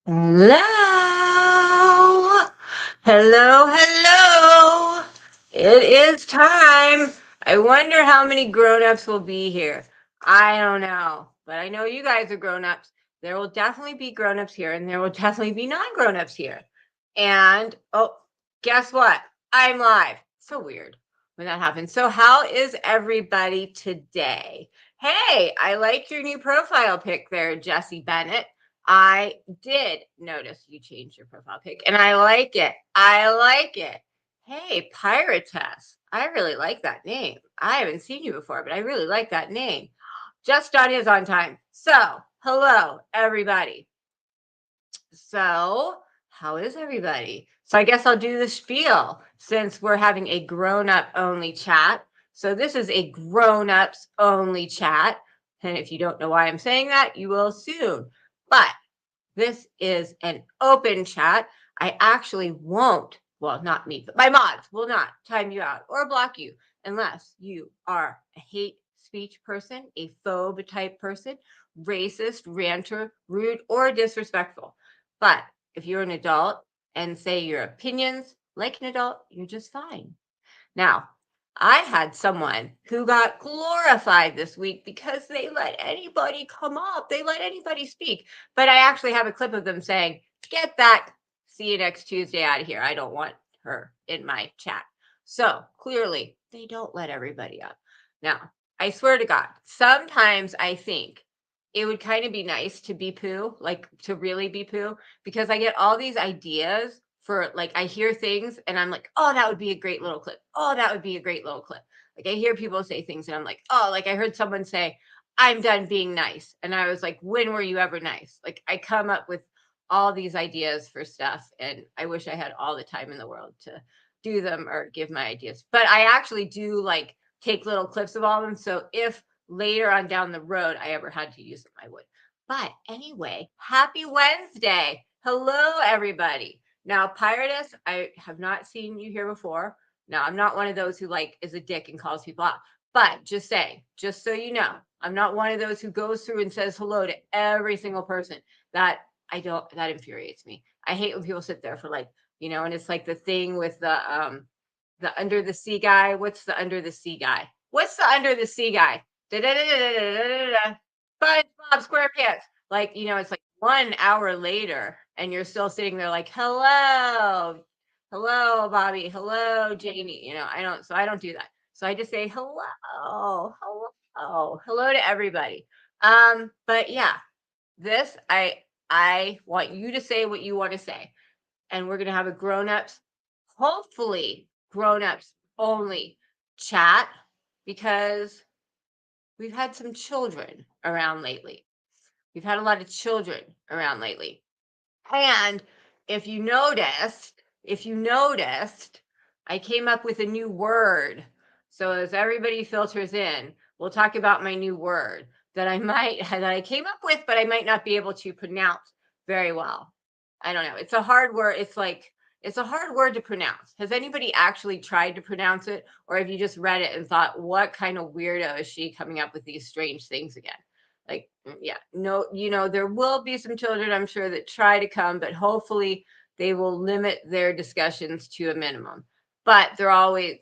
Hello. Hello, hello. It is time. I wonder how many grown-ups will be here. I don't know, but I know you guys are grown-ups. There will definitely be grown-ups here, and there will definitely be non-grown-ups here. And oh, guess what? I'm live. So weird when that happens. So how is everybody today? Hey, I like your new profile pic there, Jesse Bennett. I did notice you changed your profile pic, and I like it. I like it. Hey, Pyrotess. I really like that name. I haven't seen you before, but I really like that name. Just John is on time. So, hello, everybody. So, how is everybody? So, I guess I'll do the spiel since we're having a grown up only chat. So, this is a grown ups only chat. And if you don't know why I'm saying that, you will soon. But this is an open chat. I actually won't, well, not me, but my mods will not time you out or block you unless you are a hate speech person, a phobe type person, racist, ranter, rude, or disrespectful. But if you're an adult and say your opinions like an adult, you're just fine. Now, I had someone who got glorified this week because they let anybody come up, they let anybody speak. But I actually have a clip of them saying, "Get that, see you next Tuesday out of here. I don't want her in my chat." So clearly, they don't let everybody up. Now, I swear to God, sometimes I think it would kind of be nice to be poo, like to really be poo, because I get all these ideas for, like, I hear things and I'm like, oh, that would be a great little clip. Oh, that would be a great little clip. Like I hear people say things and I'm like, oh, like I heard someone say, I'm done being nice. And I was like, when were you ever nice? Like I come up with all these ideas for stuff and I wish I had all the time in the world to do them or give my ideas. But I actually do like take little clips of all of them. So if later on down the road I ever had to use them, I would. But anyway, happy Wednesday. Hello, everybody. Now, Piratus, I have not seen you here before. Now, I'm not one of those who like is a dick and calls people out. But just saying, just so you know, I'm not one of those who goes through and says hello to every single person. That I don't, that infuriates me. I hate when people sit there for like, and it's like the thing with the under the sea guy. What's the under the sea guy? What's the under the sea guy? SpongeBob SquarePants. Like, it's like 1 hour later and you're still sitting there like, hello, hello, Bobby, hello, Jamie. I don't do that. So I just say hello, hello to everybody. But yeah, this I want you to say what you want to say. And we're gonna have a grown-ups, hopefully grown-ups only chat because we've had some children around lately. We've had a lot of children around lately. And if you noticed, I came up with a new word. So as everybody filters in, we'll talk about my new word that I came up with, but I might not be able to pronounce very well. I don't know. It's a hard word. It's a hard word to pronounce. Has anybody actually tried to pronounce it, or have you just read it and thought, what kind of weirdo is she coming up with these strange things again? Like, yeah, no, there will be some children, I'm sure, that try to come, but hopefully they will limit their discussions to a minimum. But they're always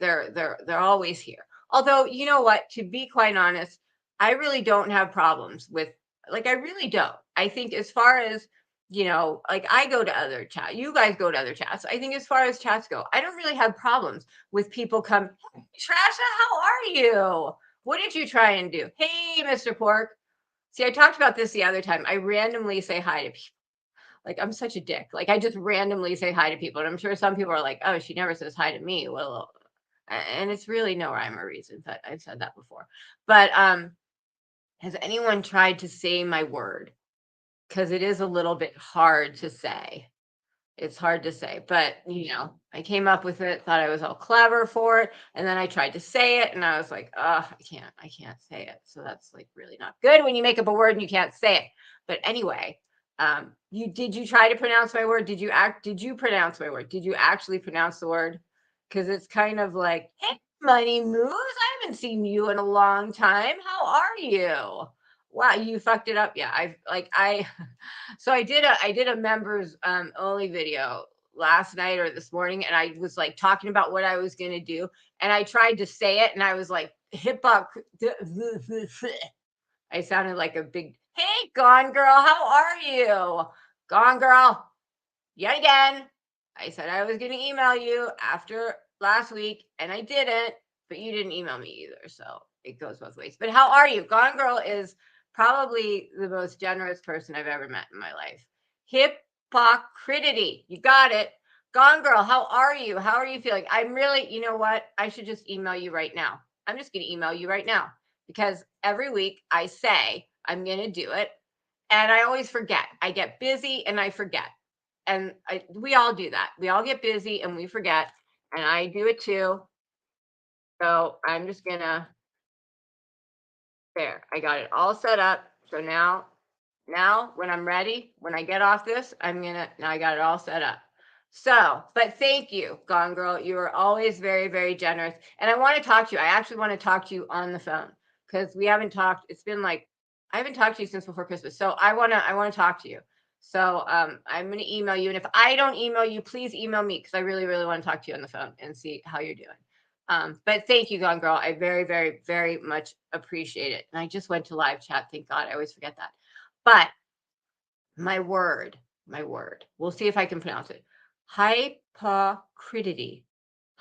here. Although, you know what, to be quite honest, I really don't have problems with, like, I really don't. I think as far as, like, I go to other chat, you guys go to other chats. I think as far as chats go, I don't really have problems with people come, hey, Trasha, how are you? What did you try and do? Hey, Mr. Pork. See, I talked about this the other time. I randomly say hi to people. Like, I'm such a dick. Like, I just randomly say hi to people. And I'm sure some people are like, oh, she never says hi to me. Well, and it's really no rhyme or reason. But I've said that before. But has anyone tried to say my word? Because it is a little bit hard to say. It's hard to say, but I came up with it, thought I was all clever for it, and then I tried to say it, and I was like, oh, I can't say it. So that's like really not good when you make up a word and you can't say it. But anyway, did you try to pronounce my word? Did you pronounce my word? Did you actually pronounce the word? Because it's kind of like, hey, Money Moves, I haven't seen you in a long time. How are you? Wow, you fucked it up. Yeah, I so I did a members only video last night or this morning, and I was like talking about what I was gonna do, and I tried to say it, and I was like I sounded like a big, hey, Gone Girl, how are you? Gone Girl, yet again. I said I was going to email you after last week, and I didn't, but you didn't email me either. So it goes both ways. But how are you? Gone Girl is probably the most generous person I've ever met in my life. Hypocridity. You got it. Gone Girl, how are you? How are you feeling? I'm really, you know what? I should just email you right now. I'm just going to email you right now because every week I say I'm going to do it. And I always forget. I get busy and I forget. And we all do that. We all get busy and we forget. And I do it too. So I'm just going to, there, I got it all set up. So now when I'm ready, when I get off this, now I got it all set up. So, but thank you, Gone Girl. You are always very, very generous. And I want to talk to you. I actually want to talk to you on the phone because we haven't talked. It's been like, I haven't talked to you since before Christmas. So I want to talk to you. So I'm going to email you. And if I don't email you, please email me because I really, really want to talk to you on the phone and see how you're doing. But thank you, Gone Girl. I very, very, very much appreciate it. And I just went to live chat. Thank God. I always forget that. But my word, we'll see if I can pronounce it. Hypocridity.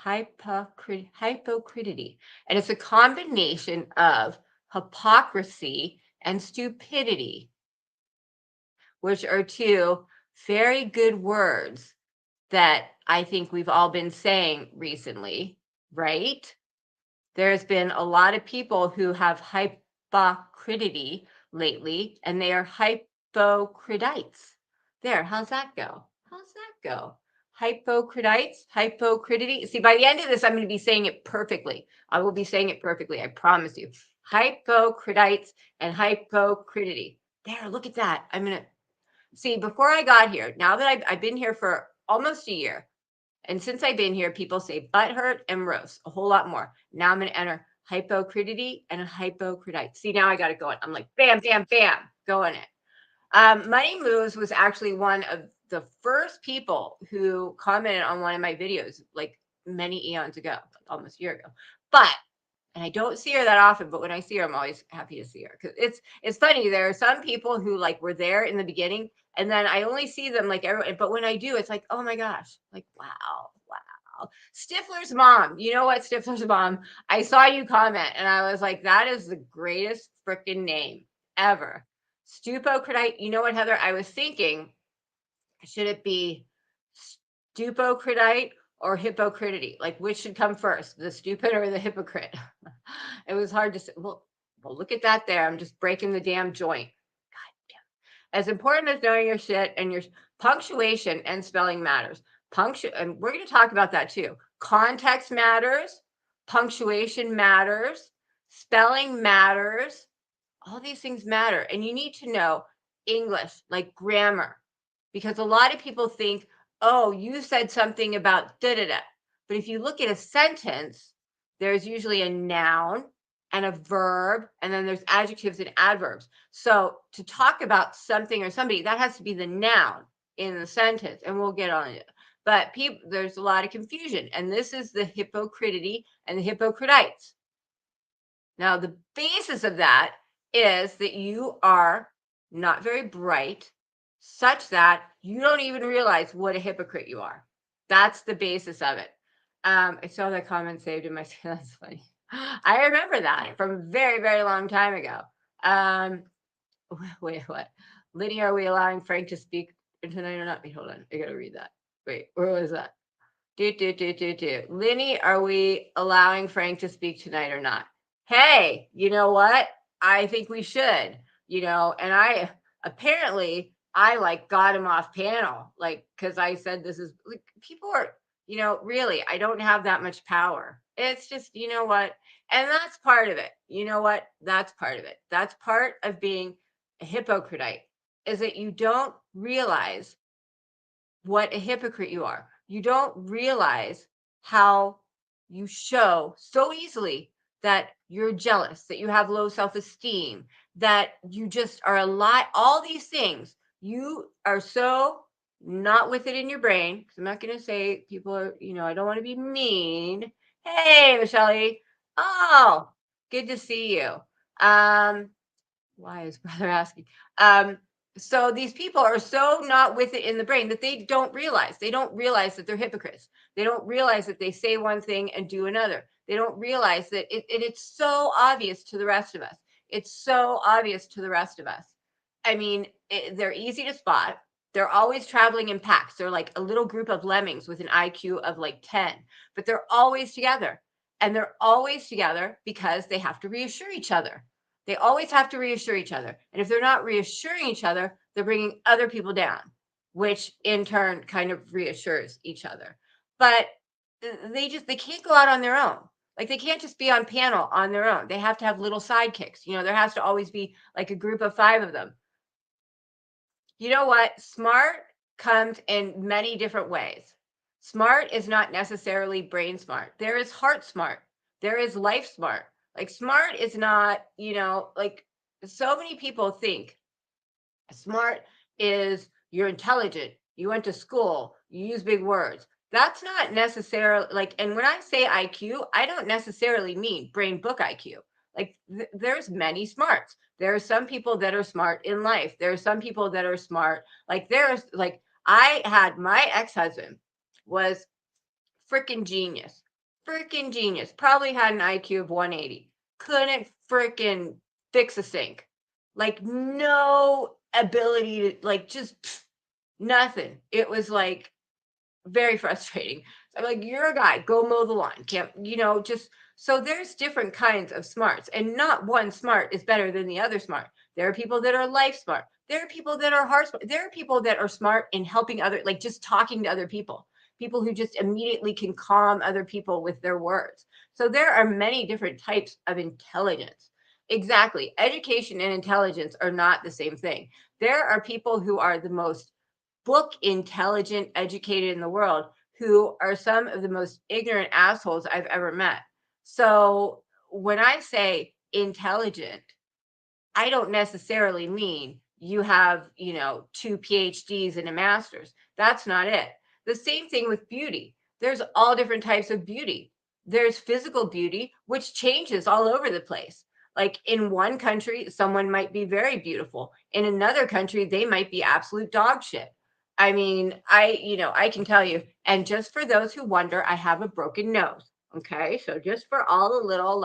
Hypocridity. And it's a combination of hypocrisy and stupidity, which are two very good words that I think we've all been saying recently, right? There's been a lot of people who have hypocridity lately, and they are hypocritites. There, how's that go? How's that go? Hypocritites, hypocridity. See, by the end of this, I'm going to be saying it perfectly. I will be saying it perfectly. I promise you. Hypocritites and hypocridity. There, look at that. I'm going to see, before I got here, now that I've been here for almost a year, and since I've been here, people say butthurt and roast a whole lot more. Now I'm going to enter hypocridity and hypocritite. See, now I got it going. I'm like, bam, bam, bam, going it. Money Moves was actually one of the first people who commented on one of my videos, like many eons ago, almost a year ago. And I don't see her that often, but when I see her, I'm always happy to see her because it's funny. There are some people who like were there in the beginning, and then I only see them like everyone. But when I do, it's like, oh my gosh, like wow. Stifler's mom. You know what, Stifler's mom? I saw you comment, and I was like, that is the greatest freaking name ever. Stupocridite. You know what, Heather? I was thinking, should it be stupocridite or hypocridity? Like, which should come first, the stupid or the hypocrite? It was hard to say. Well, look at that there. I'm just breaking the damn joint. God damn. As important as knowing your shit and your punctuation and spelling matters. And we're going to talk about that too. Context matters. Punctuation matters. Spelling matters. All these things matter. And you need to know English, like grammar, because a lot of people think, oh, you said something about da da da. But if you look at a sentence, there's usually a noun and a verb, and then there's adjectives and adverbs. So to talk about something or somebody, that has to be the noun in the sentence, and we'll get on it. But there's a lot of confusion, and this is the hypocridity and the hypocritites. Now, the basis of that is that you are not very bright, such that you don't even realize what a hypocrite you are. That's the basis of it. I saw that comment saved in my, that's funny. I remember that from a very, very long time ago. Wait, what? Lydia, are we allowing Frank to speak tonight or not? Wait, hold on. I got to read that. Wait, where was that? Linny, are we allowing Frank to speak tonight or not? Hey, you know what? I think we should, and I like got him off panel, like, because I said this is like, people are, really, I don't have that much power. It's just, you know what? And that's part of it. You know what? That's part of it. That's part of being a hypocrite, is that you don't realize what a hypocrite you are. You don't realize how you show so easily that you're jealous, that you have low self-esteem, that you just are a lot, all these things, you are so not with it in your brain. Because I'm not going to say people are, I don't want to be mean. Hey, Michelle. Oh, good to see you. Why is brother asking? So these people are so not with it in the brain that they don't realize. They don't realize that they're hypocrites. They don't realize that they say one thing and do another. They don't realize that it's so obvious to the rest of us. It's so obvious to the rest of us. I mean, they're easy to spot. They're always traveling in packs. They're like a little group of lemmings with an IQ of like 10, but they're always together. And they're always together because they have to reassure each other. They always have to reassure each other. And if they're not reassuring each other, they're bringing other people down, which in turn kind of reassures each other. But they can't go out on their own. Like they can't just be on panel on their own. They have to have little sidekicks. There has to always be like a group of 5 of them. You know what? Smart comes in many different ways. Smart is not necessarily brain smart. There is heart smart. There is life smart. Like smart is not, like so many people think smart is you're intelligent, you went to school, you use big words. That's not necessarily like, and when I say IQ, I don't necessarily mean brain book IQ. Like there's many smarts. There are some people that are smart in life. There are some people that are smart. Like there's like, I had my ex-husband was freaking genius. Freaking genius. Probably had an IQ of 180. Couldn't freaking fix a sink. Like no ability to like just nothing. It was like very frustrating. I'm like, you're a guy, go mow the lawn. Can't, just so there's different kinds of smarts, and not one smart is better than the other smart. There are people that are life smart. There are people that are heart smart. There are people that are smart in helping other, like just talking to other people. People who just immediately can calm other people with their words. So there are many different types of intelligence. Exactly. Education and intelligence are not the same thing. There are people who are the most book intelligent, educated in the world who are some of the most ignorant assholes I've ever met. So when I say intelligent, I don't necessarily mean you have, 2 PhDs and a master's. That's not it. The same thing with beauty. There's all different types of beauty. There's physical beauty, which changes all over the place. Like in one country, someone might be very beautiful. In another country, they might be absolute dog shit. I mean, I can tell you, and just for those who wonder, I have a broken nose. Okay. So just for all the little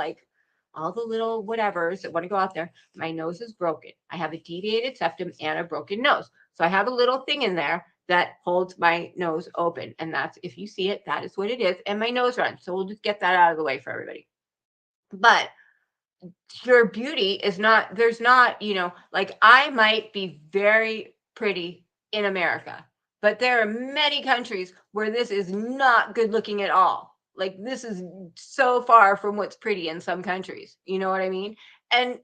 whatevers that want to go out there, my nose is broken. I have a deviated septum and a broken nose. So I have a little thing in there that holds my nose open. And that's, if you see it, that is what it is. And my nose runs. So we'll just get that out of the way for everybody. But your beauty is not, there's not, like I might be very pretty in America, but there are many countries where this is not good looking at all. Like this is so far from what's pretty in some countries. You know what I mean? And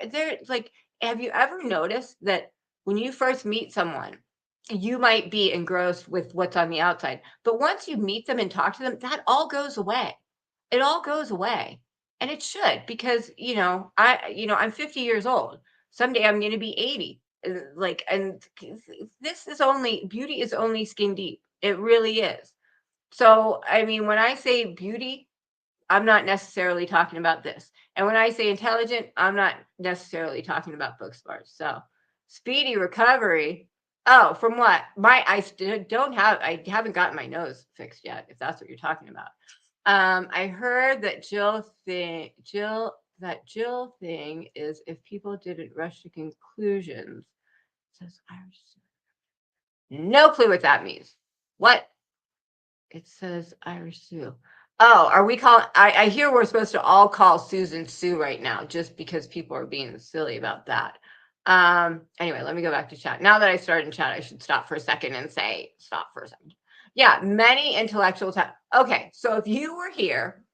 they're like, have you ever noticed that when you first meet someone, you might be engrossed with what's on the outside, but once you meet them and talk to them, that all goes away. It all goes away. And it should, because, I'm 50 years old. Someday I'm going to be 80. Like, and this is only, beauty is only skin deep. It really is. So, I mean, when I say beauty, I'm not necessarily talking about this. And when I say intelligent, I'm not necessarily talking about book smarts. So, speedy recovery. Oh, from what? I haven't gotten my nose fixed yet, if that's what you're talking about. I heard that Jill thing is if people didn't rush to conclusions. Says Irish. No clue what that means. What? It says Irish Sue. Oh, are we calling? I hear we're supposed to all call Susan Sue right now, just because people are being silly about that. Anyway, let me go back to chat. Now that I started in chat, I should stop for a second and say stop for a second. Yeah, many intellectuals have. Okay, so if you were here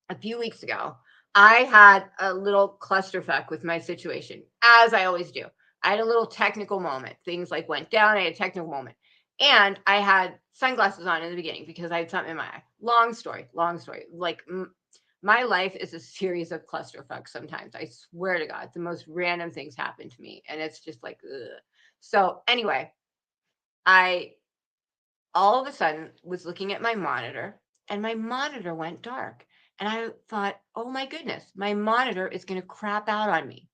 a few weeks ago, I had a little clusterfuck with my situation, as I always do. I had a little technical moment. Things like went down. I had a technical moment. And I had sunglasses on in the beginning because I had something in my eye. Long story. Like My life is a series of clusterfucks sometimes. I swear to God, the most random things happen to me. And it's just like, ugh. So anyway, I all of a sudden was looking at my monitor and my monitor went dark. And I thought, oh my goodness, my monitor is going to crap out on me.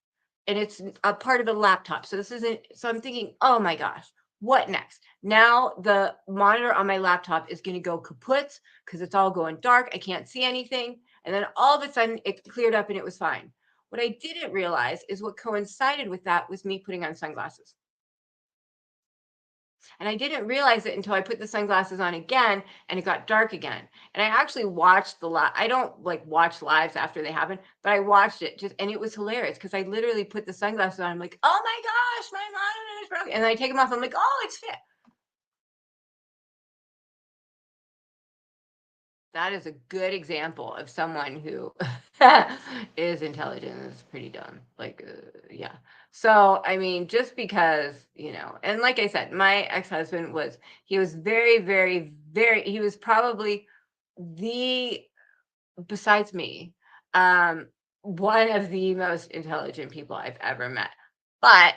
And it's a part of a laptop. So this isn't, so I'm thinking, oh my gosh, what next? Now the monitor on my laptop is going to go kaput because it's all going dark. I can't see anything. And then all of a sudden it cleared up and it was fine. What I didn't realize is what coincided with that was me putting on sunglasses. And I didn't realize it until I put the sunglasses on again and it got dark again. And I actually watched the live. I don't like watch lives after they happen, but I watched it just, and it was hilarious because I literally put the sunglasses on. I'm like, oh my gosh, my monitor is broken. And then I take them off. I'm like, oh, it's fit. That is a good example of someone who is intelligent and is pretty dumb. Like, yeah. So, I mean, just because, and like I said, my ex-husband he was very, very, very, he was probably the, besides me, one of the most intelligent people I've ever met. But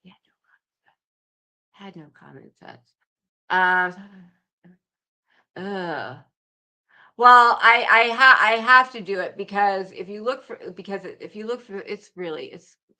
he had no common sense. Uh, Well, I have to do it because if you look for it's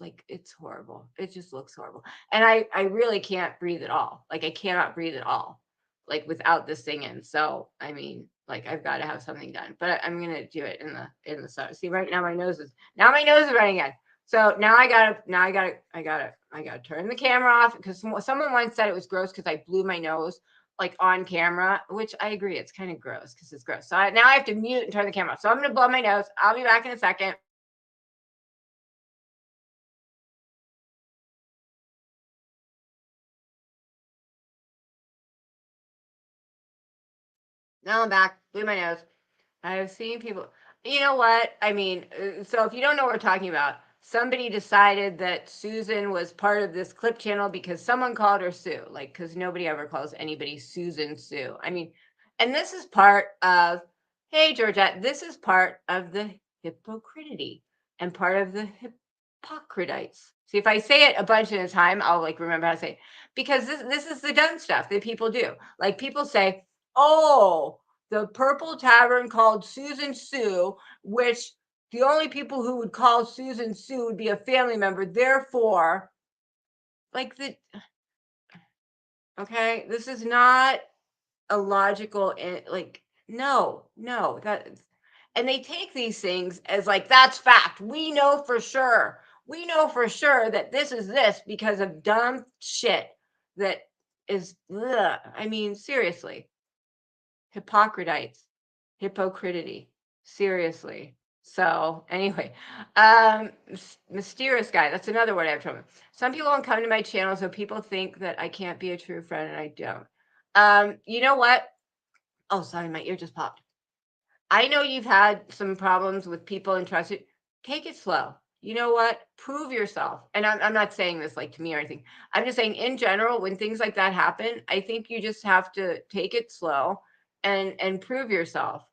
like it's horrible. It just looks horrible. And I really can't breathe at all. Like I cannot breathe at all. Like without this thing in. So, I mean, like I've got to have something done. But I'm going to do it in the sun. See, right now my nose is running again. So I got to turn the camera off because someone once said it was gross because I blew my nose like on camera, which I agree, it's kind of gross because it's gross. So now I have to mute and turn the camera off. So I'm going to blow my nose. I'll be back in a second. Now I'm back. Blew my nose. I've seen people. You know what? I mean, so if you don't know what we're talking about, somebody decided that Susan was part of this clip channel because someone called her Sue, like, because nobody ever calls anybody Susan Sue. I mean, and this is part of, hey, Georgette, this is part of the hypocridity and part of the hypocritites. See, if I say it a bunch at a time, I'll like remember how to say it. Because this is the dumb stuff that people do. Like people say, oh, the Purple Tavern called Susan Sue, which the only people who would call Susan Sue would be a family member. Therefore, like okay, this is not a logical, like, no, that, and they take these things as like, that's fact. We know for sure. We know for sure that this is this because of dumb shit that is, ugh. I mean, seriously. Hypocritites, hypocridity, seriously. So anyway, mysterious guy, that's another word I have trouble with. Some people don't come to my channel, so people think that I can't be a true friend, and I don't. You know what? Oh, sorry, my ear just popped. I know you've had some problems with people and trust it. Take it slow. You know what? Prove yourself. And I'm not saying this like to me or anything. I'm just saying in general, when things like that happen, I think you just have to take it slow and prove yourself.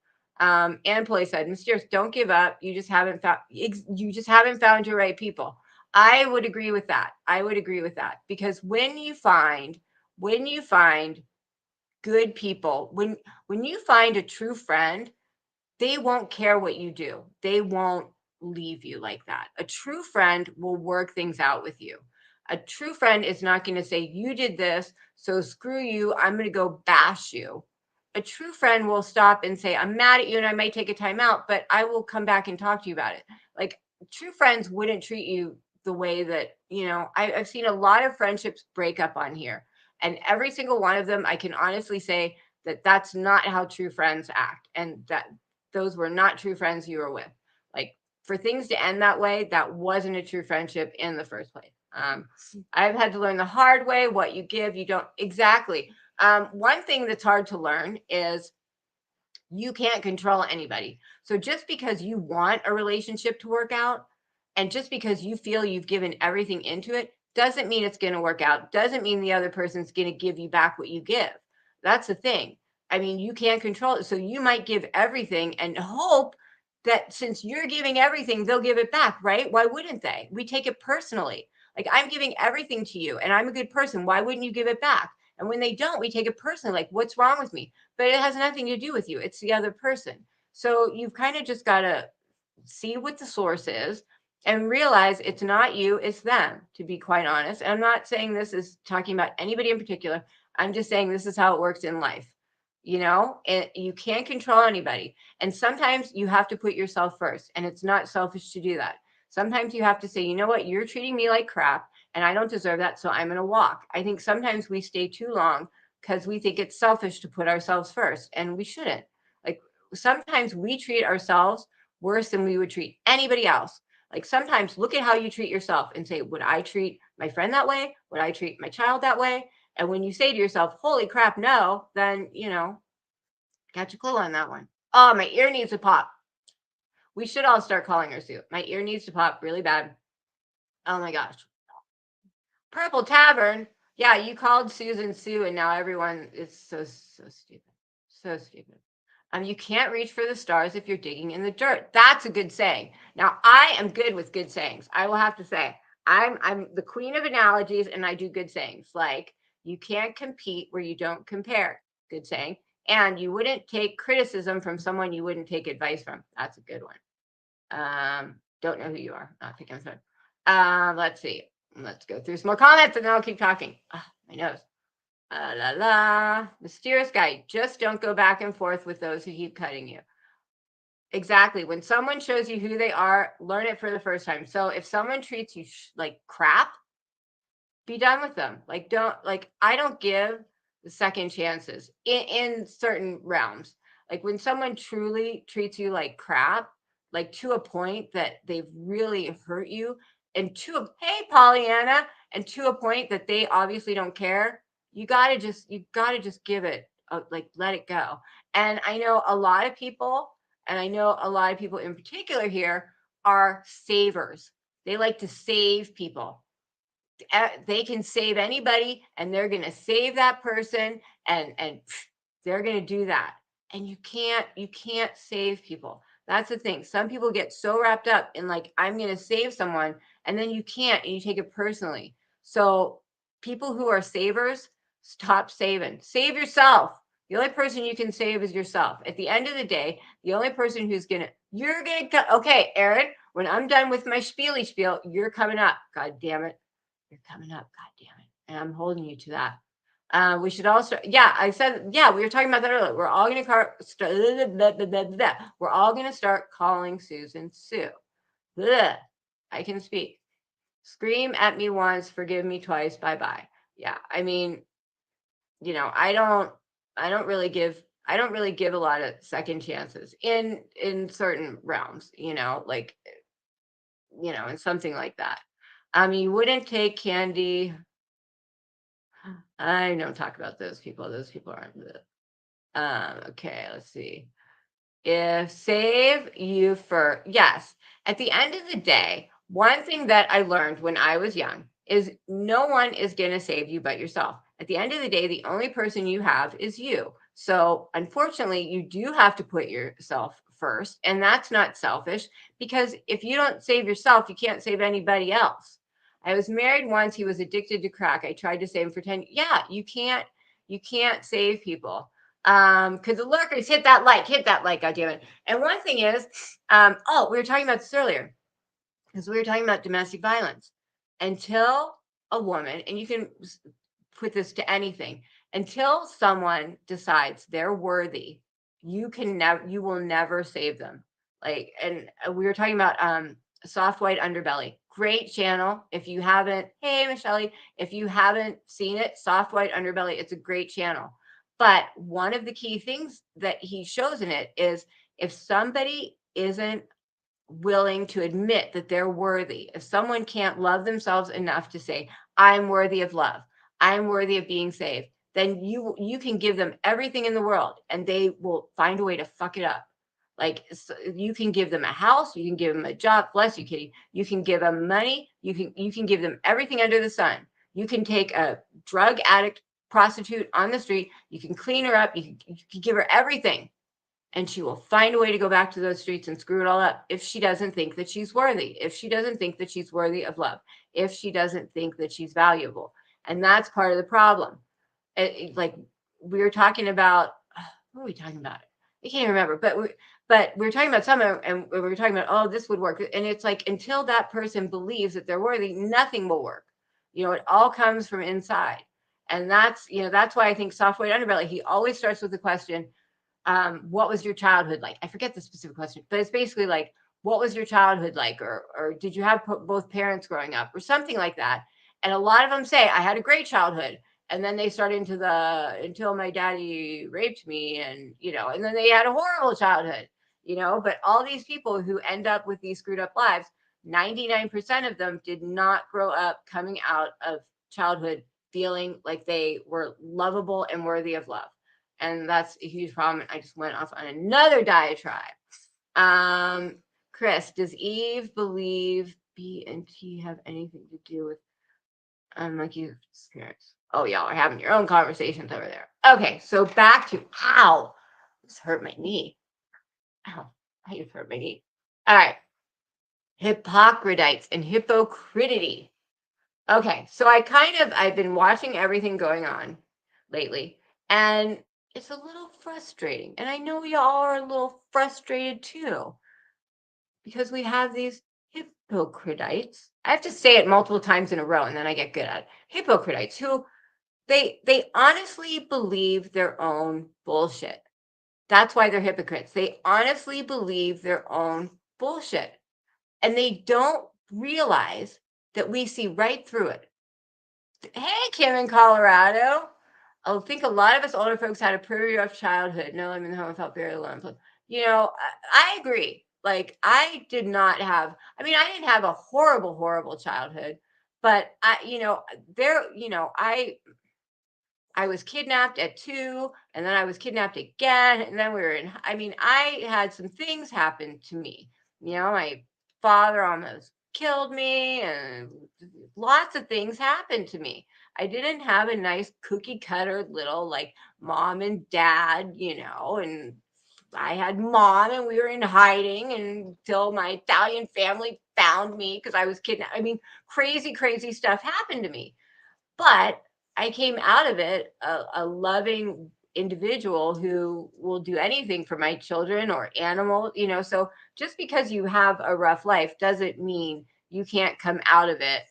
Ann Pulley said, Mysterious, don't give up. You just haven't found your right people. I would agree with that. Because when you find good people, when you find a true friend, they won't care what you do. They won't leave you like that. A true friend will work things out with you. A true friend is not going to say, you did this, so screw you. I'm going to go bash you. A true friend will stop and say, I'm mad at you and I might take a time out, but I will come back and talk to you about it. Like true friends wouldn't treat you the way that, I've seen a lot of friendships break up on here. And every single one of them, I can honestly say that that's not how true friends act. And that those were not true friends you were with. Like for things to end that way, that wasn't a true friendship in the first place. I've had to learn the hard way. What you give, you don't. Exactly. One thing that's hard to learn is you can't control anybody. So just because you want a relationship to work out and just because you feel you've given everything into it doesn't mean it's going to work out. Doesn't mean the other person's going to give you back what you give. That's the thing. I mean, you can't control it. So you might give everything and hope that since you're giving everything, they'll give it back, right? Why wouldn't they? We take it personally. Like, I'm giving everything to you and I'm a good person. Why wouldn't you give it back? And when they don't, we take it personally. Like, what's wrong with me? But it has nothing to do with you. It's the other person. So you've kind of just got to see what the source is and realize it's not you, it's them, to be quite honest. And I'm not saying this is talking about anybody in particular. I'm just saying this is how it works in life. You can't control anybody. And sometimes you have to put yourself first, and it's not selfish to do that. Sometimes you have to say, you know what, you're treating me like crap and I don't deserve that, so I'm going to walk. I think sometimes we stay too long because we think it's selfish to put ourselves first, and we shouldn't. Like, sometimes we treat ourselves worse than we would treat anybody else. Like, sometimes look at how you treat yourself and say, would I treat my friend that way? Would I treat my child that way? And when you say to yourself, holy crap, no, then, got your clue on that one. Oh, my ear needs to pop. We should all start calling her Sue. My ear needs to pop really bad. Oh my gosh. Purple Tavern. Yeah, you called Susan Sue, and now everyone is so stupid. So stupid. You can't reach for the stars if you're digging in the dirt. That's a good saying. Now, I am good with good sayings. I will have to say, I'm the queen of analogies, and I do good sayings. Like, you can't compete where you don't compare. Good saying. And you wouldn't take criticism from someone you wouldn't take advice from. That's a good one. Don't know who you are. Not thinking of it. Let's see. Let's go through some more comments, and then I'll keep talking. My nose. La la. Mysterious guy. Just don't go back and forth with those who keep cutting you. Exactly. When someone shows you who they are, learn it for the first time. So if someone treats you like crap, be done with them. I don't give the second chances in certain realms. Like, when someone truly treats you like crap, like to a point that they've really hurt you, and hey, Pollyanna, and to a point that they obviously don't care, you gotta just give it, let it go. And I know a lot of people, in particular here, are savers. They like to save people. They can save anybody, and they're going to save that person, and they're going to do that. And you can't save people. That's the thing. Some people get so wrapped up in, like, I'm going to save someone, and then you can't, and you take it personally. So people who are savers, stop saving. Save yourself. The only person you can save is yourself. At the end of the day, the only person you're going to, okay, Aaron, when I'm done with my spiel, you're coming up. God damn it. You're coming up. God damn it. And I'm holding you to that. We should also, I said, we were talking about that earlier. We're all going to we're all going to start calling Susan Sue. Bleh. I can speak. Scream at me once, forgive me twice, bye-bye. Yeah, I mean, I don't really give a lot of second chances in certain realms, and something like that. You wouldn't take candy. I don't talk about those people. Those people aren't the. Okay, let's see. If save you for, yes. At the end of the day, one thing that I learned when I was young is no one is going to save you but yourself. At the end of the day, the only person you have is you. So unfortunately, you do have to put yourself first. And that's not selfish, because if you don't save yourself, you can't save anybody else. I was married once. He was addicted to crack. I tried to save him for 10 years. Yeah, you can't save people. Because the lurkers, hit that like, God damn it. And one thing is, we were talking about this earlier, because we were talking about domestic violence. Until a woman, and you can put this to anything, until someone decides they're worthy, you will never save them. Like, and we were talking about Soft White Underbelly. Great channel. If you haven't, hey, Michelle, if you haven't seen it, Soft White Underbelly, it's a great channel. But one of the key things that he shows in it is, if somebody isn't willing to admit that they're worthy, if someone can't love themselves enough to say, I'm worthy of love, I'm worthy of being saved, then you can give them everything in the world and they will find a way to fuck it up. Like, you can give them a house, you can give them a job, bless you, Kitty. You can give them money, you can give them everything under the sun. You can take a drug addict, prostitute on the street, you can clean her up, you can give her everything. And she will find a way to go back to those streets and screw it all up if she doesn't think that she's worthy, if she doesn't think that she's worthy of love, if she doesn't think that she's valuable. And that's part of the problem. Like we were talking about, what were we talking about? I can't even remember, but we were talking about something, and we were talking about, oh, this would work. And it's like, until that person believes that they're worthy, nothing will work. It all comes from inside. And that's why I think soft white underbelly, he always starts with the question, what was your childhood like? I forget the specific question, but it's basically like, what was your childhood like? Or did you have both parents growing up or something like that? And a lot of them say, I had a great childhood. And then they start into until my daddy raped me, and and then they had a horrible childhood, but all these people who end up with these screwed up lives, 99% of them did not grow up coming out of childhood feeling like they were lovable and worthy of love. And that's a huge problem. I just went off on another diatribe. Chris, does Eve believe B and T have anything to do with monkey spirits? Oh, y'all are having your own conversations over there. Okay, so back to, ow, this hurt my knee. Ow, I just hurt my knee. All right, Hippocratites and hypocridity. Okay, so I've been watching everything going on lately, and it's a little frustrating. And I know y'all are a little frustrated too, because we have these hypocritites. I have to say it multiple times in a row, and then I get good at it. Hypocritites who they honestly believe their own bullshit. That's why they're hypocrites. They honestly believe their own bullshit, and they don't realize that we see right through it. Hey, Kim in Colorado. I think a lot of us older folks had a pretty rough childhood. No, I'm in the home, I felt very alone. I agree. Like, I didn't have a horrible, horrible childhood, but I was kidnapped at 2, and then I was kidnapped again, and then I had some things happen to me. My father almost killed me, and lots of things happened to me. I didn't have a nice cookie cutter little like mom and dad, and I had mom, and we were in hiding until my Italian family found me because I was kidnapped. Crazy, crazy stuff happened to me. But I came out of it a loving individual who will do anything for my children or animal, So just because you have a rough life doesn't mean you can't come out of it,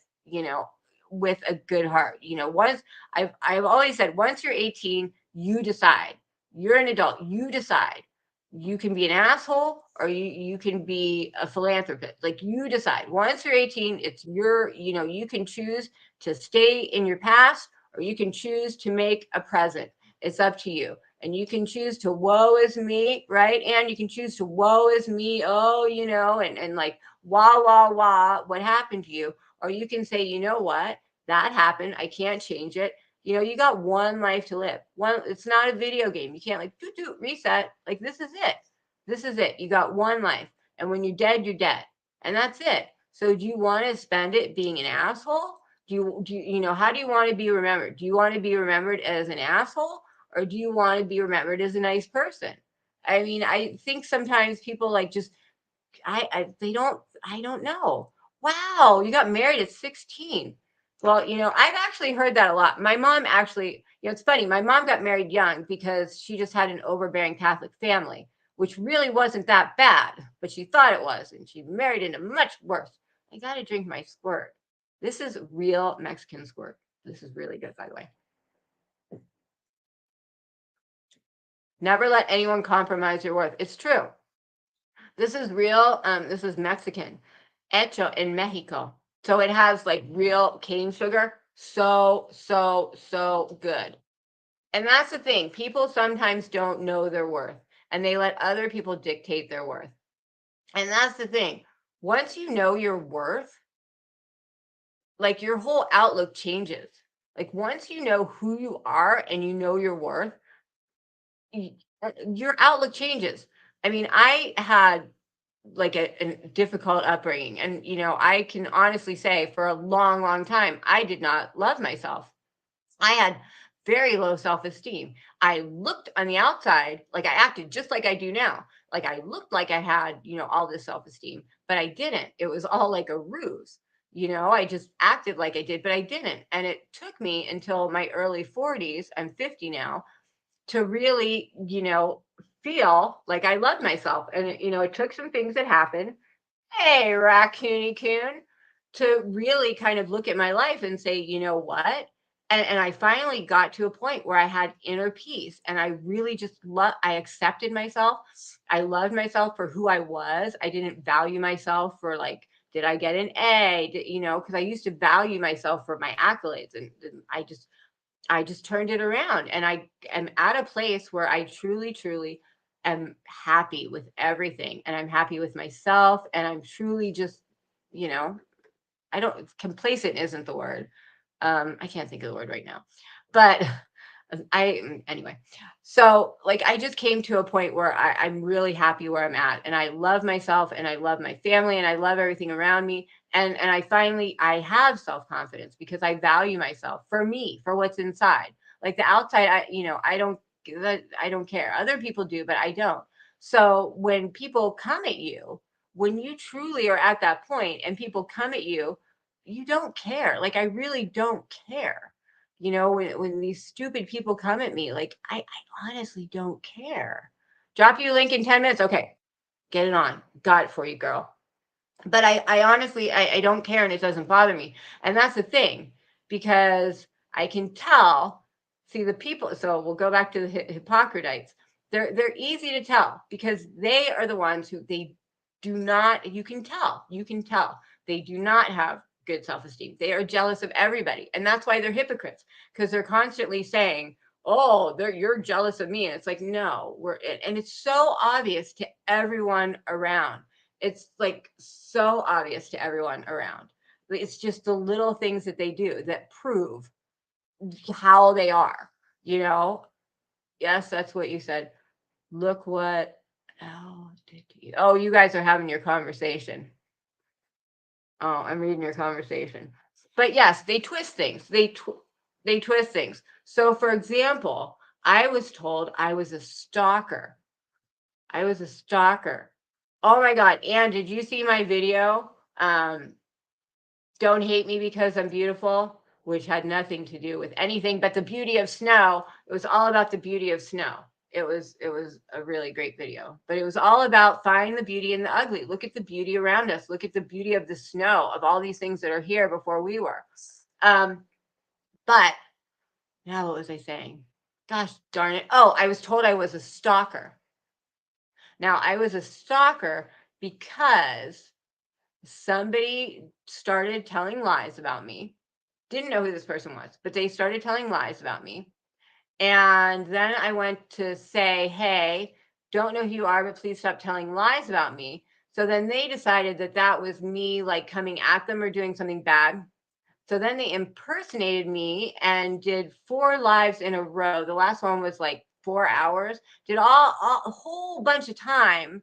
with a good heart. Once I've always said, once you're 18, you decide. You're an adult. You decide. You can be an asshole, or you can be a philanthropist. Like, you decide. Once you're 18, it's you can choose to stay in your past, or you can choose to make a present. It's up to you. And you can choose to woe is me, right? And you can choose to woe is me, oh, and like, wah, wah, wah, what happened to you? Or you can say, you know what? That happened. I can't change it. You got one life to live. It's not a video game. You can't like reset. Like, this is it. This is it. You got one life. And when you're dead, you're dead. And that's it. So do you want to spend it being an asshole? How do you want to be remembered? Do you want to be remembered as an asshole, or do you want to be remembered as a nice person? I think sometimes people like just, I don't know. Wow, you got married at 16. Well, I've actually heard that a lot. My mom actually, it's funny. My mom got married young because she just had an overbearing Catholic family, which really wasn't that bad, but she thought it was, and she married into much worse. I got to drink my squirt. This is real Mexican squirt. This is really good, by the way. Never let anyone compromise your worth. It's true. This is real. This is Mexican, hecho in Mexico. So it has like real cane sugar. So good. And that's the thing. People sometimes don't know their worth, and they let other people dictate their worth. And that's the thing. Once you know your worth, like, your whole outlook changes. Like, once you know who you are and you know your worth, your outlook changes. I had like a difficult upbringing, and I can honestly say, for a long, long time, I did not love myself. I had very low self-esteem. I looked on the outside like I acted just like I do now. Like I looked like I had, all this self-esteem, but I didn't. It was all like a ruse. I just acted like I did, but I didn't. And it took me until my early 40s, I'm 50 now, to really, feel like I loved myself. And, it took some things that happened. Hey, raccoony coon, to really kind of look at my life and say, you know what? And I finally got to a point where I had inner peace and I really just I accepted myself. I loved myself for who I was. I didn't value myself for like, did I get an A? Because I used to value myself for my accolades, and I just turned it around, and I am at a place where I truly, truly am happy with everything, and I'm happy with myself, and I'm truly just, you know, I don't complacent isn't the word. I can't think of the word right now, but anyway. So like I just came to a point where I'm really happy where I'm at, and I love myself, and I love my family, and I love everything around me. And I have self-confidence because I value myself for me, for what's inside. Like the outside, I don't care. Other people do, but I don't. So when people come at you, when you truly are at that point and people come at you, you don't care. Like I really don't care. When these stupid people come at me, like I honestly don't care. Drop you a link in 10 minutes. Okay, get it on. Got it for you, girl. But I honestly, I don't care, and it doesn't bother me. And that's the thing, because I can tell, see the people. So we'll go back to the Hippocratites. They're easy to tell because they are the ones who they do not, you can tell they do not have good self-esteem. They are jealous of everybody. And that's why they're hypocrites, because they're constantly saying, oh, you're jealous of me. And it's like, no, and it's so obvious to everyone around. It's like so obvious to everyone around. It's just the little things that they do that prove how they are, Yes, that's what you said. Look what oh, you guys are having your conversation. Oh, I'm reading your conversation. But yes, they twist things. They twist things. So for example, I was told I was a stalker. I was a stalker. Oh my God. Anne, did you see my video? Don't hate me because I'm beautiful, which had nothing to do with anything but the beauty of snow. It was all about the beauty of snow. It was a really great video, but it was all about finding the beauty in the ugly. Look at the beauty around us. Look at the beauty of the snow, of all these things that are here before we were. But now what was I saying? Gosh darn it. Oh, I was told I was a stalker. Now, I was a stalker because somebody started telling lies about me. Didn't know who this person was, but they started telling lies about me. And then I went to say, hey, don't know who you are, but please stop telling lies about me. So then they decided that that was me like coming at them or doing something bad. So then they impersonated me and did 4 lives in a row. The last one was like 4 hours, did a whole bunch of time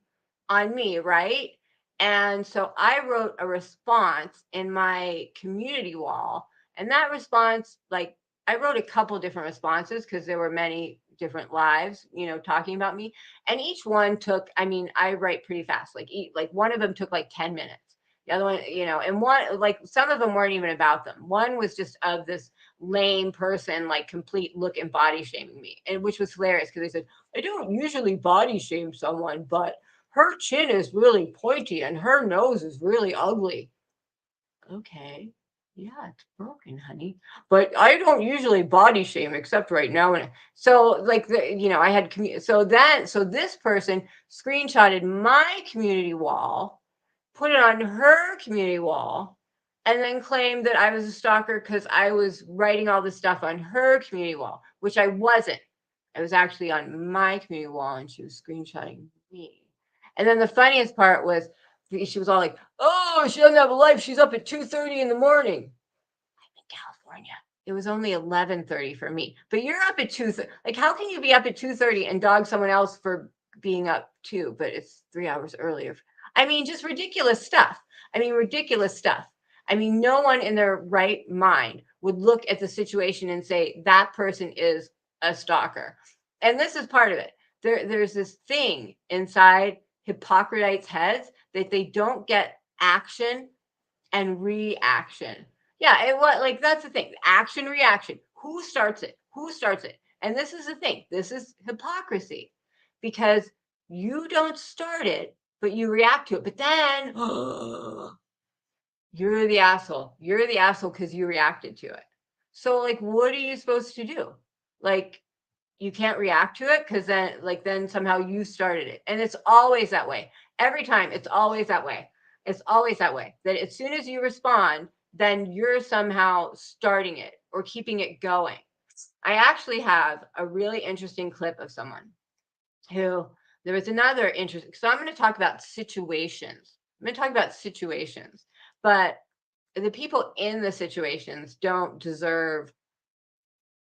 on me, right? And so I wrote a response in my community wall. And that response, like I wrote a couple different responses because there were many different lives, talking about me. And each one took, I write pretty fast. Like one of them took like 10 minutes. The other one, and one, like some of them weren't even about them. One was just of this lame person, like complete look and body shaming me, and which was hilarious because they said, I don't usually body shame someone, but her chin is really pointy and her nose is really ugly. Okay. Yeah, it's broken, honey. But I don't usually body shame except right now. And so like I had so this person screenshotted my community wall, put it on her community wall, and then claimed that I was a stalker because I was writing all this stuff on her community wall, which I wasn't. I was actually on my community wall and she was screenshotting me. And then the funniest part was she was all like, oh, she doesn't have a life. She's up at 2:30 in the morning. I'm in California. It was only 11:30 for me. But you're up at 2:30. Like, how can you be up at 2:30 and dog someone else for being up too? But it's 3 hours earlier. Just ridiculous stuff. Ridiculous stuff. I mean, no one in their right mind would look at the situation and say that person is a stalker. And this is part of it. There's this thing inside Hippocrates' heads that they don't get action and reaction. Yeah, it was like that's the thing. Action, reaction. Who starts it? Who starts it? And this is the thing. This is hypocrisy because you don't start it, but you react to it. But then you're the asshole. You're the asshole because you reacted to it. So, like, what are you supposed to do? Like, you can't react to it because then somehow you started it. And it's always that way. Every time, it's always that way. It's always that way. That as soon as you respond, then you're somehow starting it or keeping it going. I actually have a really interesting clip of someone who there was another interesting. So I'm going to talk about situations. I'm going to talk about situations, but the people in the situations don't deserve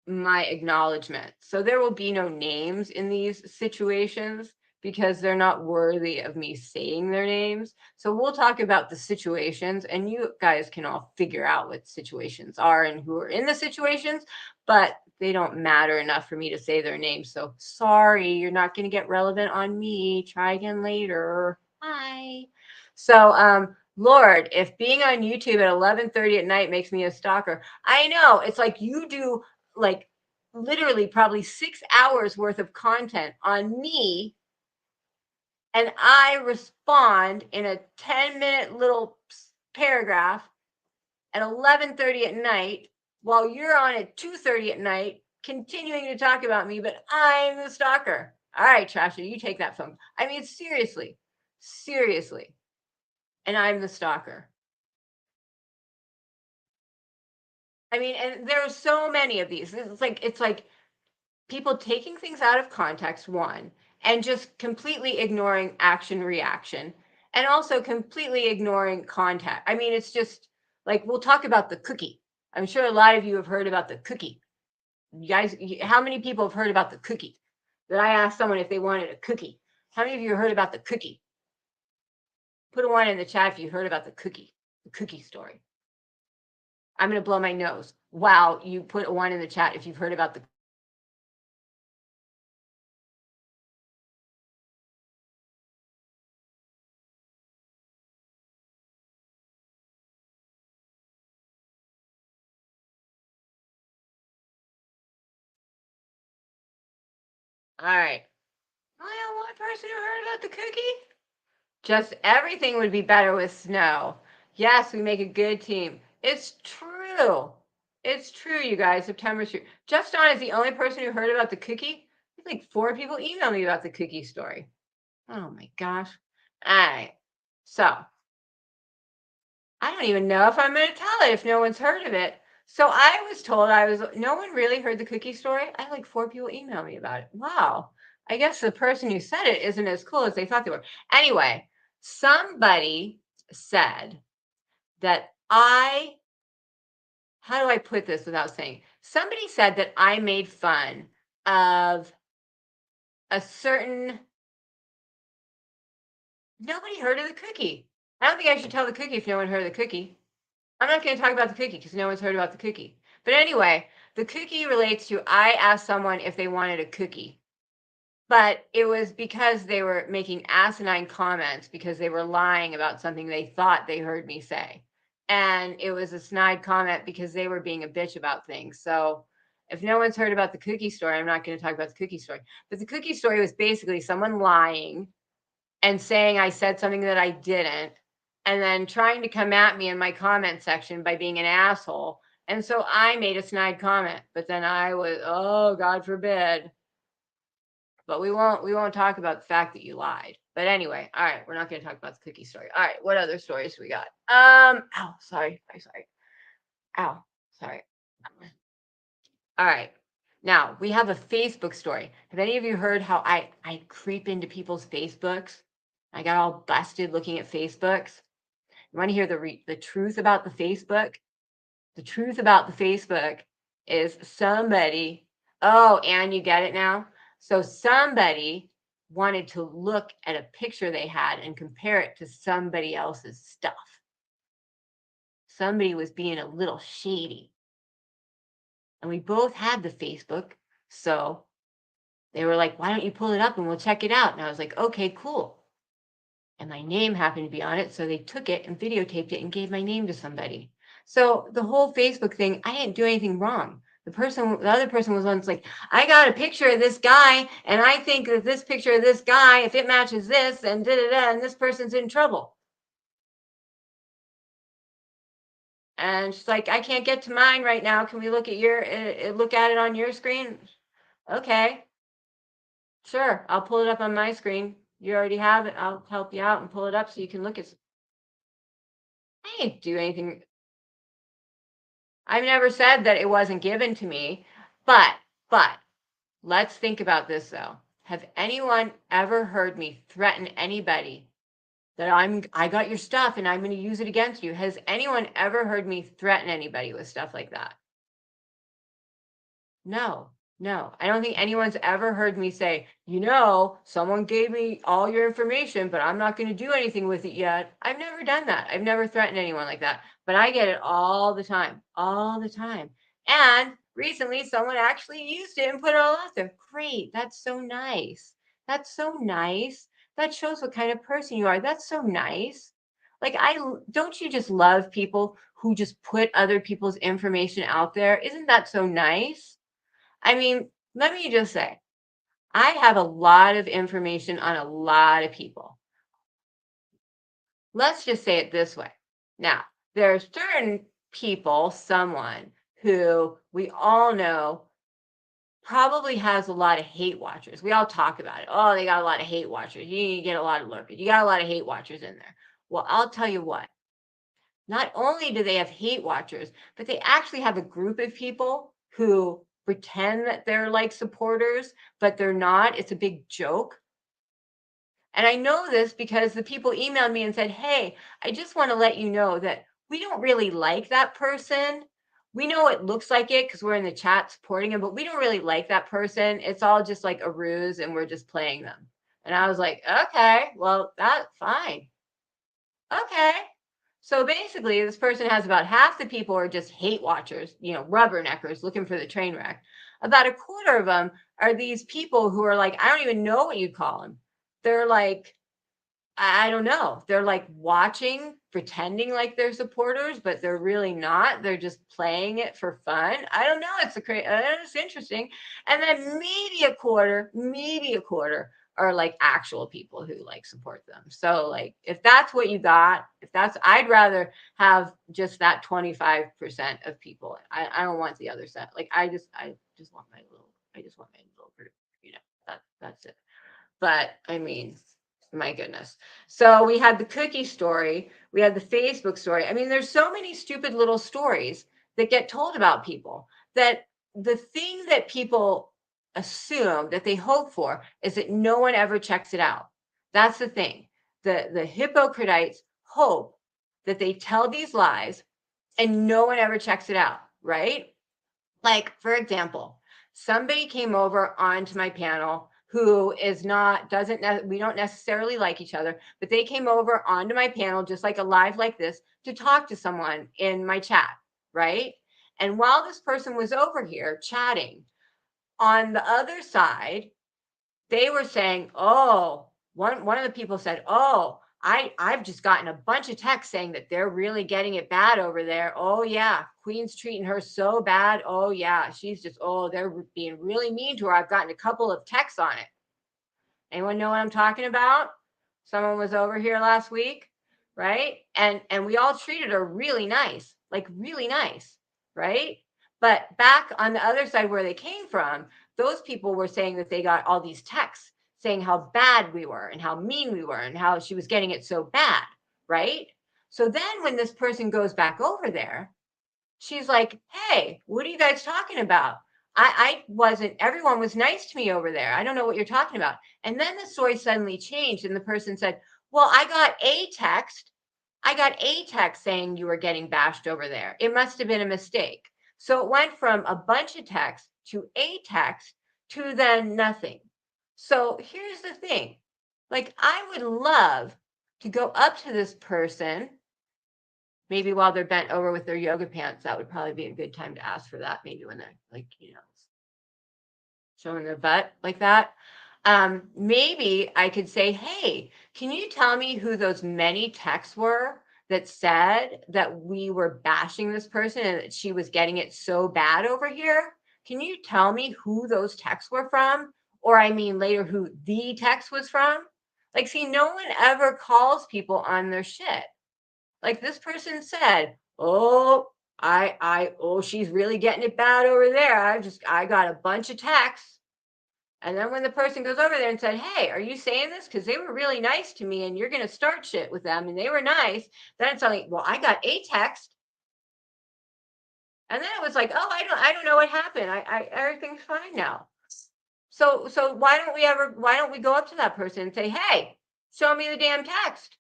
my acknowledgement. So there will be no names in these situations because they're not worthy of me saying their names. So we'll talk about the situations and you guys can all figure out what situations are and who are in the situations, but they don't matter enough for me to say their names. So sorry, you're not going to get relevant on me. Try again later. Hi. So, Lord, if being on YouTube at 11:30 at night makes me a stalker, I know it's like you do like literally probably 6 hours worth of content on me and I respond in a 10-minute little paragraph at 11:30 at night while you're on at 2:30 at night continuing to talk about me, but I'm the stalker. All right, Trasher, you take that phone. I mean, seriously, seriously. And I'm the stalker. I mean, and there are so many of these. It's like people taking things out of context, one, and just completely ignoring action reaction, and also completely ignoring context. I mean, it's just like we'll talk about the cookie. I'm sure a lot of you have heard about the cookie. You guys, how many people have heard about the cookie? That I asked someone if they wanted a cookie. How many of you heard about the cookie? Put a one in the chat if you heard about the cookie story. I'm going to blow my nose. Wow, you put a one in the chat if you've heard about the. All right. I only one person who heard about the cookie. Just everything would be better with snow. Yes, we make a good team. It's true. It's true, you guys. September's true. Just Dawn is the only person who heard about the cookie. Like 4 people emailed me about the cookie story. Oh my gosh. All right. So I don't even know if I'm going to tell it if no one's heard of it. So I was told no one really heard the cookie story. I had like 4 people email me about it. Wow. I guess the person who said it isn't as cool as they thought they were. Anyway, somebody said that how do I put this without saying? Somebody said that I made fun of a certain, nobody heard of the cookie. I don't think I should tell the cookie if no one heard of the cookie. I'm not going to talk about the cookie because no one's heard about the cookie. But anyway, the cookie relates to I asked someone if they wanted a cookie. But it was because they were making asinine comments because they were lying about something they thought they heard me say. And it was a snide comment because they were being a bitch about things. So if no one's heard about the cookie story, I'm not going to talk about the cookie story. But the cookie story was basically someone lying and saying I said something that I didn't, and then trying to come at me in my comment section by being an asshole. And so I made a snide comment, but then I was, oh, God forbid. But we won't talk about the fact that you lied. But anyway, all right, we're not going to talk about the cookie story. All right, what other stories we got? Ow, sorry. Ow, sorry. All right. Now we have a Facebook story. Have any of you heard how I creep into people's Facebooks? I got all busted looking at Facebooks. You want to hear the truth about the Facebook? The truth about the Facebook is somebody, oh, and you get it now? So somebody wanted to look at a picture they had and compare it to somebody else's stuff. somebody was being a little shady. And we both had the Facebook. So they were like, why don't you pull it up and we'll check it out? And I was like, okay, cool. And my name happened to be on it. So they took it and videotaped it and gave my name to somebody. So the whole Facebook thing, I didn't do anything wrong. The other person was once like, I got a picture of this guy, and I think that this picture of this guy, if it matches this, and da da da, and this person's in trouble. And she's like, I can't get to mine right now. Can we look at look at it on your screen? Okay, sure. I'll pull it up on my screen. You already have it. I'll help you out and pull it up so you can look at. I didn't do anything. I've never said that it wasn't given to me, but let's think about this though. Have anyone ever heard me threaten anybody that I got your stuff and I'm going to use it against you? Has anyone ever heard me threaten anybody with stuff like that? No, no. I don't think anyone's ever heard me say, someone gave me all your information, but I'm not going to do anything with it yet. I've never done that. I've never threatened anyone like that, but I get it all the time, all the time. And recently, someone actually used it and put it all out there. Great. That's so nice. That's so nice. That shows what kind of person you are. That's so nice. Like, don't you just love people who just put other people's information out there? Isn't that so nice? I mean, let me just say, I have a lot of information on a lot of people. Let's just say it this way. Now, there are certain people, someone who we all know probably has a lot of hate watchers. We all talk about it. Oh, they got a lot of hate watchers. You get a lot of lurkers. You got a lot of hate watchers in there. Well, I'll tell you what. Not only do they have hate watchers, but they actually have a group of people who pretend that they're like supporters, but they're not. It's a big joke. And I know this because the people emailed me and said, hey, I just want to let you know that we don't really like that person. We know it looks like it because we're in the chat supporting him, but we don't really like that person. It's all just like a ruse and we're just playing them. And I was like, okay, well, that's fine. Okay. So basically, this person has about half the people are just hate watchers, rubberneckers looking for the train wreck. About a quarter of them are these people who are like, I don't even know what you call them. They're like, I don't know. They're like watching, pretending like they're supporters, but they're really not. They're just playing it for fun. I don't know. It's interesting. And then maybe a quarter are like actual people who like support them. So like if that's what you got, I'd rather have just that 25% of people. I don't want the other set. Like I just want my little group, that's it. But I mean, my goodness. So we had the cookie story, we had the Facebook story. I mean, there's so many stupid little stories that get told about people that the thing that people assume that they hope for is that no one ever checks it out. That's the thing. The hypocrites hope that they tell these lies and no one ever checks it out, right? Like, for example, somebody came over onto my panel who is not, we don't necessarily like each other, but they came over onto my panel, just like a live like this, to talk to someone in my chat, right? And while this person was over here chatting, on the other side, they were saying, oh, one of the people said, oh, I've just gotten a bunch of texts saying that they're really getting it bad over there. Oh yeah, Queen's treating her so bad. Oh yeah, they're being really mean to her. I've gotten a couple of texts on it. Anyone know what I'm talking about? Someone was over here last week, right? And we all treated her really nice, like really nice, right? But back on the other side where they came from, those people were saying that they got all these texts saying how bad we were and how mean we were and how she was getting it so bad, right? So then when this person goes back over there, she's like, hey, what are you guys talking about? I wasn't, everyone was nice to me over there. I don't know what you're talking about. And then the story suddenly changed and the person said, well, I got a text saying you were getting bashed over there. It must have been a mistake. So it went from a bunch of texts to a text to then nothing. So here's the thing. Like, I would love to go up to this person Maybe while they're bent over with their yoga pants, that would probably be a good time to ask for that. Maybe when they're like, showing their butt like that. Maybe I could say, hey, can you tell me who those many texts were that said that we were bashing this person and that she was getting it so bad over here? Can you tell me who those texts were from? Or I mean later who the text was from? Like, see, no one ever calls people on their shit. Like this person said, oh, she's really getting it bad over there. I got a bunch of texts. And then when the person goes over there and said, hey, are you saying this? Because they were really nice to me and you're going to start shit with them and they were nice. Then it's like, well, I got a text. And then it was like, oh, I don't know what happened. Everything's fine now. So why don't we go up to that person and say, hey, show me the damn text.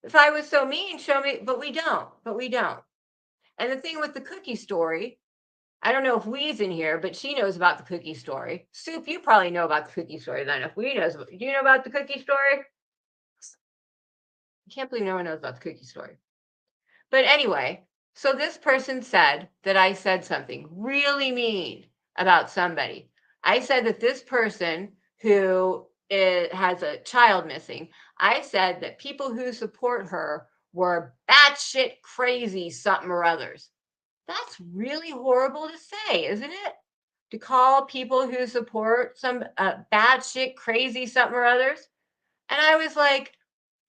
If I was so mean, show me, but we don't. And the thing with the cookie story, I don't know if Wee's in here, but she knows about the cookie story. Soup, you probably know about the cookie story then. If Wee knows, do you know about the cookie story? I can't believe no one knows about the cookie story. But anyway, so this person said that I said something really mean about somebody. I said that this person who has a child missing, I said that people who support her were batshit crazy something or others. That's really horrible to say, isn't it? To call people who support some bad shit, crazy something or others. And I was like,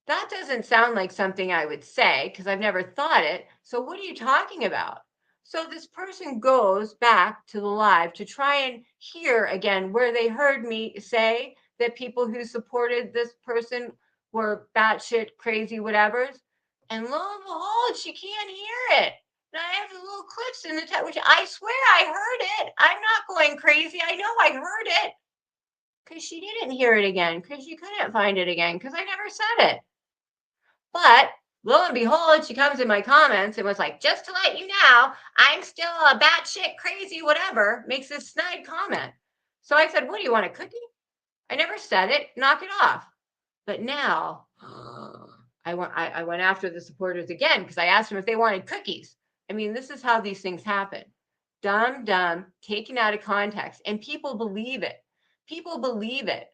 that doesn't sound like something I would say because I've never thought it. So what are you talking about? So this person goes back to the live to try and hear again where they heard me say that people who supported this person were batshit crazy whatevers. And lo and behold, she can't hear it. And I have the little clips in the text, which I swear I heard it. I'm not going crazy. I know I heard it. Because she didn't hear it again, because she couldn't find it again, because I never said it. But lo and behold, she comes in my comments and was like, just to let you know, I'm still a batshit crazy, whatever, makes this snide comment. So I said, what do you want, a cookie? I never said it. Knock it off. But now I went after the supporters again because I asked them if they wanted cookies. I mean, this is how these things happen. Dumb, taken out of context. And people believe it. People believe it.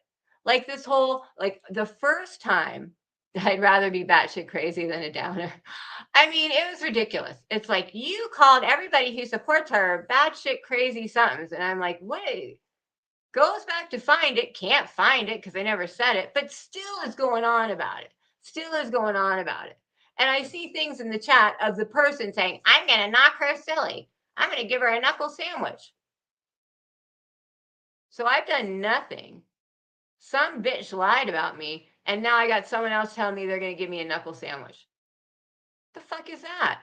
Like this whole, like the first time, I'd rather be batshit crazy than a downer. I mean, it was ridiculous. It's like, you called everybody who supports her batshit crazy somethings. And I'm like, wait. Goes back to find it, can't find it because I never said it, but still is going on about it. Still is going on about it. And I see things in the chat of the person saying, I'm going to knock her silly. I'm going to give her a knuckle sandwich. So I've done nothing. Some bitch lied about me, and now I got someone else telling me they're going to give me a knuckle sandwich. The fuck is that?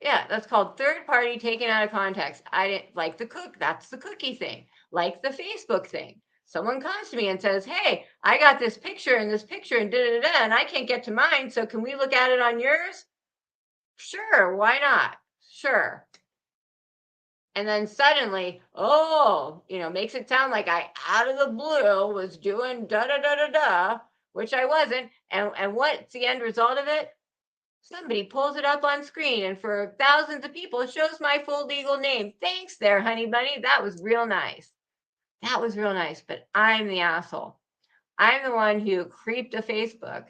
Yeah, that's called third party taken out of context. I didn't like the that's the cookie thing, like the Facebook thing. Someone comes to me and says, hey, I got this picture and da-da-da, and I can't get to mine. So can we look at it on yours? Sure, why not? Sure. And then suddenly, makes it sound like I out of the blue was doing da-da-da-da-da, which I wasn't. And what's the end result of it? Somebody pulls it up on screen and for thousands of people, it shows my full legal name. Thanks there, honey bunny. That was real nice. That was real nice, but I'm the asshole. I'm the one who creeped a Facebook.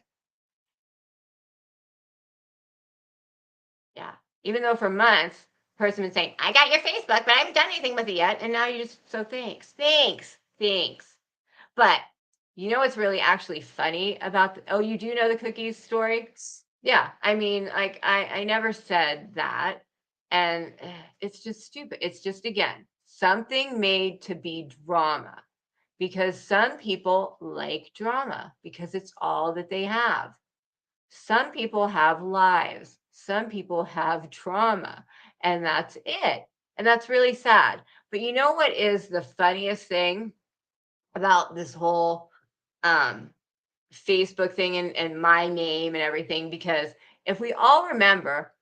Yeah. Even though for months, the person been saying, I got your Facebook, but I haven't done anything with it yet. And now you just, so thanks. But you know what's really actually funny about, you do know the cookies story? Yeah, I mean, like I never said that. And it's just stupid. It's just, again, something made to be drama because some people like drama because it's all that they have. Some people have lives. Some people have trauma, and that's it. And that's really sad. But you know what is the funniest thing about this whole Facebook thing and my name and everything? Because if we all remember,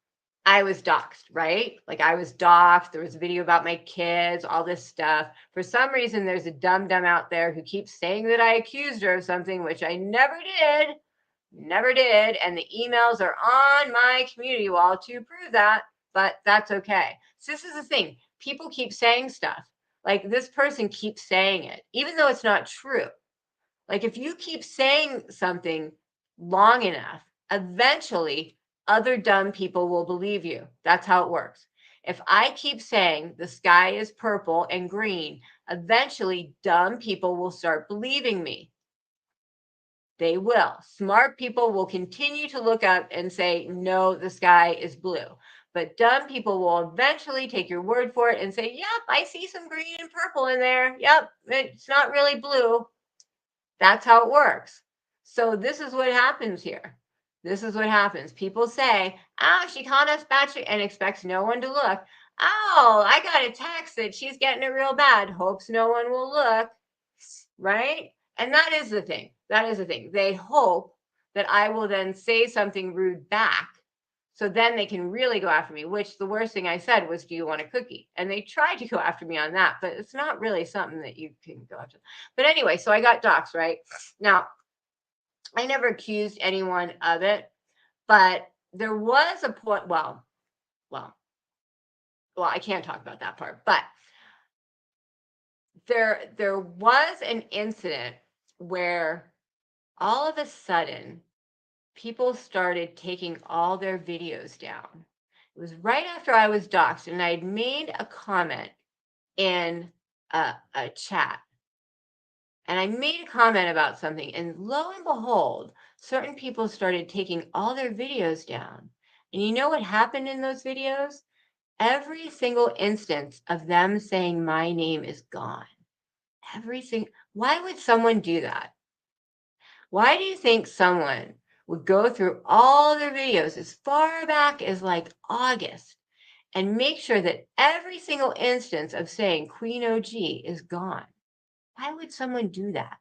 I was doxxed, right? Like I was doxxed. There was a video about my kids, all this stuff. For some reason, there's a dumb out there who keeps saying that I accused her of something, which I never did. Never did. And the emails are on my community wall to prove that, but that's okay. So this is the thing. People keep saying stuff. Like this person keeps saying it, even though it's not true. Like if you keep saying something long enough, eventually other dumb people will believe you. That's how it works. If I keep saying the sky is purple and green, eventually dumb people will start believing me. They will. Smart people will continue to look up and say, no, the sky is blue. But dumb people will eventually take your word for it and say, yep, I see some green and purple in there. Yep, it's not really blue. That's how it works. So this is what happens here. This is what happens. People say, oh, she called us batshit and expects no one to look. Oh, I got a text that she's getting it real bad. Hopes no one will look. Right? And that is the thing. That is the thing. They hope that I will then say something rude back. So then they can really go after me, which the worst thing I said was, do you want a cookie? And they tried to go after me on that, but it's not really something that you can go after. But anyway, so I got doxxed, right? Now, I never accused anyone of it, but there was a point, well, I can't talk about that part, but there was an incident where all of a sudden people started taking all their videos down. It was right after I was doxxed, and I had made a comment in a chat. And I made a comment about something, and lo and behold, certain people started taking all their videos down. And you know what happened in those videos? Every single instance of them saying my name is gone. Why would someone do that? Why do you think someone would go through all their videos as far back as like August and make sure that every single instance of saying Queen OG is gone? Why would someone do that?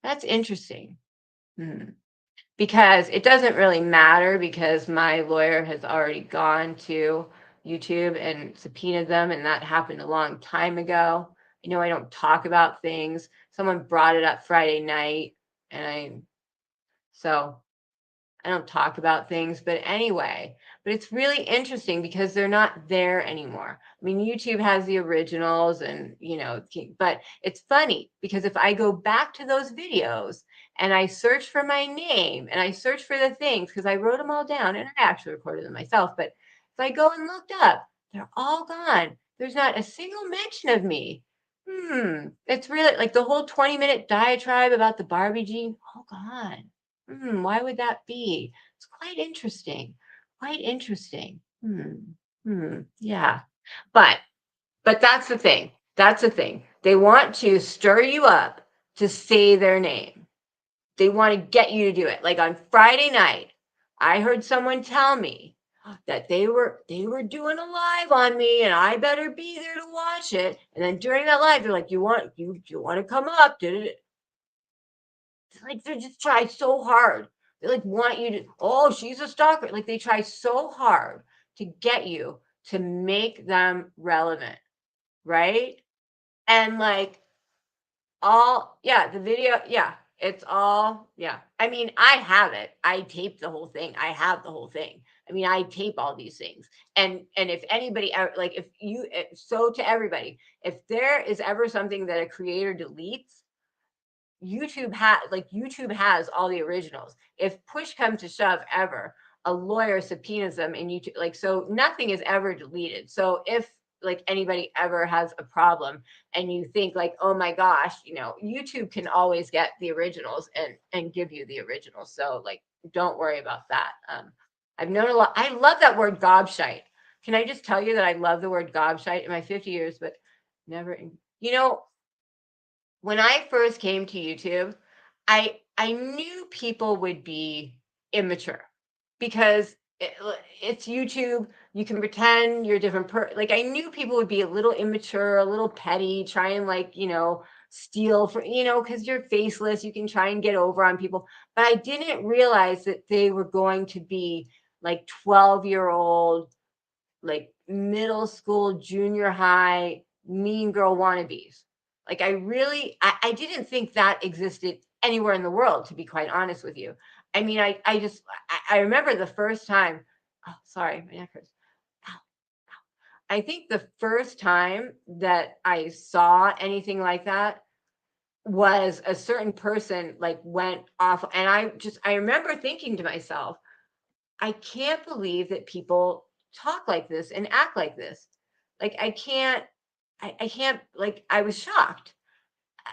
That's interesting. Because it doesn't really matter, because my lawyer has already gone to YouTube and subpoenaed them, and that happened a long time ago. I know I don't talk about things. Someone brought it up Friday night, and so I don't talk about things, but anyway, but it's really interesting because they're not there anymore. I mean, YouTube has the originals and, but it's funny because if I go back to those videos and I search for my name and I search for the things, because I wrote them all down and I actually recorded them myself, but if I go and looked up, they're all gone. There's not a single mention of me. It's really like the whole 20-minute diatribe about the Barbie gene, all gone. Why would that be? It's quite interesting. Quite interesting. Yeah. But that's the thing. That's the thing. They want to stir you up to say their name. They want to get you to do it. Like on Friday night, I heard someone tell me that they were doing a live on me and I better be there to watch it. And then during that live, they're like, you want to come up? Like they just try so hard. They like want you to, oh, she's a stalker. Like they try so hard to get you to make them relevant, right? And like the video, it's all, I mean, I have it. I taped the whole thing. I have the whole thing. I mean, I tape all these things. And if anybody like so to everybody, if there is ever something that a creator deletes, YouTube has all the originals. If push comes to shove ever, a lawyer subpoenas them and YouTube, so nothing is ever deleted. So if like anybody ever has a problem and you think like, oh my gosh, YouTube can always get the originals and give you the originals. So like, don't worry about that. I've known a lot. I love that word gobshite. Can I just tell you that I love the word gobshite in my 50 years, but never, when I first came to YouTube, I knew people would be immature because it's YouTube. You can pretend you're a different like I knew people would be a little immature, a little petty, try and steal for because you're faceless. You can try and get over on people, but I didn't realize that they were going to be like 12-year-old, like middle school, junior high, mean girl wannabes. Like I didn't think that existed anywhere in the world, to be quite honest with you. I mean, I remember the first time, oh, sorry, my neck hurts. I think the first time that I saw anything like that was a certain person like went off, and I remember thinking to myself, I can't believe that people talk like this and act like this. Like I can't, like, I was shocked.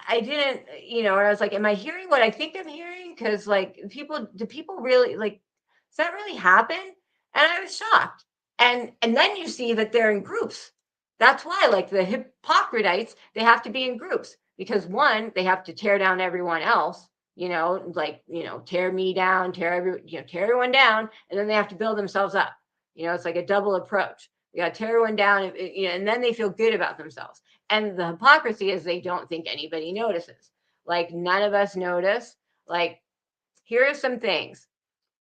I didn't, and I was like, am I hearing what I think I'm hearing? Because like do people really like, does that really happen? And I was shocked. And then you see that they're in groups. That's why, like the Hippocratites, they have to be in groups because one, they have to tear down everyone else, like, tear me down, tear everyone down, and then they have to build themselves up. It's like a double approach. You got to tear everyone down, and then they feel good about themselves. And the hypocrisy is they don't think anybody notices. Like none of us notice. Like, here are some things.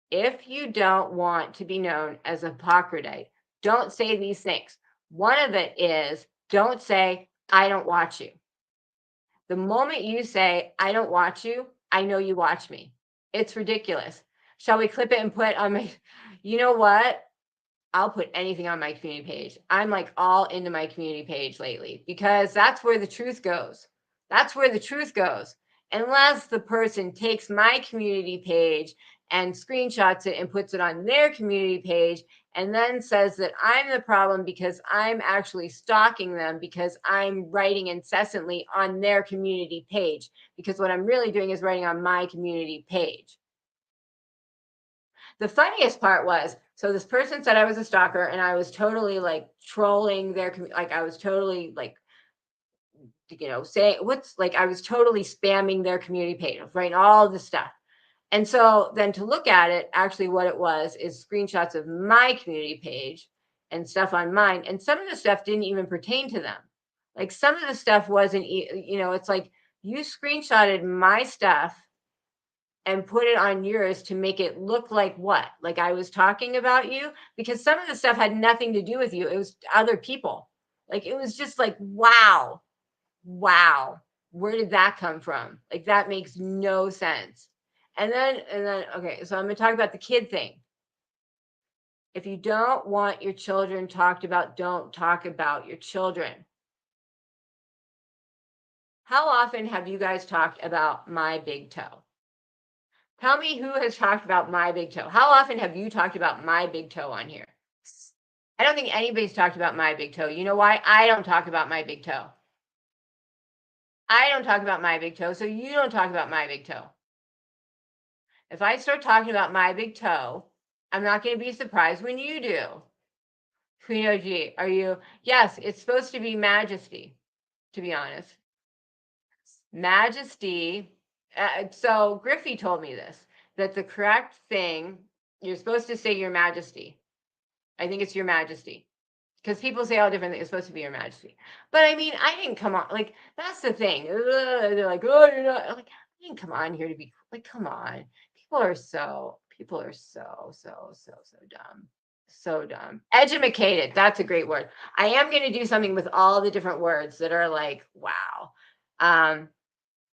If you don't want to be known as a hypocrite, don't say these things. One of it is, don't say, I don't watch you. The moment you say, I don't watch you, I know you watch me. It's ridiculous. Shall we clip it and put on my, you know what? I'll put anything on my community page. I'm like all into my community page lately because that's where the truth goes. That's where the truth goes. Unless the person takes my community page and screenshots it and puts it on their community page and then says that I'm the problem because I'm actually stalking them because I'm writing incessantly on their community page, because what I'm really doing is writing on my community page. The funniest part was, so this person said I was a stalker and I was totally like trolling their, like I was totally like, saying I was totally spamming their community page, writing all this stuff. And so then to look at it, actually what it was is screenshots of my community page and stuff on mine. And some of the stuff didn't even pertain to them. Like some of the stuff wasn't, it's like you screenshotted my stuff and put it on yours to make it look like what? Like I was talking about you? Because some of the stuff had nothing to do with you. It was other people. Like it was just like, wow, where did that come from? Like that makes no sense. And then, okay, so I'm going to talk about the kid thing. If you don't want your children talked about, don't talk about your children. How often have you guys talked about my big toe? Tell me who has talked about my big toe. How often have you talked about my big toe on here? I don't think anybody's talked about my big toe. You know why? I don't talk about my big toe. I don't talk about my big toe, so you don't talk about my big toe. If I start talking about my big toe, I'm not going to be surprised when you do. Queen OG, are you? Yes, it's supposed to be majesty, to be honest. Majesty. So Griffey told me this, that the correct thing, you're supposed to say your majesty. I think it's your majesty. Because people say all different things. It's supposed to be your majesty. But I mean, I didn't come on. Like, that's the thing. They're like, oh, you're not. Like, I didn't come on here to be, like, come on. People are so dumb. So dumb. Edumacated. That's a great word. I am going to do something with all the different words that are like, wow.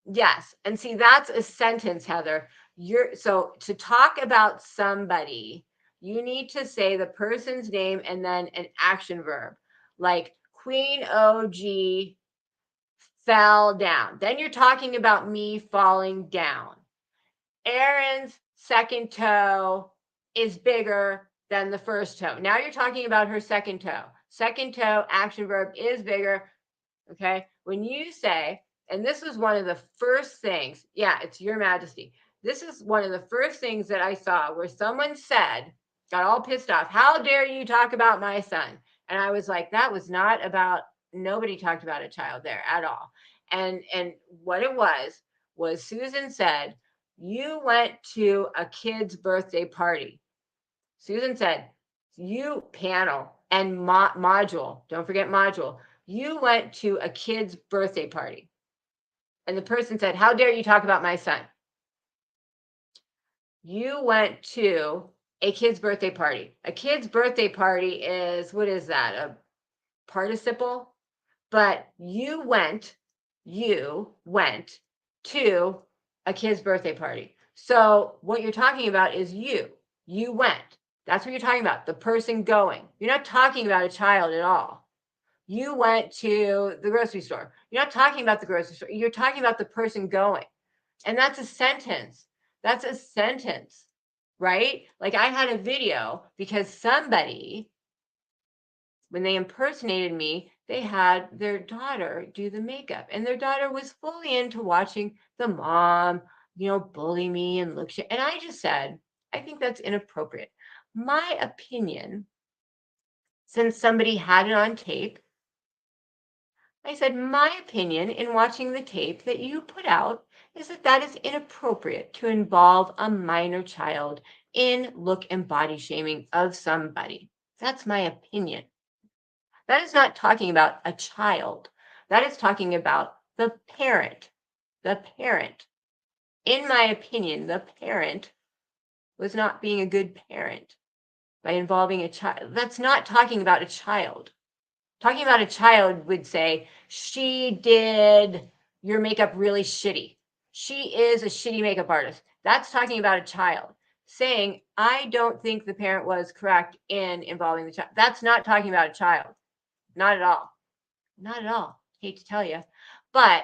Yes. And see, that's a sentence, Heather. So to talk about somebody, you need to say the person's name and then an action verb, like Queen OG fell down. Then you're talking about me falling down. Erin's second toe is bigger than the first toe. Now you're talking about her second toe. Second toe, action verb is bigger. Okay. When you say, and this was one of the first things, yeah, it's your majesty. This is one of the first things that I saw where someone said, got all pissed off, how dare you talk about my son? And I was like, that was not about, nobody talked about a child there at all. And what it was Susan said, you went to a kid's birthday party. Susan said, you panel and module, don't forget module, you went to a kid's birthday party. And the person said, how dare you talk about my son? You went to a kid's birthday party. A kid's birthday party is, what is that? A participle? But you went to a kid's birthday party. So what you're talking about is you went. That's what you're talking about, the person going. You're not talking about a child at all. You went to the grocery store. You're not talking about the grocery store. You're talking about the person going. And that's a sentence. That's a sentence, right? Like I had a video because somebody, when they impersonated me, they had their daughter do the makeup, and their daughter was fully into watching the mom, bully me and look shit. And I just said, I think that's inappropriate. My opinion, since somebody had it on tape, I said, my opinion in watching the tape that you put out is that that is inappropriate to involve a minor child in look and body shaming of somebody. That's my opinion. That is not talking about a child. That is talking about the parent. The parent. In my opinion, the parent was not being a good parent by involving a child. That's not talking about a child. Talking about a child would say, she did your makeup really shitty. She is a shitty makeup artist. That's talking about a child. Saying, I don't think the parent was correct in involving the child. That's not talking about a child. Not at all. Not at all. Hate to tell you. But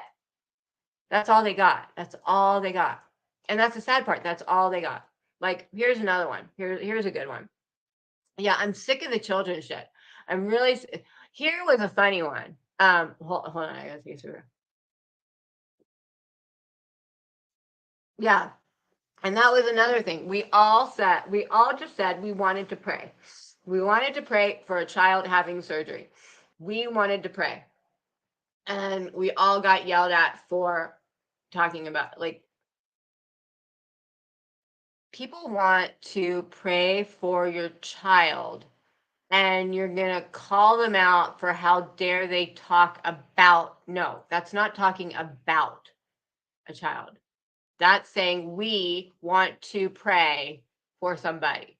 that's all they got. That's all they got. And that's the sad part. That's all they got. Like, here's another one. Here's a good one. Yeah, I'm sick of the children shit. I'm really. Here was a funny one. Hold on. I gotta see through. Yeah, and that was another thing. We all just said we wanted to pray. We wanted to pray for a child having surgery. We wanted to pray. And we all got yelled at for talking about, like, people want to pray for your child and you're going to call them out for how dare they talk about. No, that's not talking about a child. That's saying we want to pray for somebody.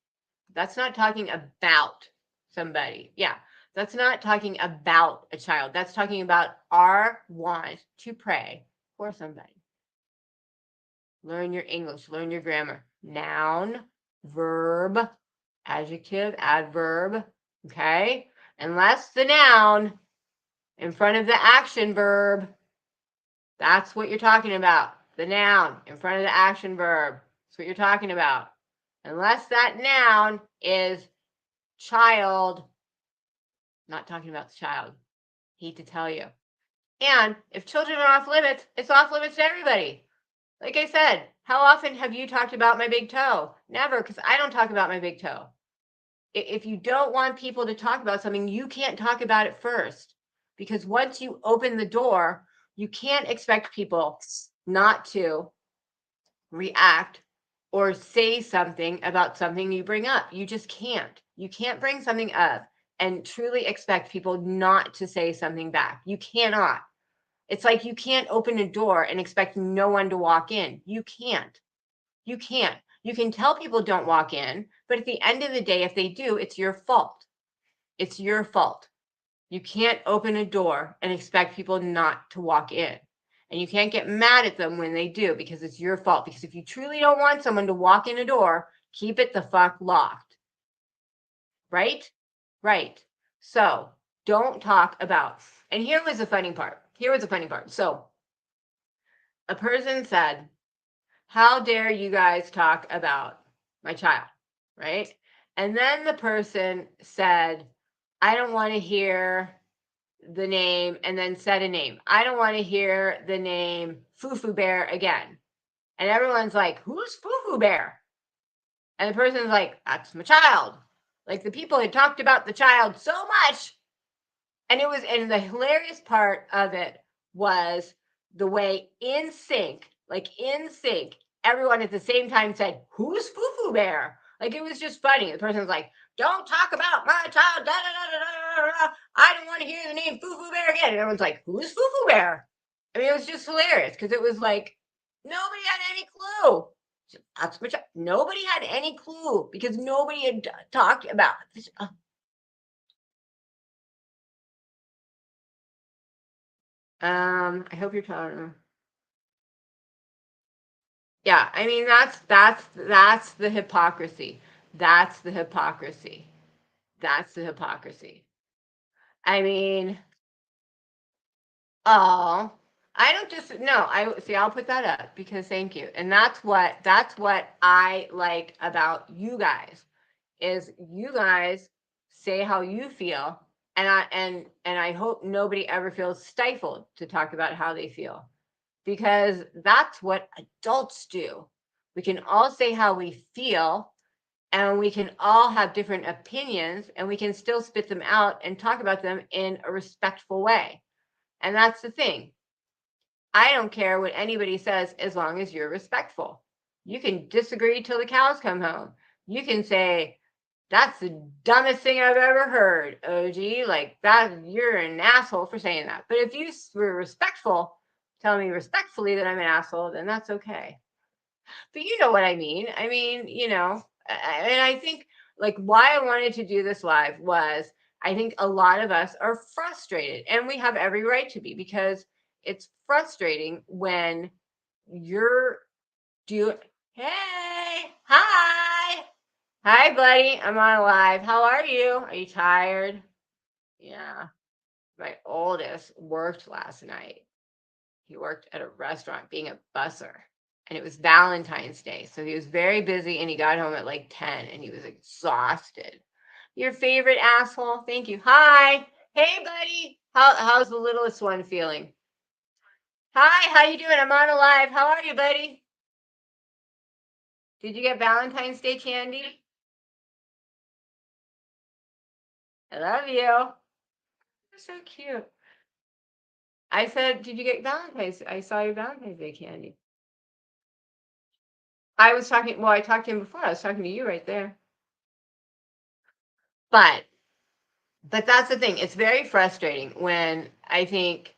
That's not talking about somebody. Yeah, that's not talking about a child. That's talking about our want to pray for somebody. Learn your English, learn your grammar. Noun, verb, adjective, adverb, okay? Unless the noun in front of the action verb, that's what you're talking about. The noun in front of the action verb. That's what you're talking about. Unless that noun is child, not talking about the child. Hate to tell you. And if children are off limits, it's off limits to everybody. Like I said, how often have you talked about my big toe? Never, because I don't talk about my big toe. If you don't want people to talk about something, you can't talk about it first. Because once you open the door, you can't expect people not to react or say something about something you bring up. You just can't. You can't bring something up and truly expect people not to say something back. You cannot. It's like you can't open a door and expect no one to walk in. You can't. You can't. You can tell people don't walk in, but at the end of the day, if they do, it's your fault. It's your fault. You can't open a door and expect people not to walk in. And you can't get mad at them when they do because it's your fault. Because if you truly don't want someone to walk in a door, keep it the fuck locked. Right? Right. So don't talk about. And here was the funny part. So a person said, how dare you guys talk about my child? Right? And then the person said, I don't want to hear the name, and then said a name. I don't want to hear the name Foo Bear again. And everyone's like, who's Foo Bear? And the person's like, that's my child. Like the people had talked about the child so much. And the hilarious part of it was the way in sync, everyone at the same time said, who's Foo Bear? Like it was just funny. The person's like, don't talk about my child. Da, da, da, da, da, da. I don't want to hear the name Foo Bear again. And everyone's like, who's Foo Bear? I mean, it was just hilarious because it was like nobody had any clue. That's my child. Nobody had any clue because nobody had talked about this. I hope you're talking. Yeah, I mean that's the hypocrisy. That's the hypocrisy. That's the hypocrisy. I mean, oh, I don't just no, I see I'll put that up because thank you. And that's what I like about you guys is you guys say how you feel and I hope nobody ever feels stifled to talk about how they feel because that's what adults do. We can all say how we feel and we can all have different opinions and we can still spit them out and talk about them in a respectful way. And that's the thing. I don't care what anybody says as long as you're respectful. You can disagree till the cows come home. You can say, that's the dumbest thing I've ever heard, OG. Like that, you're an asshole for saying that. But if you were respectful, tell me respectfully that I'm an asshole, then that's okay. But you know what I mean. I mean, and I think like why I wanted to do this live was I think a lot of us are frustrated and we have every right to be because it's frustrating when you're doing, hey, hi, hi, buddy. I'm on live. How are you? Are you tired? Yeah. My oldest worked last night. He worked at a restaurant being a busser. And it was Valentine's Day. So he was very busy and he got home at like 10 and he was exhausted. Your favorite asshole. Thank you. Hi. Hey buddy. How's the littlest one feeling? Hi, how you doing? I'm on a live. How are you, buddy? Did you get Valentine's Day candy? I love you. You're so cute. I said, did you get Valentine's? I saw your Valentine's Day candy. I was talking, well, I talked to him before. I was talking to you right there. But that's the thing. It's very frustrating when I think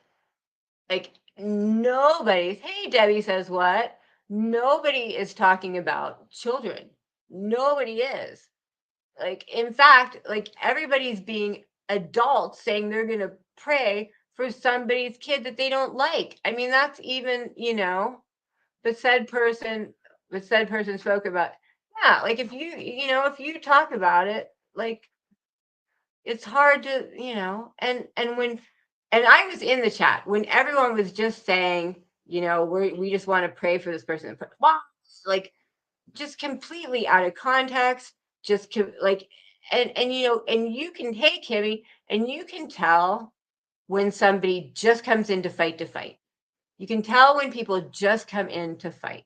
like nobody's, hey, Debbie says what? Nobody is talking about children. Nobody is. Like, in fact, like everybody's being adults saying they're going to pray for somebody's kid that they don't like. I mean, that's even, but said person spoke about, yeah, like if if you talk about it, like it's hard to, and when and I was in the chat when everyone was just saying, we just want to pray for this person. Wow, like just completely out of context, like and you can, hey Kimmy, and you can tell when somebody just comes in to fight. You can tell when people just come in to fight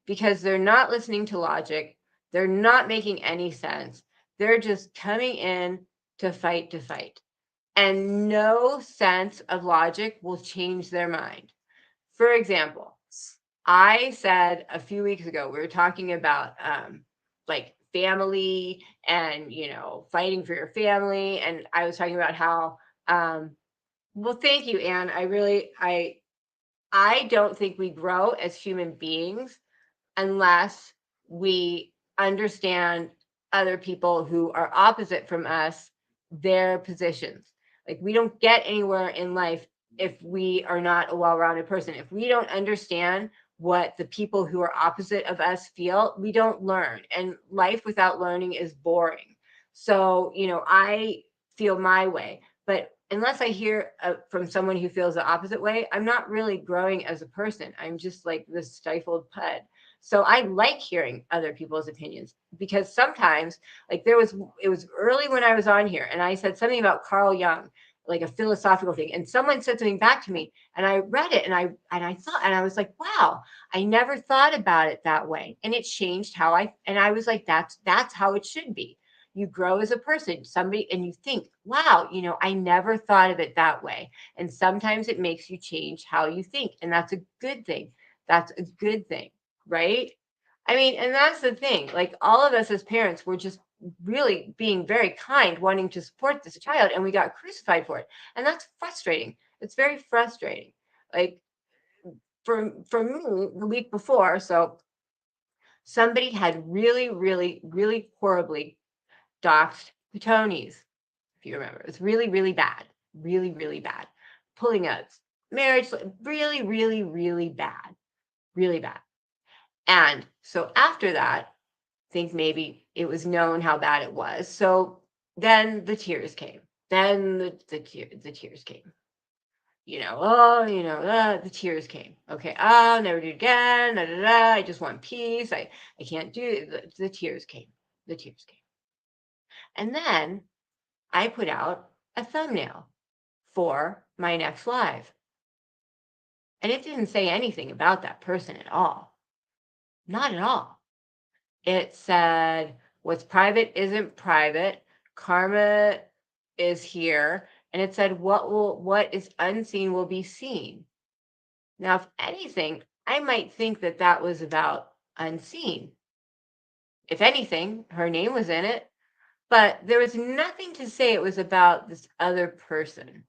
because they're not listening to logic. They're not making any sense. They're just coming in to fight. And no sense of logic will change their mind. For example, I said a few weeks ago, we were talking about like family and, fighting for your family. And I was talking about how, well, thank you, Anne. I don't think we grow as human beings unless we understand other people who are opposite from us, their positions. Like we don't get anywhere in life if we are not a well-rounded person. If we don't understand what the people who are opposite of us feel, we don't learn. And life without learning is boring. So, I feel my way, but unless I hear from someone who feels the opposite way, I'm not really growing as a person. I'm just like this stifled pud. So I like hearing other people's opinions because sometimes, like it was early when I was on here and I said something about Carl Jung, like a philosophical thing, and someone said something back to me, and I read it, and I thought, and I was like, wow, I never thought about it that way, and it changed how and I was like, that's how it should be. You grow as a person, somebody, and you think, wow, I never thought of it that way, and sometimes it makes you change how you think, and that's a good thing. That's a good thing, right? I mean, and that's the thing. Like all of us as parents, we're just really being very kind, wanting to support this child, and we got crucified for it. And that's frustrating. It's very frustrating. Like for me, the week before, so somebody had really, really, really horribly doxed the Tonys, if you remember. It was really, really bad. Really, really bad. Pulling us. Marriage, really, really, really bad. Really bad. And so after that, I think maybe it was known how bad it was. So then the tears came. Then the tears came. The tears came. Okay, I'll never do it again. Da, da, da. I just want peace. I can't do it. The tears came. The tears came. And then I put out a thumbnail for my next live. And it didn't say anything about that person at all. Not at all. It said, what's private isn't private. Karma is here. And it said, what is unseen will be seen. Now, if anything, I might think that that was about unseen. If anything, her name was in it, but there was nothing to say it was about this other person.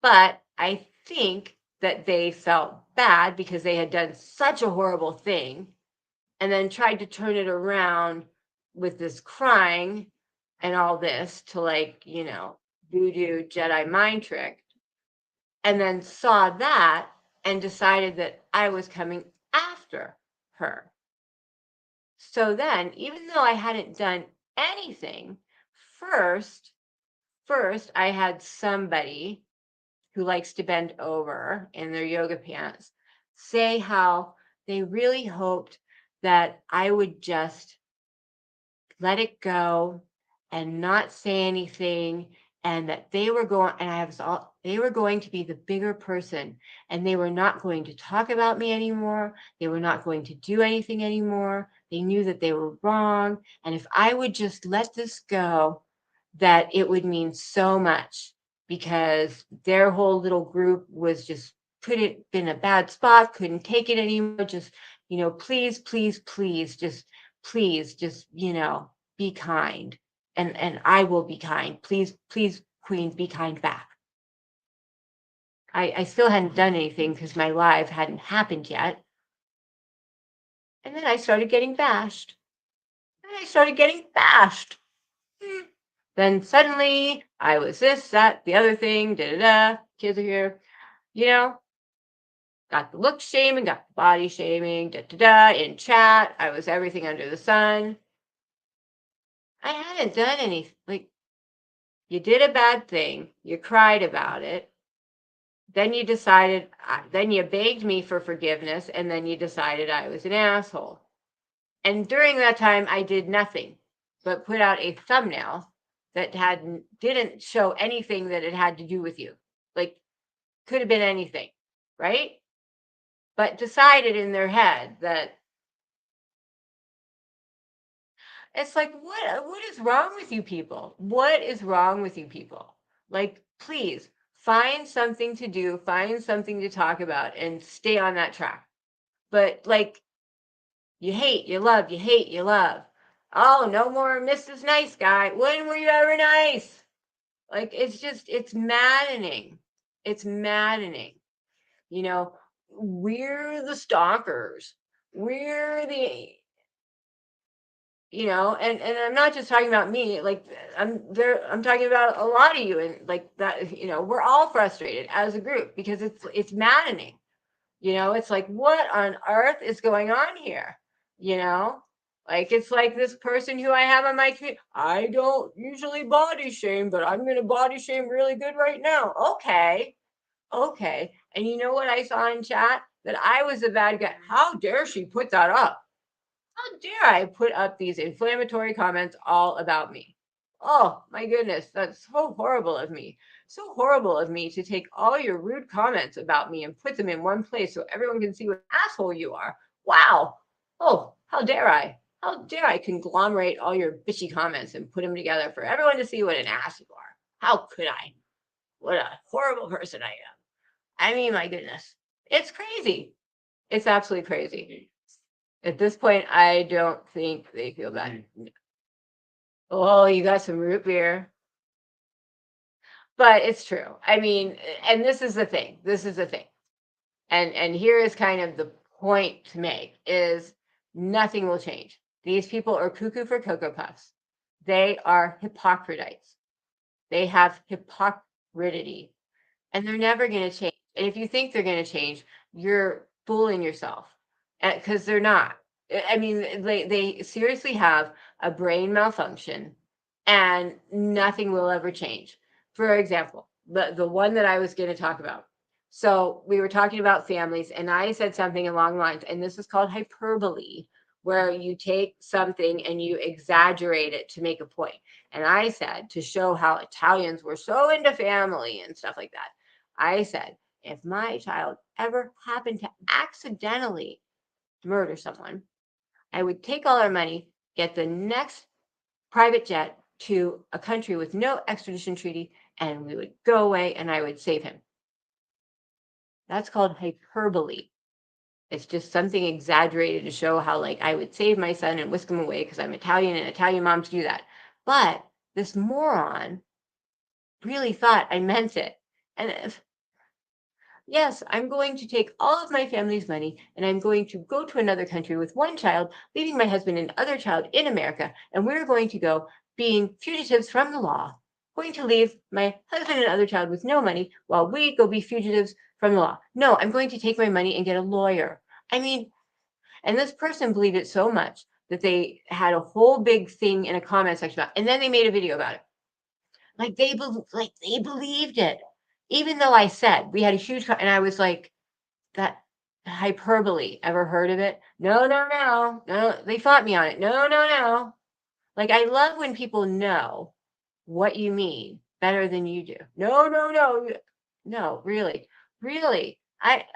But I think that they felt bad because they had done such a horrible thing and then tried to turn it around with this crying and all this to voodoo Jedi mind trick, and then saw that and decided that I was coming after her. So then, even though I hadn't done anything, first I had somebody who likes to bend over in their yoga pants say how they really hoped that I would just let it go and not say anything, and that they were going to be the bigger person, and they were not going to talk about me anymore. They were not going to do anything anymore. They knew that they were wrong, and if I would just let this go, that it would mean so much, because their whole little group was just put it in a bad spot, couldn't take it anymore. Just, please, please, please, just please, just, be kind. And I will be kind. Please, please, queens, be kind back. I still hadn't done anything because my live hadn't happened yet. And then I started getting bashed. Then suddenly I was this, that, the other thing, da-da-da, kids are here, got the look shaming, got the body shaming, da-da-da, in chat. I was everything under the sun. I hadn't done anything. You did a bad thing. You cried about it. Then you decided, then you begged me for forgiveness, and then you decided I was an asshole. And during that time, I did nothing but put out a thumbnail that didn't show anything that it had to do with you. Could have been anything, right? But decided in their head that it's like, what is wrong with you people? What is wrong with you people? Please find something to do, find something to talk about, and stay on that track. But you hate, you love, you hate, you love. Oh, no more Mrs. Nice Guy. When were you ever nice? It's maddening. It's maddening. We're the stalkers. We're the and I'm not just talking about me. I'm talking about a lot of you, and that, we're all frustrated as a group because it's maddening. It's like, what on earth is going on here? It's like this person who I have on my community. I don't usually body shame, but I'm going to body shame really good right now. Okay. And you know what I saw in chat? That I was the bad guy. How dare she put that up? How dare I put up these inflammatory comments all about me? Oh my goodness, that's so horrible of me. So horrible of me to take all your rude comments about me and put them in one place so everyone can see what an asshole you are. Wow. Oh, how dare I? How dare I conglomerate all your bitchy comments and put them together for everyone to see what an ass you are? How could I? What a horrible person I am. I mean, my goodness. It's crazy. It's absolutely crazy. At this point, I don't think they feel bad. Oh, you got some root beer. But it's true. I mean, and this is the thing. And here is kind of the point to make is nothing will change. These people are cuckoo for Cocoa Puffs. They are hypocrites. They have hypocrisity. And they're never going to change. And if you think they're going to change, you're fooling yourself. because they're not. I mean, they seriously have a brain malfunction, and nothing will ever change. For example, the one that I was going to talk about. So we were talking about families, and I said something along the lines, and this is called hyperbole, where you take something and you exaggerate it to make a point. And I said, to show how Italians were so into family and stuff like that, I said, if my child ever happened to accidentally murder someone, I would take all our money, get the next private jet to a country with no extradition treaty, and we would go away and I would save him. That's called hyperbole. It's just something exaggerated to show how, like, I would save my son and whisk him away because I'm Italian and Italian moms do that. But this moron really thought I meant it. And yes, I'm going to take all of my family's money and I'm going to go to another country with one child, leaving my husband and other child in America. And we're going to go being fugitives from the law, going to leave my husband and other child with no money while we go be fugitives from the law. No, I'm going to take my money and get a lawyer. I mean, and this person believed it so much that they had a whole big thing in a comment section about, and then they made a video about it. Like they believed it. Even though I said we had a huge, and I was like, that hyperbole, ever heard of it? No, no, no, no. They fought me on it. No, no, no. Like, I love when people know what you mean better than you do. No, no, no. No, really, really.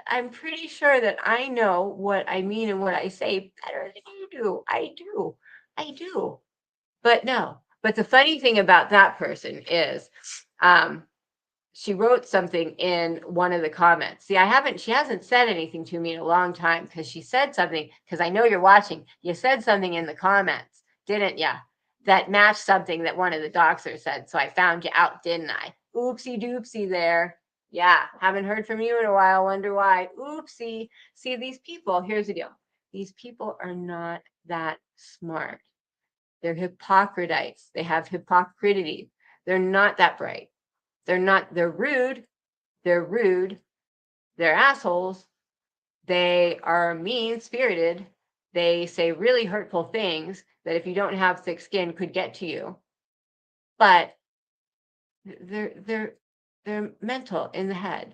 I'm pretty sure that I know what I mean and what I say better than you do. I do. I do. But no. But the funny thing about that person is, she wrote something in one of the comments. See, she hasn't said anything to me in a long time, because she said something, because I know you're watching. You said something in the comments, didn't you? That matched something that one of the doxers said. So I found you out, didn't I? Oopsie doopsie there. Yeah, haven't heard from you in a while. Wonder why. Oopsie. See, these people, here's the deal. These people are not that smart. They're hypocritites. They have hypocridity. They're not that bright. They're rude. They're assholes. They are mean-spirited. They say really hurtful things that, if you don't have thick skin, could get to you. But they're mental in the head.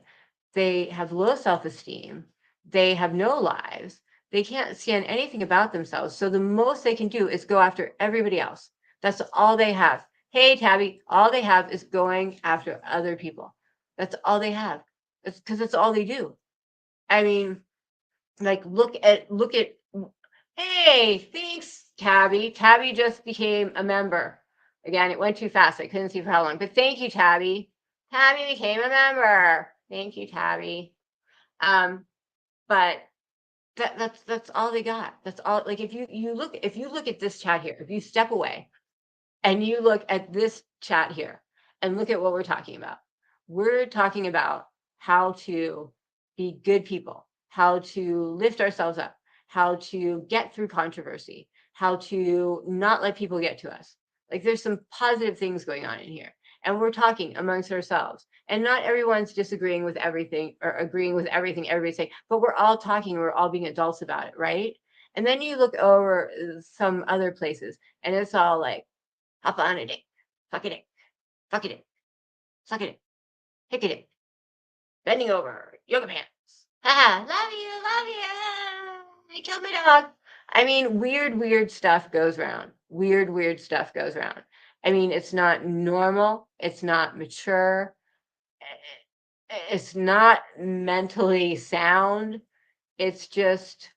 They have low self-esteem. They have no lives. They can't stand anything about themselves. So the most they can do is go after everybody else. That's all they have. Hey, Tabby, all they have is going after other people. That's all they have. It's because it's all they do. I mean, like, look at, hey, thanks, Tabby. Tabby just became a member. Again, it went too fast. I couldn't see for how long, but thank you, Tabby. Tabby became a member. Thank you, Tabby. But that's all they got. That's all. Like, if you look at this chat here, if you step away and you look at this chat here and look at what we're talking about. We're talking about how to be good people, how to lift ourselves up, how to get through controversy, how to not let people get to us. Like, there's some positive things going on in here. And we're talking amongst ourselves. And not everyone's disagreeing with everything or agreeing with everything everybody's saying, but we're all talking, we're all being adults about it, right? And then you look over some other places and it's all like, hop on a dick, fuck it, fuck it, suck it, hick it, bending over, yoga pants. Haha, love you. I killed my dog. I mean, weird stuff goes around. Weird stuff goes around. I mean, it's not normal. It's not mature. It's not mentally sound. It's just,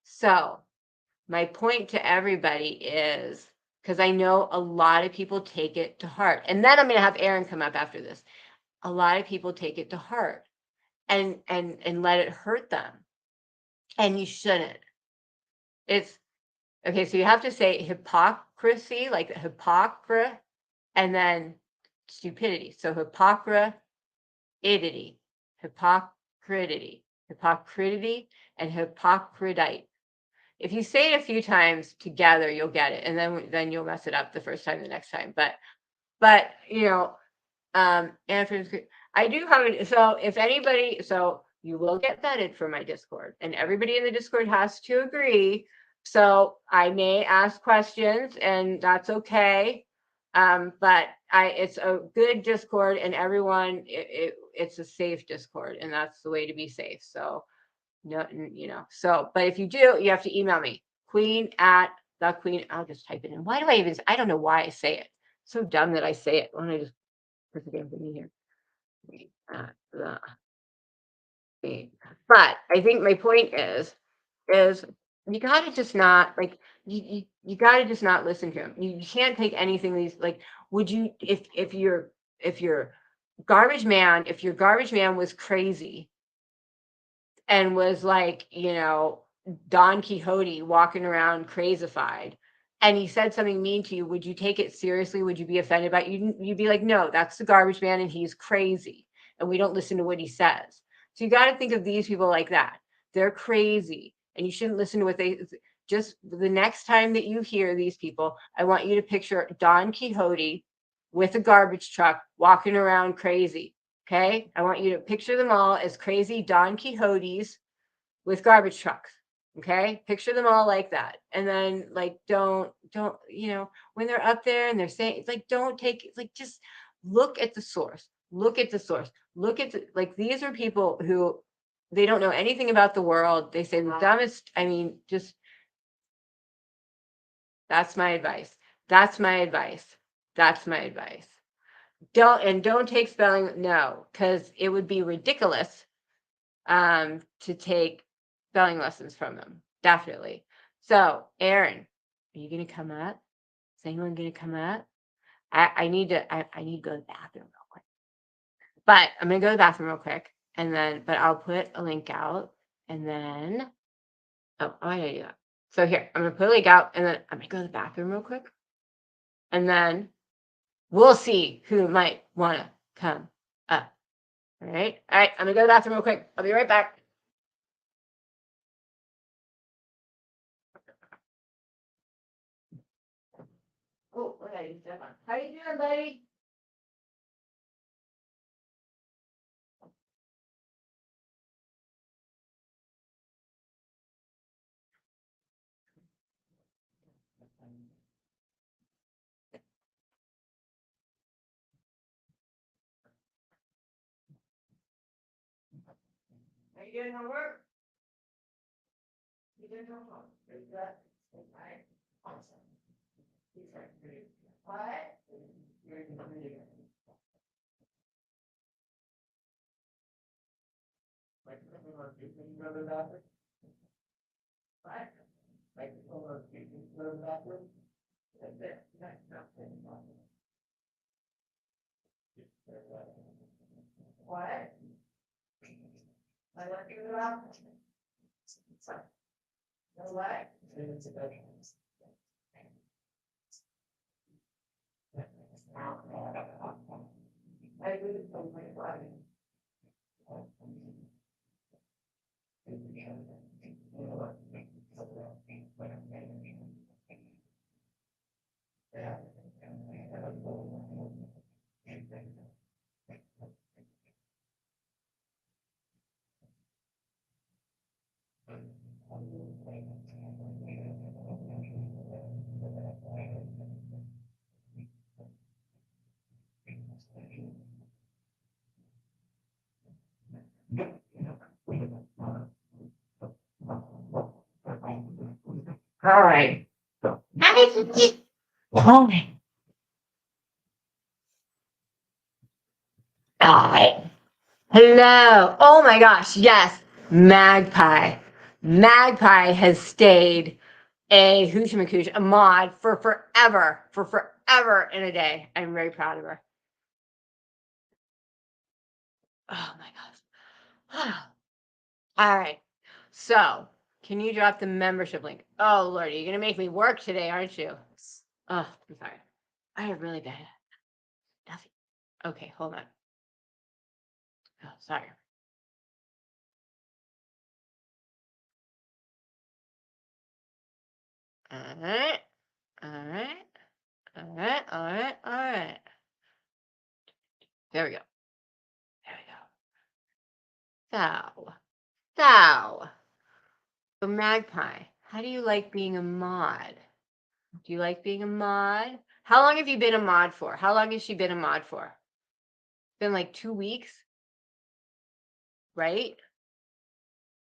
so my point to everybody is, because I know a lot of people take it to heart. And then I'm going to have Aaron come up after this. A lot of people take it to heart and let it hurt them. And you shouldn't. It's okay. So you have to say hypocrisy, like hypocrisy, and then stupidity. So hypocrisy, hypocridity, and hypocritite. If you say it a few times together, you'll get it, and then you'll mess it up the first time, the next time. But you know, and I do have it. So if anybody, so You will get vetted for my Discord, and everybody in the Discord has to agree. So I may ask questions, and that's okay. But it's a good Discord, and everyone, it's a safe Discord, and that's the way to be safe. So no, so, but if you do, you have to email me, queen@thequeen. I'll just type it in. Why do I even, I don't know why I say it. So dumb that I say it. Why don't I just put the damn thing in here? But I think my point is you gotta just not like you gotta just not listen to him. You can't take anything these like would you if your garbage man, if your garbage man was crazy and was like, Don Quixote walking around crazified and he said something mean to you, would you take it seriously? Would you be offended by it? You'd be like, no, that's the garbage man and he's crazy and we don't listen to what he says. So you got to think of these people like that. They're crazy and you shouldn't listen to what they just the next time that you hear these people, I want you to picture Don Quixote with a garbage truck walking around crazy. Okay. I want you to picture them all as crazy Don Quixotes with garbage trucks. Okay. Picture them all like that. And then like, don't, when they're up there and they're saying, it's like, don't take, it's like, just look at the source, look at the source, look at like, these are people who they don't know anything about the world. They say the dumbest, just, that's my advice. That's my advice. That's my advice. Don't take spelling, no, because it would be ridiculous to take spelling lessons from them. Definitely. So, Aaron, are you gonna come up? Is anyone gonna come up? I need to go to the bathroom real quick. But I'm gonna go to the bathroom real quick and then but I'll put a link out and then I gotta do that. So here, I'm gonna put a link out and then I'm gonna go to the bathroom real quick. And then we'll see who might wanna come up. All right. I'm gonna go to the bathroom real quick. I'll be right back. Oh, what did I do, Stefan? How you doing, buddy? Are you doing homework? You doing homework? Pretty good. All right. Awesome. What? What? I want to go out. No way. I do so my body. All right. All right. Hello. Oh my gosh. Yes. Magpie. Magpie has stayed a a mod for forever and a day. I'm very proud of her. Oh my gosh. All right. So, can you drop the membership link? Oh Lord, you're gonna make me work today, aren't you? Oh, I'm sorry. I have really bad. Nothing. Okay, hold on. Oh, sorry. All right. All right. All right. All right. All right. There we go. There we go. So Magpie, how do you like being a mod? Do you like being a mod? How long have you been a mod for? How long has she been a mod for? Been like 2 weeks, right?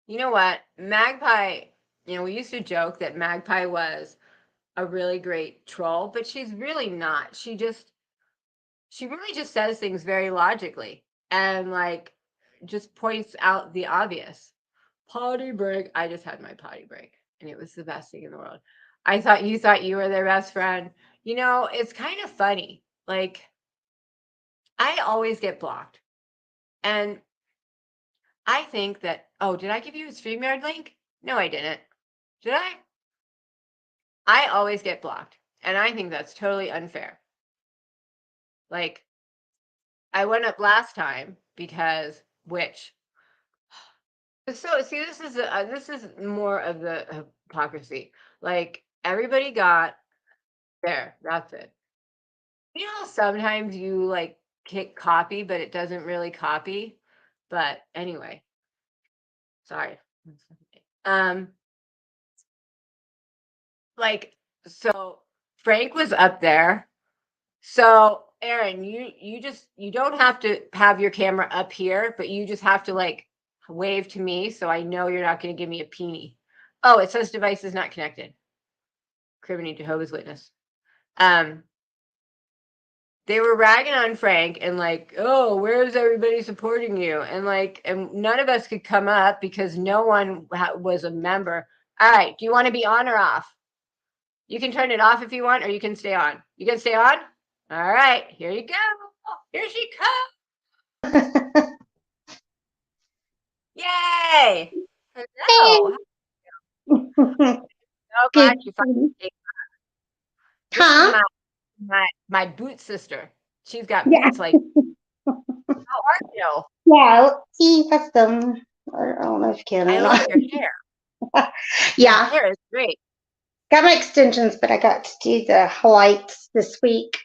You know what? Magpie, we used to joke that Magpie was a really great troll, but she's really not. She really just says things very logically and like just points out the obvious. Potty break. I just had my potty break and it was the best thing in the world. I thought you were their best friend. It's kind of funny. Like, I always get blocked. And I think that, oh, did I give you a StreamYard link? No, I didn't. Did I? I always get blocked. And I think that's totally unfair. Like, I went up last time because, so see, this is more of the hypocrisy. Like, everybody got there. That's it. Sometimes you like hit copy, but it doesn't really copy. But anyway, sorry. Like, so Frank was up there. So Aaron, you don't have to have your camera up here, but you just have to like wave to me so I know you're not going to give me a peenie. Oh, it says device is not connected. Criminal Jehovah's Witness. They were ragging on Frank and like, oh, where's everybody supporting you? And like, and none of us could come up because no one was a member. All right, do you want to be on or off? You can turn it off if you want, or you can stay on. You can stay on? All right, here you go. Here she comes. Yay! Hello. So glad you finally came. This is my boot sister. She's got boots like. How are you? Yeah, see, that's them. I don't know if you can. I like your hair. Yeah. Your hair is great. Got my extensions, but I got to do the highlights this week.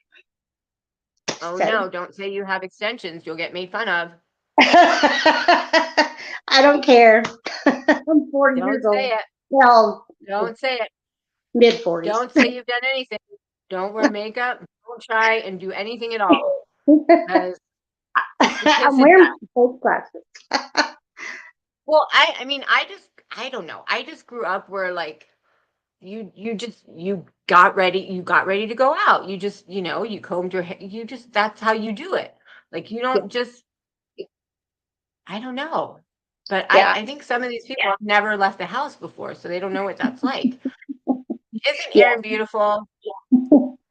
Oh, so. No, don't say you have extensions. You'll get made fun of. I don't care. I'm 40 years old. It. Well, don't say it. Mid-40s. Don't say you've done anything. Don't wear makeup. Don't try and do anything at all. Because I'm wearing face glasses. Well, I mean, I don't know. I just grew up where like you got ready to go out. You just, you combed your hair. That's how you do it. Like, you don't just, I don't know. But yeah. I think some of these people have never left the house before, so they don't know what that's like. Isn't Aaron beautiful?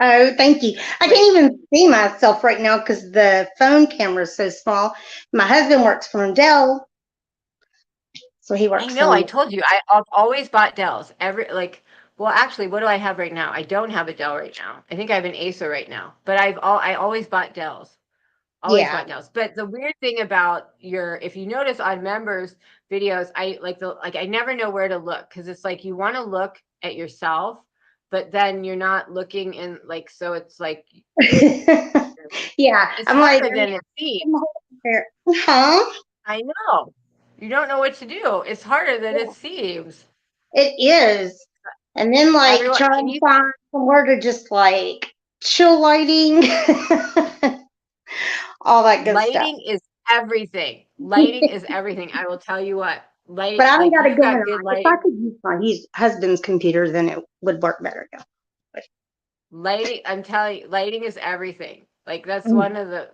Oh, thank you. I can't even see myself right now because the phone camera is so small. My husband works for Dell, so he works. I know. I told you. I've always bought Dells. Well, actually, what do I have right now? I don't have a Dell right now. I think I have an Acer right now. But I always bought Dells. Always bought Dells. But the weird thing about if you notice on members' videos, I never know where to look because it's like you want to look at yourself, but then you're not looking in so it's like yeah. It's harder than it seems. Huh? I know. You don't know what to do. It's harder than it seems. It is. And then trying to find somewhere to just chill lighting. All that good stuff. Lighting is everything. Lighting is everything. I will tell you what. Lighting. But I haven't got a good lighting. If I could use my husband's computer, then it would work better. Yeah. Lighting, I'm telling you, lighting is everything. Like that's one of the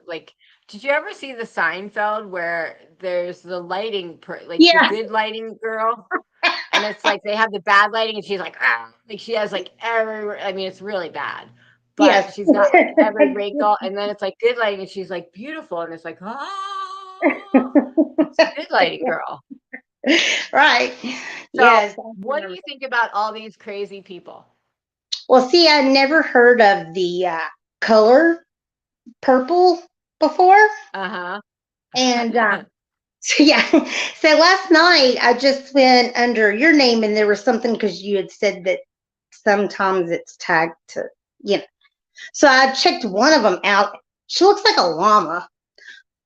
Did you ever see the Seinfeld where there's the lighting the good lighting girl, and it's like they have the bad lighting, and she's like she has every. I mean, it's really bad, but she's got every wrinkle, and then it's good lighting, and she's beautiful, and it's it's a good lighting girl. Right. So, yes. What do you think about all these crazy people? Well, see, I never heard of the color purple before. Uh-huh. And so, so last night I just went under your name and there was something because you had said that sometimes it's tagged to, So I checked one of them out. She looks like a llama,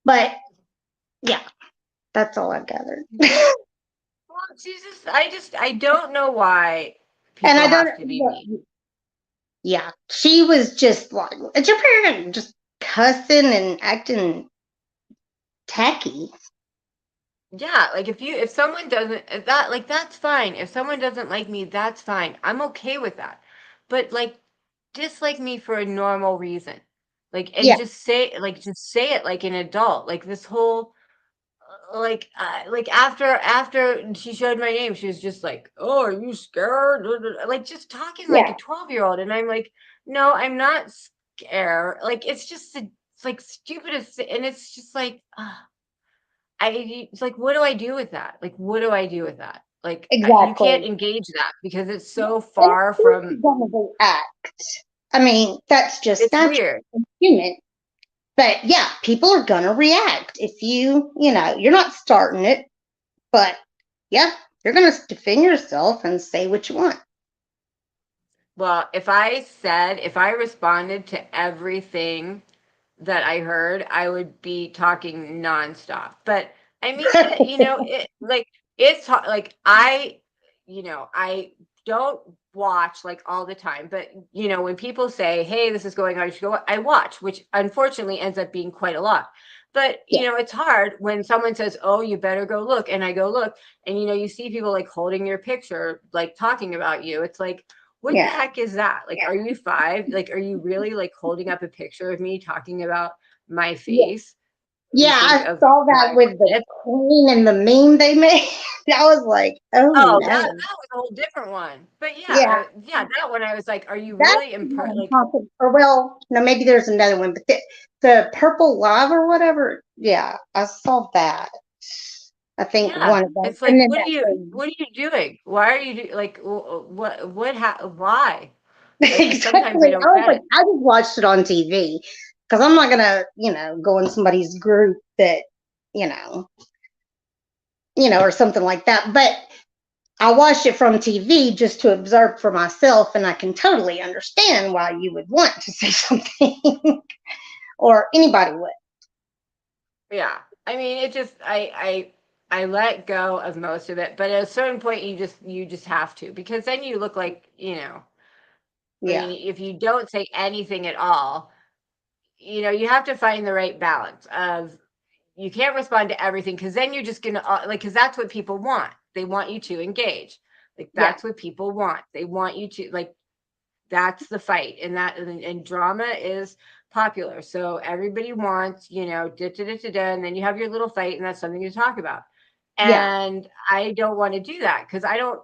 but yeah. That's all I've gathered. Well, I don't know why And people I don't, have to be mean. yeah, she was just like, it's your parent just cussing and acting tacky. Yeah, like if someone doesn't that like that's fine. If someone doesn't like me, that's fine. I'm okay with that. But like dislike me for a normal reason. Like and Yeah, just say it like an adult. Like this whole like after she showed my name, she was just like, "Oh, are you scared?" Like just talking like yeah, a 12-year-old, and I'm like, "No, I'm not scared." Like it's like stupid and it's just like it's like, what do I do with that? Like, what do I do with that? Like, you can't exactly. engage that because it's so And of far course from. you're gonna react. I mean, that's just It's natural weird. and human. But yeah, people are gonna react if you're not starting it, but yeah, you're gonna defend yourself and say what you want. Well, if I responded to everything that I heard, I would be talking nonstop. But I mean, like I don't watch like all the time, but when people say, "Hey, this is going on," you should go. I watch, which unfortunately ends up being quite a lot. But Yeah, it's hard when someone says, "Oh, you better go look," and I go look, and you see people like holding your picture, like talking about you. It's like, what the yeah, heck is that? Like, are you five? Like, are you really like holding up a picture of me talking about my yeah. face? You Yeah, think I of saw that my with the lips? queen and the meme they made. I was like, oh Oh, that no. was a whole different one. But Yeah, yeah, that one I was like, are you that's really the one I'm like, talking. Or well, no, maybe there's another one, but the purple lava or whatever. Yeah, I saw that. I think yeah, one of them, it's and like, then that thing. what are you doing? Why are you like, why? Like, sometimes I Exactly. I don't was get like, it. I just watched it on TV because I'm not gonna, go in somebody's group that, you know, or something like that. But I watched it from TV just to observe for myself, and I can totally understand why you would want to say something, or anybody would. Yeah. I mean, it just, I let go of most of it, but at a certain point, you just have to, because then you look like, I Yeah, mean, if you don't say anything at all, you have to find the right balance of you can't respond to everything because then you're just gonna like because that's what people want. They want you to engage. Like yeah, that's what people want. They want you to like that's the fight, and drama is popular. So everybody wants da da da da da, and then you have your little fight, and that's something to talk about. yeah, And I don't want to do that because I don't,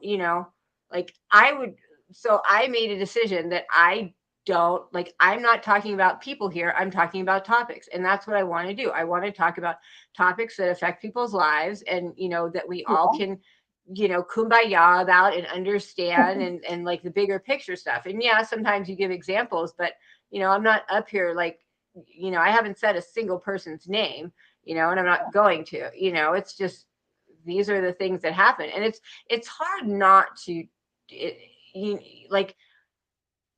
like I would. So I made a decision that I don't like. I'm not talking about people here. I'm talking about topics, and that's what I want to do. I want to talk about topics that affect people's lives, and that we all yeah, can kumbaya about and understand and like the bigger picture stuff. And yeah, sometimes you give examples, but I'm not up here like I haven't said a single person's name, and I'm not going to. It's just these are the things that happen, and it's hard not to it, you, like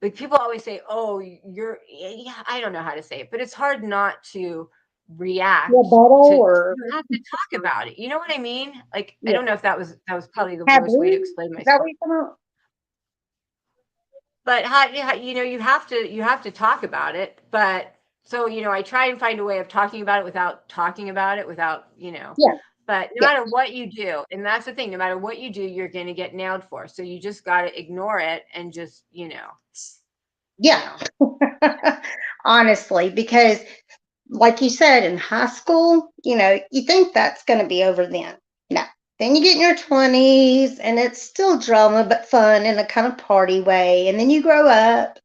like people always say, "Oh, you're," yeah, I don't know how to say it, but it's hard not to react rebuttal to or you have to talk about it. You know what I mean? Like I yeah, don't know if that was probably the worst way to taboo. explain Is that myself. what you're talking about? But you have to talk about it. But so I try and find a way of talking about it without talking about it without. Yeah, But no yeah, matter what you do, and that's the thing, no matter what you do, you're going to get nailed for. So you just got to ignore it and just you yeah. know. Honestly, because like you said, in high school, you think that's going to be over then. No. Then you get in your 20s and it's still drama, but fun in a kind of party way. And then you grow up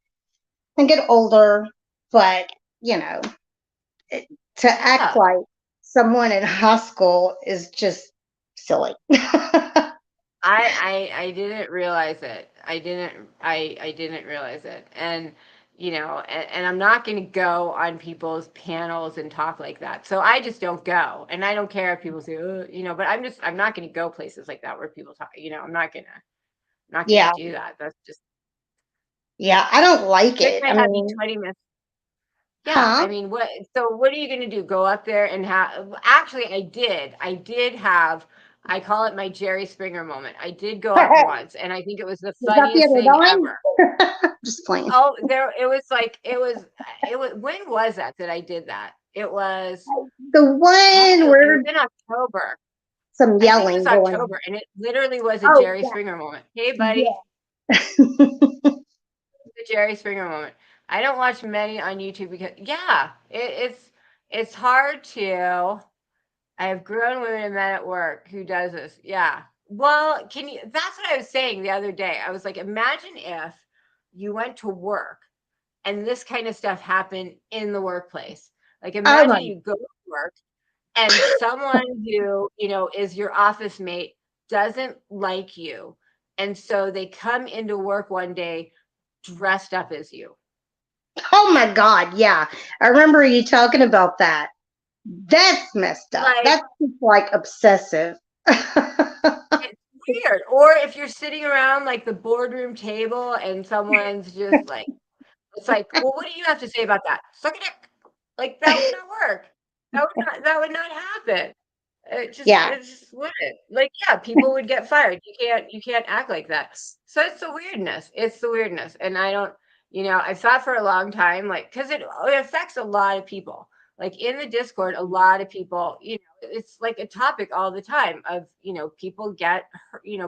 and get older. But, you know, it, to act Yeah. like someone in high school is just silly. I didn't realize it. I didn't realize it. And and I'm not going to go on people's panels and talk like that. So I just don't go. And I don't care if people say, but I'm not going to go places like that where people talk, I'm not going Yeah. to do that. That's just Yeah. I don't like kick it. my I heavy mean, 20 minutes. Yeah, Huh? I mean, what are you going to do? Go up there and have, actually, I did have, I call it my Jerry Springer moment. I did go up once, and I think it was the Was that the funniest thing ever. other time? Just playing. Oh, it was like, it was, when was that I did that? It was, The oh, one it was where in October. some I think it was yelling going on. October, and it literally was a Oh, Jerry Springer moment. Hey, buddy, yeah. the Jerry Springer moment. I don't watch many on YouTube because, yeah, it's hard to. I have grown women and men at work who does this. Yeah. Well, that's what I was saying the other day. I was like, imagine if you went to work and this kind of stuff happened in the workplace. Like, Oh my. imagine you go to work and someone who, is your office mate doesn't like you. And so they come into work one day dressed up as you. Oh my God. Yeah. I remember you talking about that. That's messed up. Like, That's just like obsessive. it's weird. Or if you're sitting around like the boardroom table and someone's just like, it's like, well, what do you have to say about that? Suck a dick. Like, that would not work. That would not happen. Yeah. It just wouldn't. Like, yeah, people would get fired. You can't act like that. So it's the weirdness. It's the weirdness. And I don't, I thought for a long time, like, because it affects a lot of people. Like in the Discord, a lot of people, it's like a topic all the time of, people get,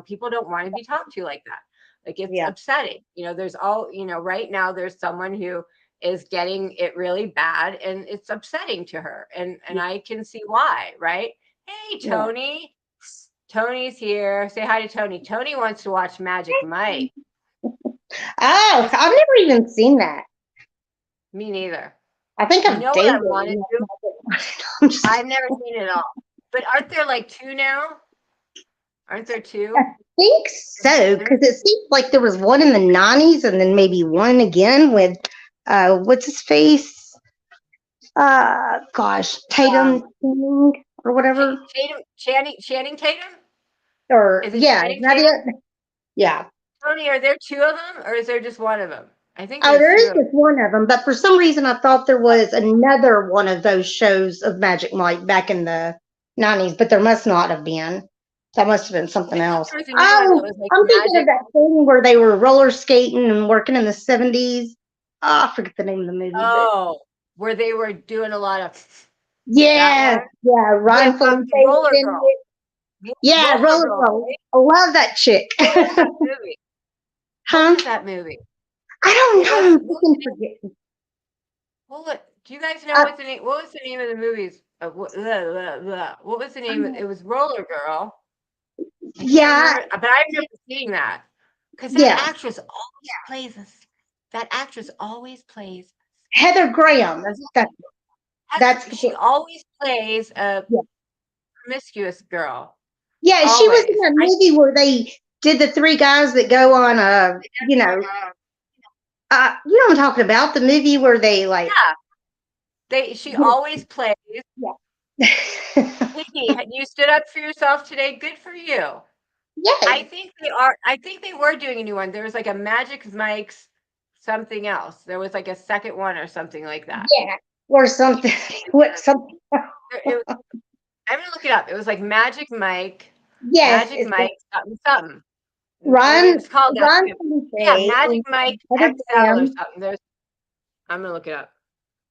people don't want to be talked to like that. Like, it's Yeah. upsetting. Right now there's someone who is getting it really bad, and it's upsetting to her. And I can see why, right? Hey, Yeah. Tony. Tony's here. Say hi to Tony. Tony wants to watch Magic Mike. Oh, I've never even seen that. Me neither. I think You I've know what I dated. wanted to? I'm just I've never seen it all. But aren't there like two now? Aren't there I two? think so, because it seems like there was one in the 90s and then maybe one again with what's his face? Gosh, Tatum or whatever. Channing Tatum? Or Is it yeah, is Channing that Tatum? it? Yeah. Tony, are there two of them, or is there just one of them? I think Oh, there's there two is of them. just one of them, but for some reason I thought there was another one of those shows of Magic Mike back in the 90s, but there must not have been. That must have been something I thought else. there was a new one that Oh, was like I'm thinking of Magic. that thing where they were roller skating and working in the 70s. Oh, I forget the name of the movie, but Oh, where they were doing a lot of that yeah, one yeah, with Ryan Felipe was Roller in Girl. it. Yeah, Roller Roller Girl, Girl. right? I love that chick. What was that movie? What Huh? was that movie? I don't What know. was I'm what was fucking the name? forgetting. Do you guys know Uh, what's the name? What was the name of the movies? What was the name? It was Roller Girl. I can't yeah, remember, but I remember seeing that because that yeah. actress always plays us. That actress always plays. Heather Graham. That's She always plays a yeah. promiscuous girl. Yeah, she was in Always. that movie where they did the three guys that go on you know what I'm talking about, the movie where they like She always plays. yeah. Nikki, you stood up for yourself today. Good for you. I Yes. think they are. I think they were doing a new one. There was like a Magic Mike's something else. There was like a second one or something like that. Yeah. Or something. What something I'm gonna look it up. It was like Magic Mike, yes, Magic it's Mike, something, something. Ron It's called that. Yeah, Felipe Magic and Mike Heather XL or Graham. something. I'm gonna look it up.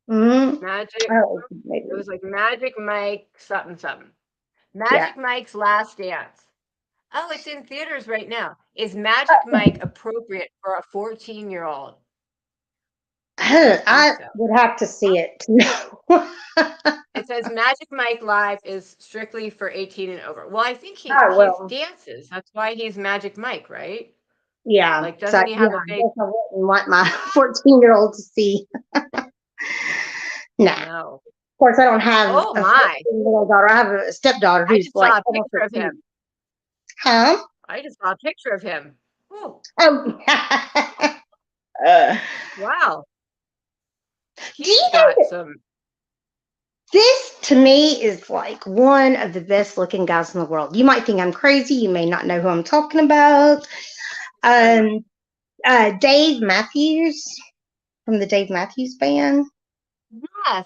Mm-hmm. Magic. Oh, It was like Magic Mike something something. yeah. Magic Mike's Last Dance. Oh, it's in theaters right now. Is Magic Mike appropriate for a 14-year-old? I don't think I so. would have to see it to know. It says Magic Mike Live is strictly for 18 and over. Well, I think he Oh he's well. dances. That's why he's Magic Mike, right? Yeah. Like, So doesn't he yeah, have a I big? guess I wouldn't want my 14-year-old to see. Nah. No. Of course, I don't have Oh a my! 14-year-old daughter. I have a stepdaughter I who's just like saw a almost picture of 15. him. Huh? I just saw a picture of him. Oh, Oh. wow. Do you He's know got that some. this to me is like one of the best looking guys in the world? You might think I'm crazy. You may not know who I'm talking about. I Dave Matthews from the Dave Matthews Band. Yes.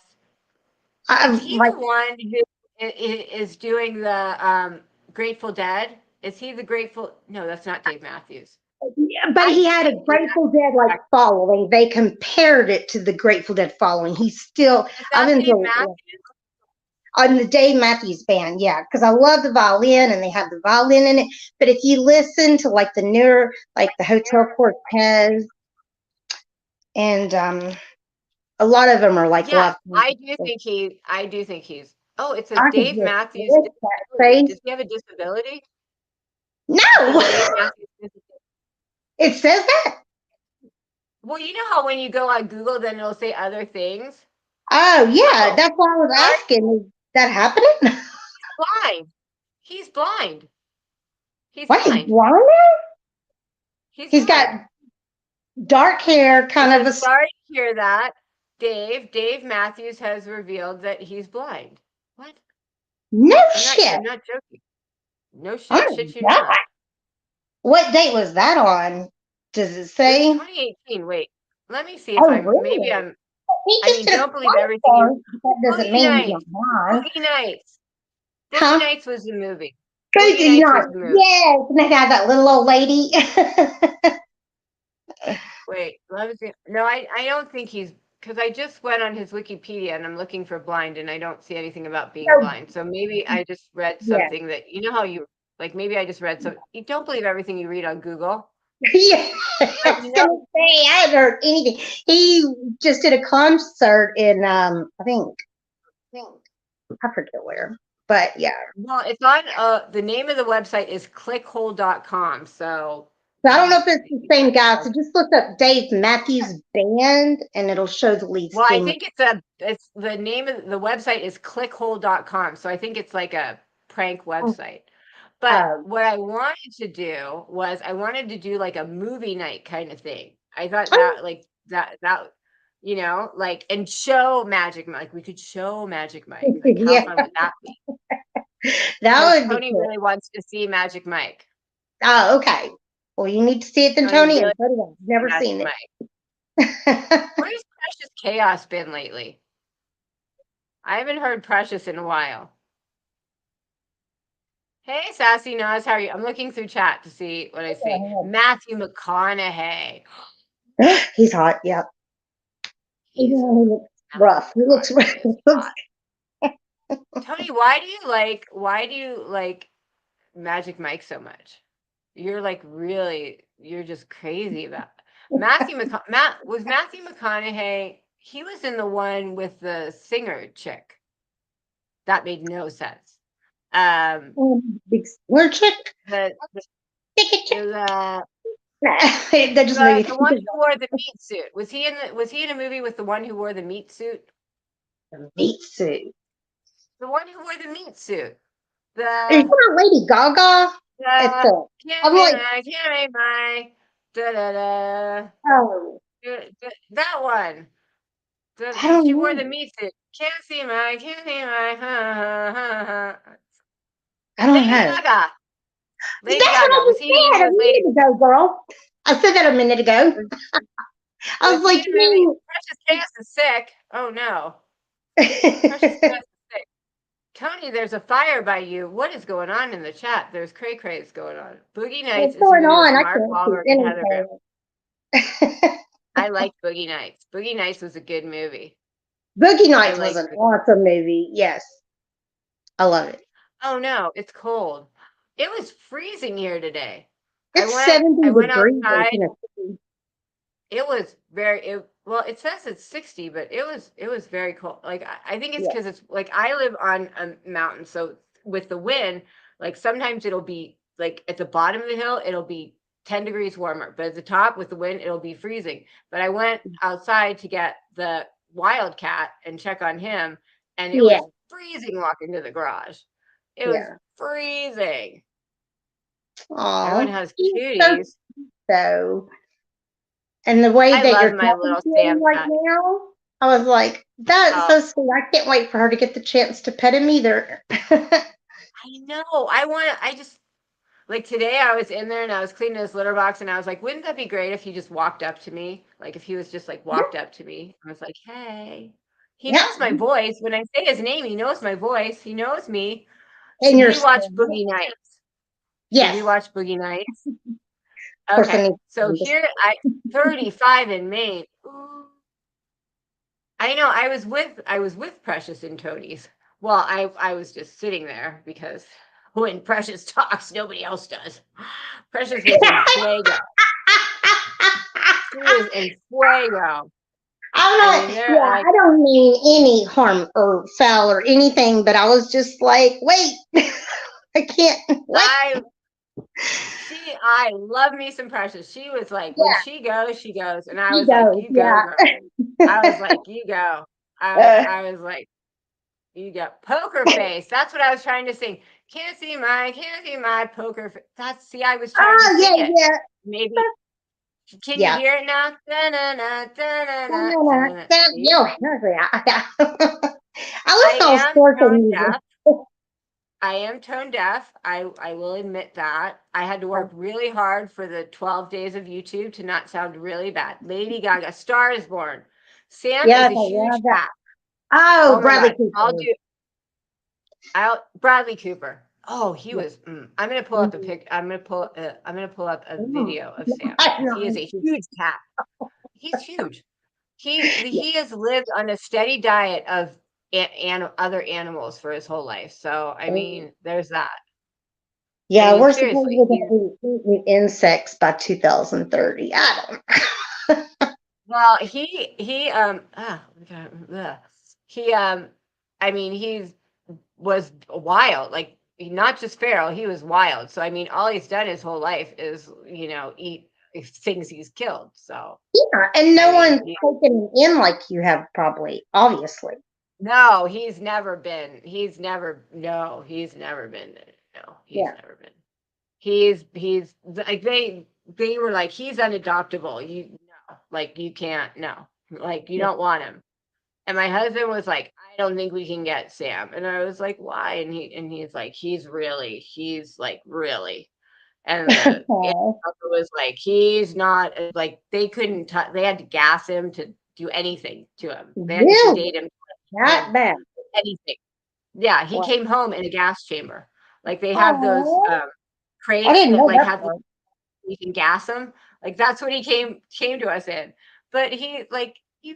Is he Like, the one who is doing the Grateful Dead? Is he the Grateful? No, that's not Dave Matthews. but I he do had a think Dave Grateful Dead like Matthews. following. They compared it to the Grateful Dead following. He's still, Is I've that Dave enjoyed Matthews? on the Dave Matthews Band, yeah, because I love the violin and they have the violin in it. But if you listen to like the newer, like the Hotel Cortez, and a lot of them are like Yeah, love. I do think he's. Oh, it says I could Dave just Matthews lick that disability. face. Does he have a disability? It says No, Dave Matthews disability. it says that. Well, you know how when you go on Google, then it'll say other things. Oh yeah, Oh, that's why I was sorry, asking. Is that happening? blind. He's blind. He's What, he's blind. blind now? He's He's got blind. dark hair, It kind of says, a. sorry to hear that. Dave Matthews has revealed that he's blind. What? No I'm shit. not joking. No shit, Oh shit you God. not. What date was that on? Does it It was say? 2018. Wait, let me see if Oh I'm, maybe really? I'm, He I just mean, did a don't believe everything you, concert. That doesn't Boogie mean he's not Nights, blind. Boogie Nights. Boogie Huh? Nights was the movie. Crazy Boogie is Nights not. was the movie. Yes, and they had that little old lady. Wait, let me see. No, I don't think he's, because I just went on his Wikipedia and I'm looking for blind and I don't see anything about being So, blind. So maybe I just read yeah. something that, you know how you, like maybe I just read some, you don't believe everything you read on Google. Yeah, I But was gonna say I hadn't heard anything. He just did a concert in I forget where, but yeah. well, it's on, the name of the website is clickhole.com. So So I don't know if maybe, it's the same guy. So just look up Dave Matthews Band, and it'll show the lead well, I singer. think it's the name of the website is clickhole.com. So I think it's like a prank website. But Um, what I wanted to do was I wanted to do like a movie night kind of thing. I thought oh, that like that you know, like and show Magic Mike. Like we could show Magic Mike. Like how yeah, fun would that be? that Because would be Tony cool. really wants to see Magic Mike. Oh, okay. Well, you need to see it then, Tony Tony, really and put it on. wants to see Never Magic seen it. Mike. Where's Precious Chaos been lately? I haven't heard Precious in a while. Hey, Sassy Nas, how are you? I'm looking through chat to see what I see. Matthew McConaughey. He's hot. Yeah, even He's when he looks Matthew rough, he looks rough. McConaughey is hot. Tony, why do you like Magic Mike so much? You're like really, you're just crazy about Matthew McConaughey. He was in the one with the singer chick. That made no sense. Big square chick. The Ticket chick. the That just made me the think one of who wore the meat suit. Was he in a movie with the one who wore the meat suit? the meat suit. The one who wore the meat suit. Are you The talking about Lady Gaga? It's the a. can't I'm make like, my can't make my da da da. oh, That one. I don't She wore the know. meat suit. Can't see my ha ha ha ha. I don't Lady know. Gaga. That's Lady what Gaga. I Was just he said a with Lady? minute ago, girl. I said that a minute ago. I was Was he like, in a movie? Precious Chaos is sick. Oh no. Precious Chaos is sick. Tony, there's a fire by you. What is going on in the chat? There's cray craze going on. Boogie Nights what's is a going movie with on? I Mark can't Wahlberg and Heather Graham. see anything. I like Boogie Nights. Boogie Nights was a good movie. Boogie I Nights was like an Boogie. awesome movie. Yes, I love it. Oh no, it's cold. It was freezing here today. It's 70 I went degrees in outside. Tennessee. It was well, it says it's 60, but it was very cold. Like I think it's Yeah, because it's like I live on a mountain, so with the wind, like sometimes it'll be like at the bottom of the hill, it'll be 10 degrees warmer, but at the top with the wind, it'll be freezing. But I went outside to get the wildcat and check on him, and it yeah, was freezing walking to the garage. It was yeah. freezing. Everyone Oh, has so cuties. so. And the way I that love you're my talking little to him Sam right cat. now, I was like, that's Oh, so sweet. I can't wait for her to get the chance to pet him either. I know. I just like today I was in there and I was cleaning his litter box and I was like, wouldn't that be great if he just walked up to me? Like if he was just like walked up to me. I was like, hey, He knows my voice. When I say his name, he knows my voice. He knows me. And Should you're we watch Boogie Nights? Should we yes. watch Boogie Nights? Of course, Okay. So here, 35 in Maine. Ooh. I know. I was with Precious and Tony's. Well, I was just sitting there because when Precious talks, nobody else does. Precious was in fuego. She was in fuego. I'm not, I don't mean any harm or foul or anything, but I was just like, wait, I can't. What? I love me some Precious. She was like, when she goes, and I was She like, goes, you go, girl. I was like, you go. I was like, you got poker face. That's what I was trying to sing. Can't see my poker face. I was trying to sing it. yeah. Maybe. Can you hear it now? I am tone deaf. I will admit that. I had to work really hard for the 12 days of YouTube to not sound really bad. Lady Gaga, Star is Born. Sam is a huge cat. Oh, Bradley Cooper. Bradley Cooper. Oh, he was. I'm gonna pull up a pic. I'm gonna pull up a video of Sam. He is a huge cat. He's huge. He has lived on a steady diet of other animals for his whole life. So I mean, there's that. Yeah, we're supposed to be eating insects by 2030. I don't. Well, I mean, he was wild, like not just feral, he was wild. So I mean, all he's done his whole life is, eat things he's killed. So yeah, and no one's taken in like you have, probably, obviously. No, he's never been. He's never been. No, he's never been. He's like they were like, he's unadoptable. You can't, no. Like, you don't want him. And my husband was like, I don't think we can get Sam. And I was like, why? And he's like, he's like really. And the doctor was like, he's not, like, they couldn't they had to gas him to do anything to him. They had to sedate him. Not bad. Anything. Yeah, he came home in a gas chamber. Like, they have those crates that you can gas him. Like, that's what he came to us in. But he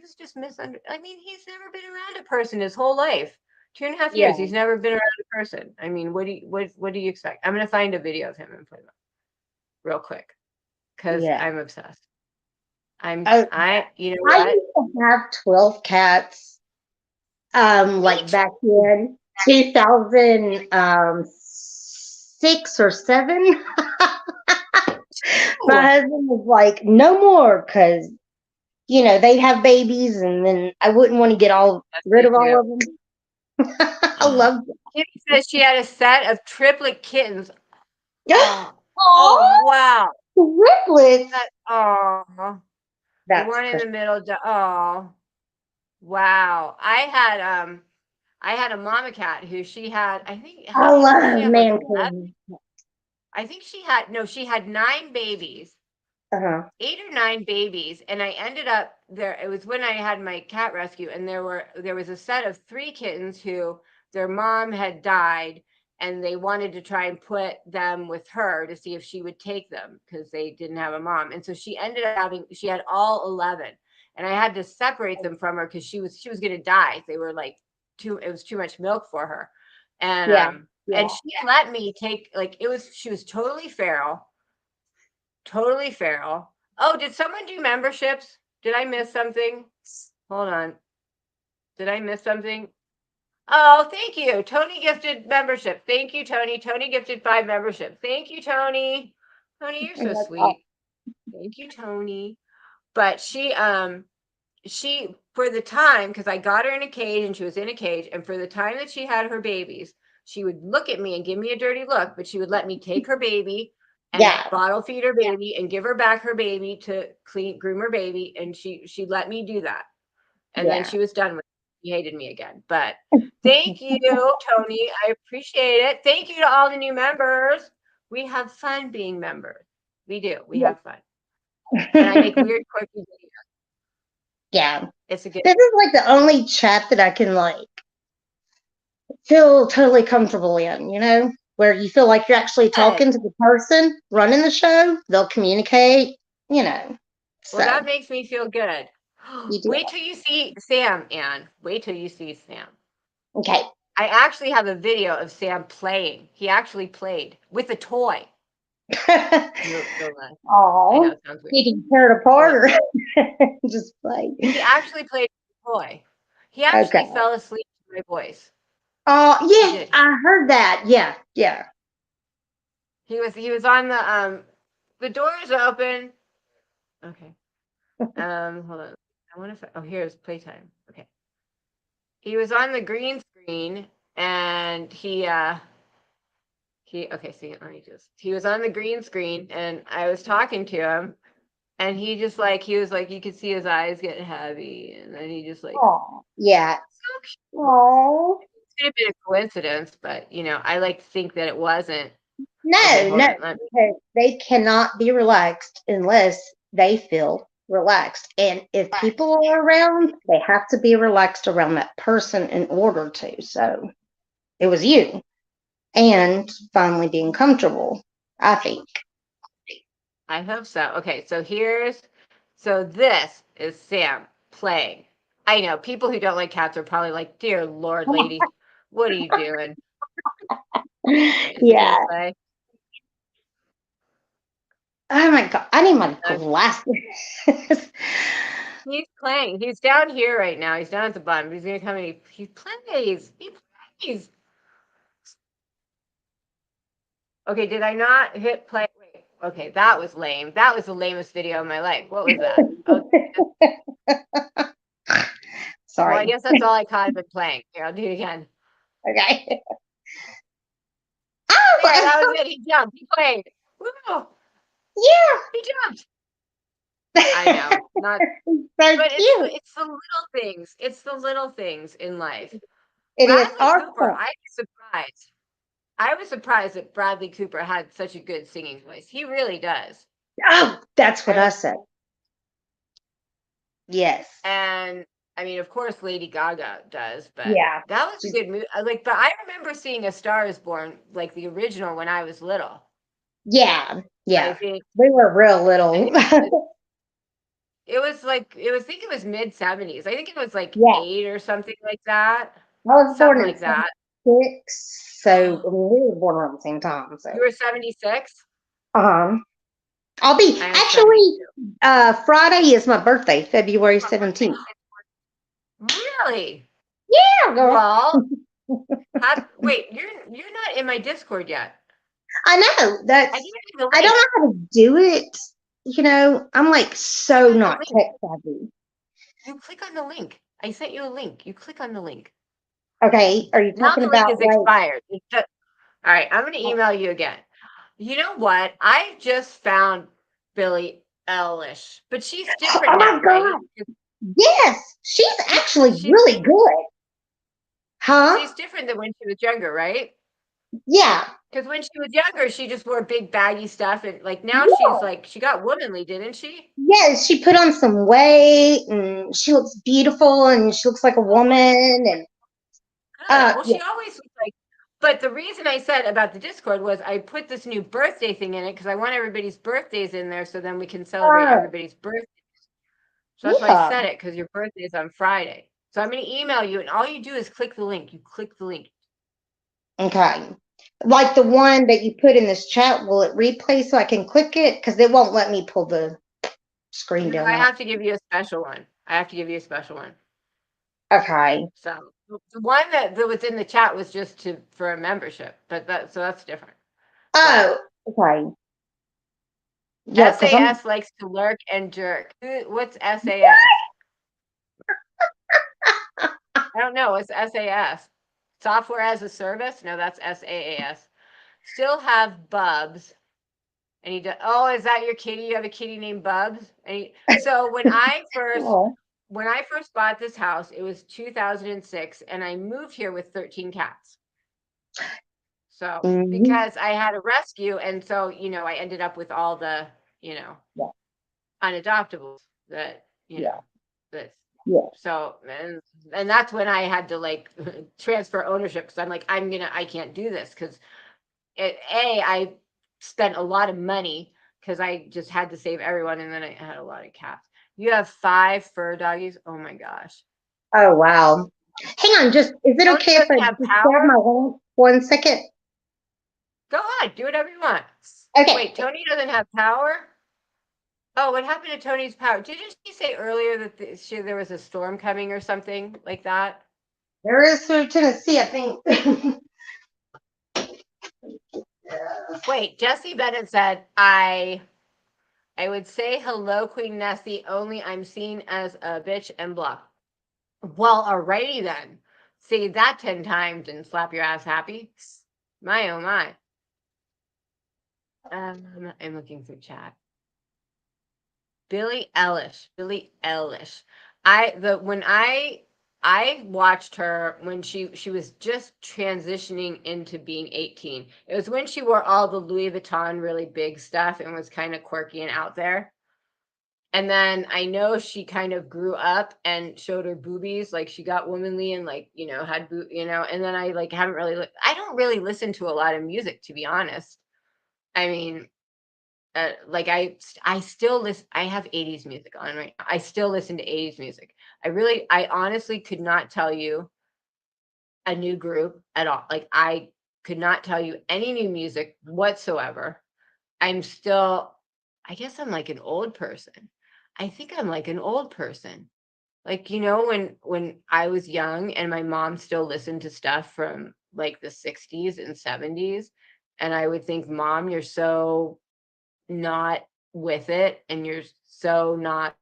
was just misunderstood. I mean, he's never been around a person his whole life. 2.5 years. He's never been around a person. I mean, what do you expect? I'm gonna find a video of him and put it up real quick because I'm obsessed. You know what? I used to have 12 cats. Like back in 2006 or 7. My husband was like, no more, because they'd have babies, and then I wouldn't want to get rid of all of them. I love them. Kitty says she had a set of triplet kittens. Oh, wow. Triplets. The one in the middle. Oh, wow. I had a mama cat who she had, I think. I love man. I think she had 9 babies. 8 or 9 babies, and I ended up there. It was when I had my cat rescue, and there was a set of 3 kittens who their mom had died, and they wanted to try and put them with her to see if she would take them because they didn't have a mom. And so she ended up she had all 11, and I had to separate them from her because she was going to die. They were like it was too much milk for her. And and she let me take, she was totally feral. Totally feral. Oh, did someone do memberships? Did I miss something? Hold on. Did I miss something? Oh, thank you. Tony gifted membership. Thank you, Tony. Tony gifted 5 membership. Thank you, Tony. Tony, you're so sweet. Thank you, Tony. But she for the time, because I got her in a cage and she was in a cage, and for the time that she had her babies, she would look at me and give me a dirty look, but she would let me take her baby and bottle feed her baby and give her back her baby to groom her baby. And she let me do that. And then she was done with it. She hated me again. But thank you, Tony. I appreciate it. Thank you to all the new members. We have fun being members. We do. We have fun. And I make weird, quirky videos. Yeah. It's a good. This is like the only chat that I can like feel totally comfortable in, where you feel like you're actually talking to the person running the show. They'll communicate, Well, So that makes me feel good. you do Wait till you see Sam, Anne. Wait till you see Sam. that. Okay. I actually have a video of Sam playing. He actually played with a toy. Oh, it sounds weird. did he tear it apart or just play? He actually played with a toy. He actually fell asleep to my voice. Oh, yes, I heard that. Yeah, yeah. He was on the door's open. Okay. Hold on. I want to. Oh, here's playtime. Okay. He was on the green screen, and okay. See, he was on the green screen, and I was talking to him, and he was like, you could see his eyes getting heavy, and then he just like. Oh, yeah. Oh. It could have been a coincidence, but I like to think that it wasn't. No, okay, no, on, because they cannot be relaxed unless they feel relaxed. And if people are around, they have to be relaxed around that person in order to. So it was you. And finally being comfortable, I think. I hope so. Okay, so this is Sam playing. I know people who don't like cats are probably like, "Dear Lord, lady, what are you doing?" Is he gonna play? Oh my God, I need my glasses. He's playing. He's down here right now. He's down at the bottom. He's gonna come and he plays. He plays. Okay, did I not hit play? Wait. Okay, that was lame. That was the lamest video of my life. What was that? Okay. Sorry. Well, I guess that's all I caught of it playing. Here, I'll do it again. Okay. Oh, there, that was it. He jumped. He played. Woo! Yeah. He jumped. I know. Not so but cute. it's the little things. It's the little things in life. It is Bradley our Cooper, fault. I was surprised. I was surprised that Bradley Cooper had such a good singing voice. He really does. Oh, that's what I said. Yes. And I mean, of course, Lady Gaga does, but yeah, that was a good movie. But I remember seeing A Star Is Born, like the original, when I was little. Yeah, yeah. I think we were real little. I think it was mid-70s. I think it was like 8 or something like that. I was Something born like that. 6, so we were born around the same time. So you were 76? I'll be actually Friday is my birthday, February 17th. Really? Yeah, girl. Well, wait, you're not in my Discord yet. I know that's. I don't know how to do it. I'm like so not tech savvy. You click on the link. I sent you a link. You click on the link. Okay, are you talking about? Now the link is expired. All right, I'm going to email you again. You know what? I just found Billie Eilish, but she's different now, right? Yes, she's actually really good. Huh? She's different than when she was younger, right? Yeah. Because when she was younger, she just wore big baggy stuff, and like now she got womanly, didn't she? Yes, she put on some weight, and she looks beautiful, and she looks like a woman, and she always looks like. But the reason I said about the Discord was I put this new birthday thing in it because I want everybody's birthdays in there so then we can celebrate everybody's birthdays. So that's why I said it, because your birthday is on Friday. So I'm going to email you, and all you do is click the link. You click the link. Okay. Like the one that you put in this chat, will it replay so I can click it? Because it won't let me pull the screen down. I have to give you a special one. Okay. So the one that was in the chat was just for a membership, but that's different. Oh, okay. Yeah, SAS likes to lurk and jerk. What's SAS? I don't know. What's SAS? Software as a service? No, that's SaaS. Still have Bubs. And he does. Oh, is that your kitty? You have a kitty named Bubs? So when I first bought this house, it was 2006, and I moved here with 13 cats. So because I had a rescue, and so I ended up with all the unadoptables that Yeah. So, and that's when I had to like transfer ownership, because I'm like, I can't do this, because I spent a lot of money because I just had to save everyone, and then I had a lot of cats. You have 5 fur doggies. Oh my gosh. Oh, wow. Hang on, is it Tony okay if I doesn't have just grab power. my lamp 1 second? Go on, do whatever you want. Okay. Wait, Tony doesn't have power? Oh, what happened to Tony's power? Did you say earlier that there was a storm coming or something like that? There is through Tennessee, I think. Wait, Jesse Bennett said, I would say hello, Queen Nessie, only I'm seen as a bitch and blah. Well, alrighty then. Say that 10 times and slap your ass happy. My oh my. I'm looking through chat. Billie Eilish. When I watched her when she was just transitioning into being 18. It was when she wore all the Louis Vuitton really big stuff and was kind of quirky and out there. And then I know she kind of grew up and showed her boobies, like she got womanly and like, had and then I like haven't really I don't really listen to a lot of music, to be honest. I mean, like I still listen. I have 80s music on right now. I still listen to 80s music. I honestly could not tell you a new group at all. Like I could not tell you any new music whatsoever. I guess I'm like an old person. I think I'm like an old person. Like, when I was young and my mom still listened to stuff from like the 60s and 70s, and I would think, Mom, you're so not with it, and you're so not,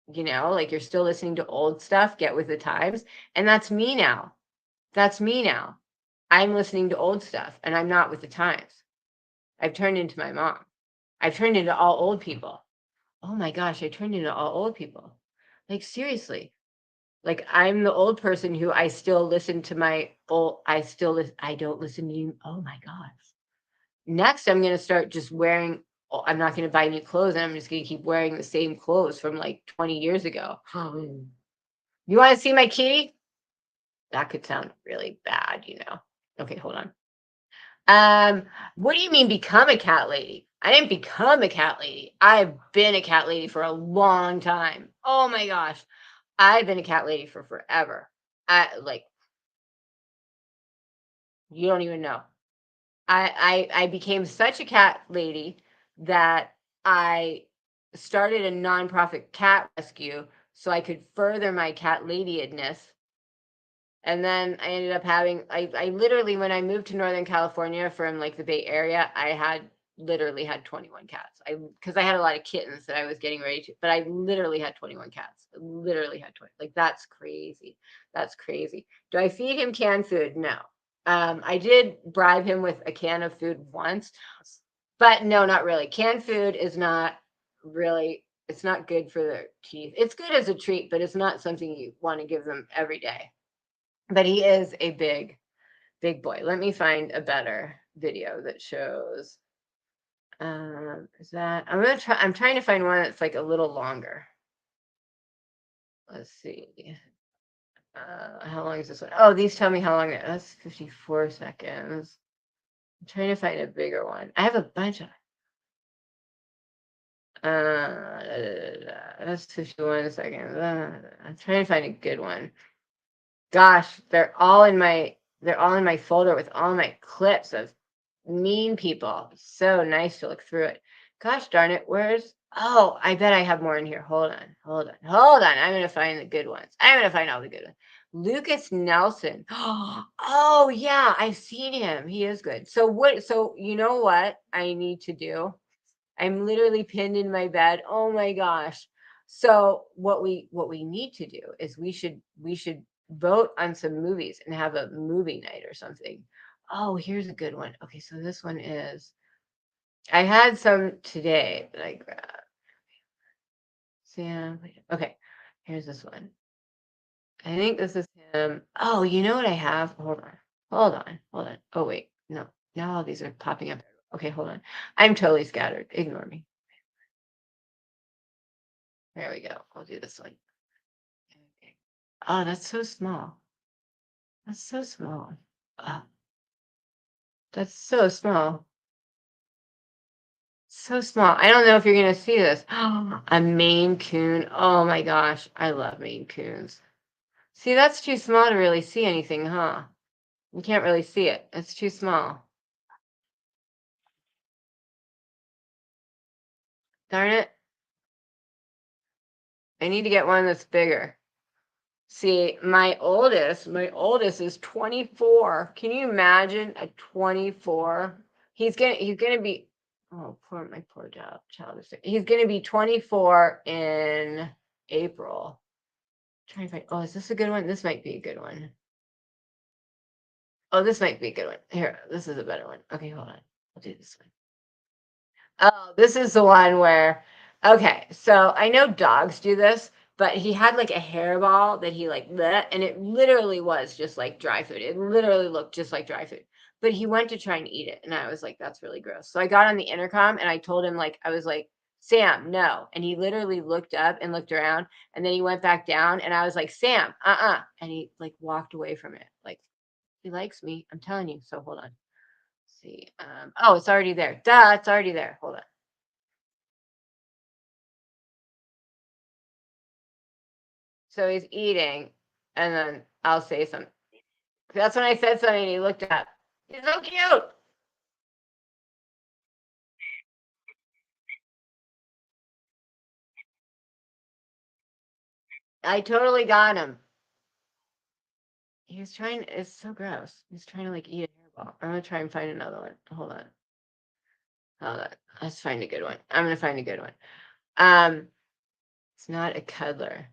like you're still listening to old stuff, get with the times. And that's me now. I'm listening to old stuff and I'm not with the times. I've turned into my mom. I've turned into all old people. Oh my gosh, I turned into all old people. Like seriously. Like I'm the old person who I still listen to I don't listen to you. Oh my gosh. Next, I'm going to start just wearing, I'm not going to buy new clothes, and I'm just going to keep wearing the same clothes from like 20 years ago. You want to see my kitty? That could sound really bad, Okay, hold on. What do you mean become a cat lady? I didn't become a cat lady. I've been a cat lady for a long time. Oh my gosh. I've been a cat lady for forever. You don't even know. I became such a cat lady that I started a nonprofit cat rescue so I could further my cat ladyedness. And then I ended up I literally, when I moved to Northern California from like the Bay Area, I literally had 21 cats. Because I had a lot of kittens that I was getting ready to, but I literally had 21 cats. I literally had 20. Like that's crazy. That's crazy. Do I feed him canned food? No. I did bribe him with a can of food once, but no, not really. Canned food is not really, it's not good for their teeth. It's good as a treat, but it's not something you want to give them every day. But he is a big, big boy. Let me find a better video that shows. I'm trying to find one that's like a little longer. Let's see. How long is this one? Oh, these tell me how long. That's 54 seconds. I'm trying to find a bigger one. I have a bunch of. That's 51 seconds. I'm trying to find a good one. Gosh, they're all in my folder with all my clips of mean people. So nice to look through it. Gosh darn it, oh, I bet I have more in here. Hold on. I'm gonna find the good ones. I'm gonna find all the good ones. Lucas Nelson. Oh yeah, I've seen him. He is good. So you know what I need to do? I'm literally pinned in my bed. Oh my gosh. So what we need to do is we should vote on some movies and have a movie night or something. Oh, here's a good one. Okay, so this one is, I had some today that I grabbed. Sam. Okay, here's this one. I think this is him. Oh, you know what I have? Hold on. Oh wait, no. Now all these are popping up. Okay, hold on. I'm totally scattered. Ignore me. There we go. I'll do this one. Oh, that's so small. That's so small. That's so small. So small. I don't know if you're going to see this. A Maine Coon. Oh my gosh. I love Maine Coons. See, that's too small to really see anything, huh? You can't really see it. It's too small. Darn it. I need to get one that's bigger. See, my oldest is 24. Can you imagine a 24? He's gonna be, oh, my poor child is, he's gonna be 24 in April. Trying to find, oh, is this a good one? This might be a good one. Oh, this might be a good one. Here, this is a better one. Okay, hold on. I'll do this one. Oh, this is the one where, okay, so I know dogs do this, but he had like a hairball that he like lit, and it literally was just like dry food. It literally looked just like dry food. But he went to try and eat it, and I was like, that's really gross. So I got on the intercom and I told him, like, I was like, Sam, no. And he literally looked up and looked around, and then he went back down, and I was like, Sam, and he like walked away from it. Like, he likes me, I'm telling you. So hold on. See, oh, it's already there. Duh, it's already there. Hold on. So he's eating, and then I'll say something. That's when I said something, and he looked up. He's so cute. I totally got him. He was trying. It's so gross. He's trying to like eat a hairball. I'm gonna try and find another one. Hold on. Hold on. Let's find a good one. I'm gonna find a good one. It's not a cuddler.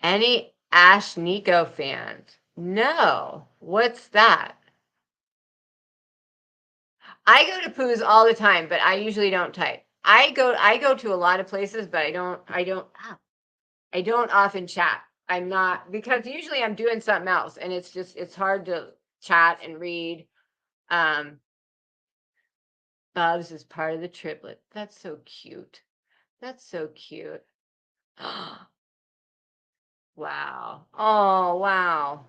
Any Ash Nico fans? No. What's that? I go to poos all the time, but I usually don't type. I go to a lot of places, but I don't often chat. I'm not, because usually I'm doing something else, and it's hard to chat and read. Bubs is part of the triplet. That's so cute. That's so cute. Wow. Oh, wow.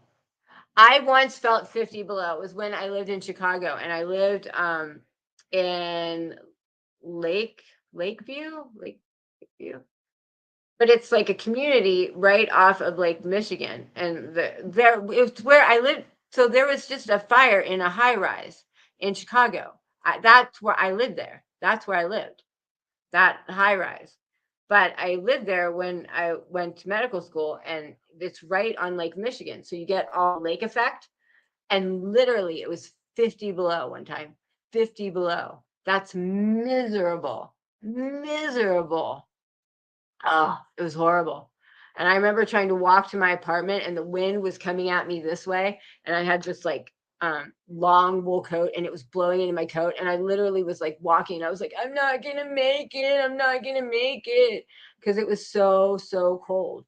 I once felt 50 below. It was when I lived in Chicago, and I lived in Lakeview. But it's like a community right off of Lake Michigan, and it's where I lived. So there was just a fire in a high rise in Chicago. That's where I lived there. That's where I lived, that high rise. But I lived there when I went to medical school, and it's right on Lake Michigan. So you get all lake effect. And literally, it was 50 below one time. 50 below. That's miserable. Miserable. Oh, it was horrible. And I remember trying to walk to my apartment, and the wind was coming at me this way, and I had just like long wool coat, and it was blowing into my coat, and I literally was like walking. I was like, I'm not gonna make it. I'm not gonna make it, because it was so cold.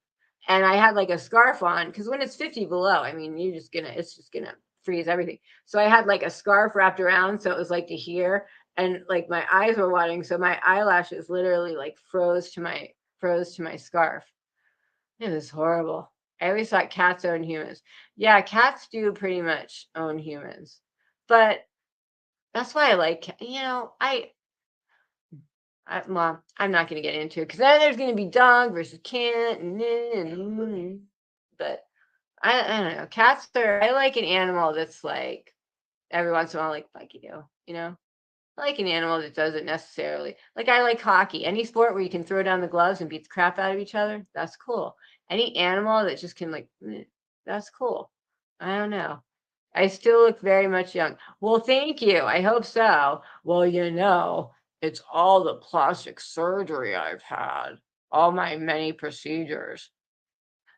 And I had like a scarf on, because when it's 50 below, I mean, it's just gonna freeze everything. So I had like a scarf wrapped around, so it was like to here, and like my eyes were watering, so my eyelashes literally like froze to my scarf. It was horrible. I always thought cats own humans. Yeah, cats do pretty much own humans. But that's why I like, well, I'm not going to get into it, because then there's going to be dog versus cat. But I don't know. I like an animal that's like, every once in a while, like you do, I like an animal that doesn't necessarily, like, I like hockey. Any sport where you can throw down the gloves and beat the crap out of each other, that's cool. Any animal that just can, like, that's cool. I don't know. I still look very much young. Well, thank you. I hope so. Well, it's all the plastic surgery I've had, all my many procedures.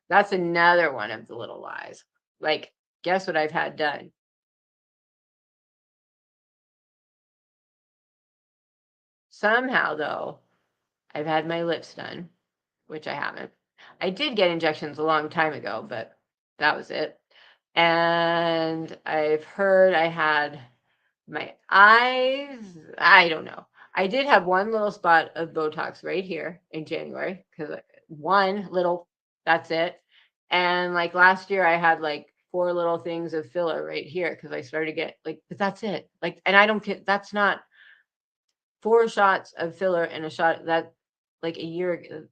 That's another one of the little lies. Like, guess what I've had done? Somehow, though, I've had my lips done, which I haven't. I did get injections a long time ago, but that was it. And I've heard I had my eyes. I don't know. I did have one little spot of Botox right here in January, because one little, that's it. And like last year I had like 4 little things of filler right here because I started to get like, but that's it. Like, and I don't get, that's not 4 shots of filler and a shot that like a year ago.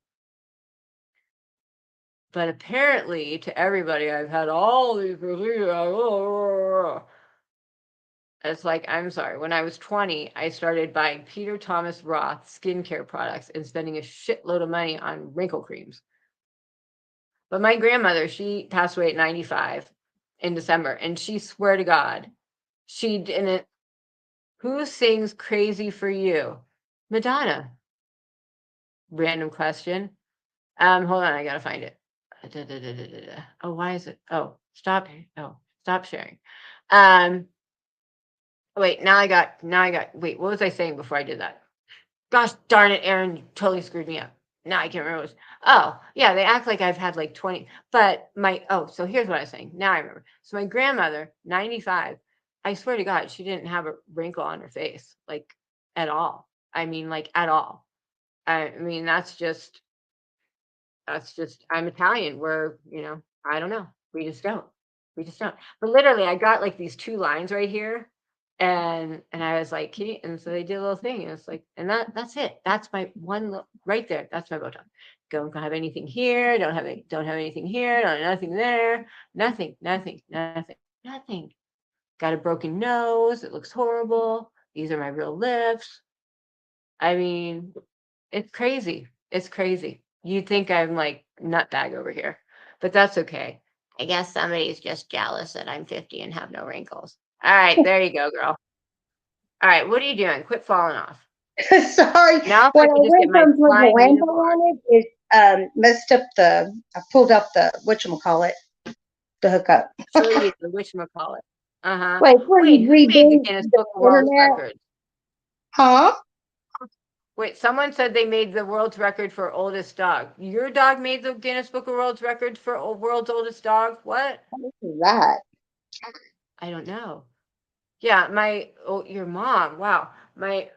But apparently to everybody, I've had all these procedures. It's like, I'm sorry. When I was 20, I started buying Peter Thomas Roth skincare products and spending a shitload of money on wrinkle creams. But my grandmother, she passed away at 95 in December, and she swear to God, she didn't. Who sings Crazy for You? Madonna. Random question. Hold on, I gotta find it. Oh, why is it? Oh, stop. Oh, stop sharing. Wait, now I got, wait, what was I saying before I did that? Gosh darn it, Aaron, you totally screwed me up. Now I can't remember what it was. Oh, yeah, they act like I've had like 20, but so here's what I was saying. Now I remember. So my grandmother, 95, I swear to God, she didn't have a wrinkle on her face, like at all. I mean, like at all. I mean, that's just, I'm Italian. We're, I don't know. We just don't. But literally, I got like these 2 lines right here. And I was like, can you? And so they did a little thing. And it's like, and that's it. That's my one right there. That's my Botox. Don't have anything here. Don't have anything here. Nothing there. Nothing. Got a broken nose. It looks horrible. These are my real lips. I mean, it's crazy. It's crazy. You'd think I'm like nutbag over here, but that's okay. I guess somebody's just jealous that I'm 50 and have no wrinkles. All right, there you go, girl. All right, what are you doing? Quit falling off. Sorry. Now if When I I could just get went my from the flying lamp unicorn. on it messed up I pulled up the, whatchamacallit, the hookup. Show you the whatchamacallit. Uh-huh. Wait, where Wait, you who made the reboot Guinness the Book of World internet? Records? Huh? Wait, someone said they made the world's record for oldest dog. Your dog made the Guinness Book of World Records for world's oldest dog? What? What is that? I don't know. Yeah, your mom. Wow. My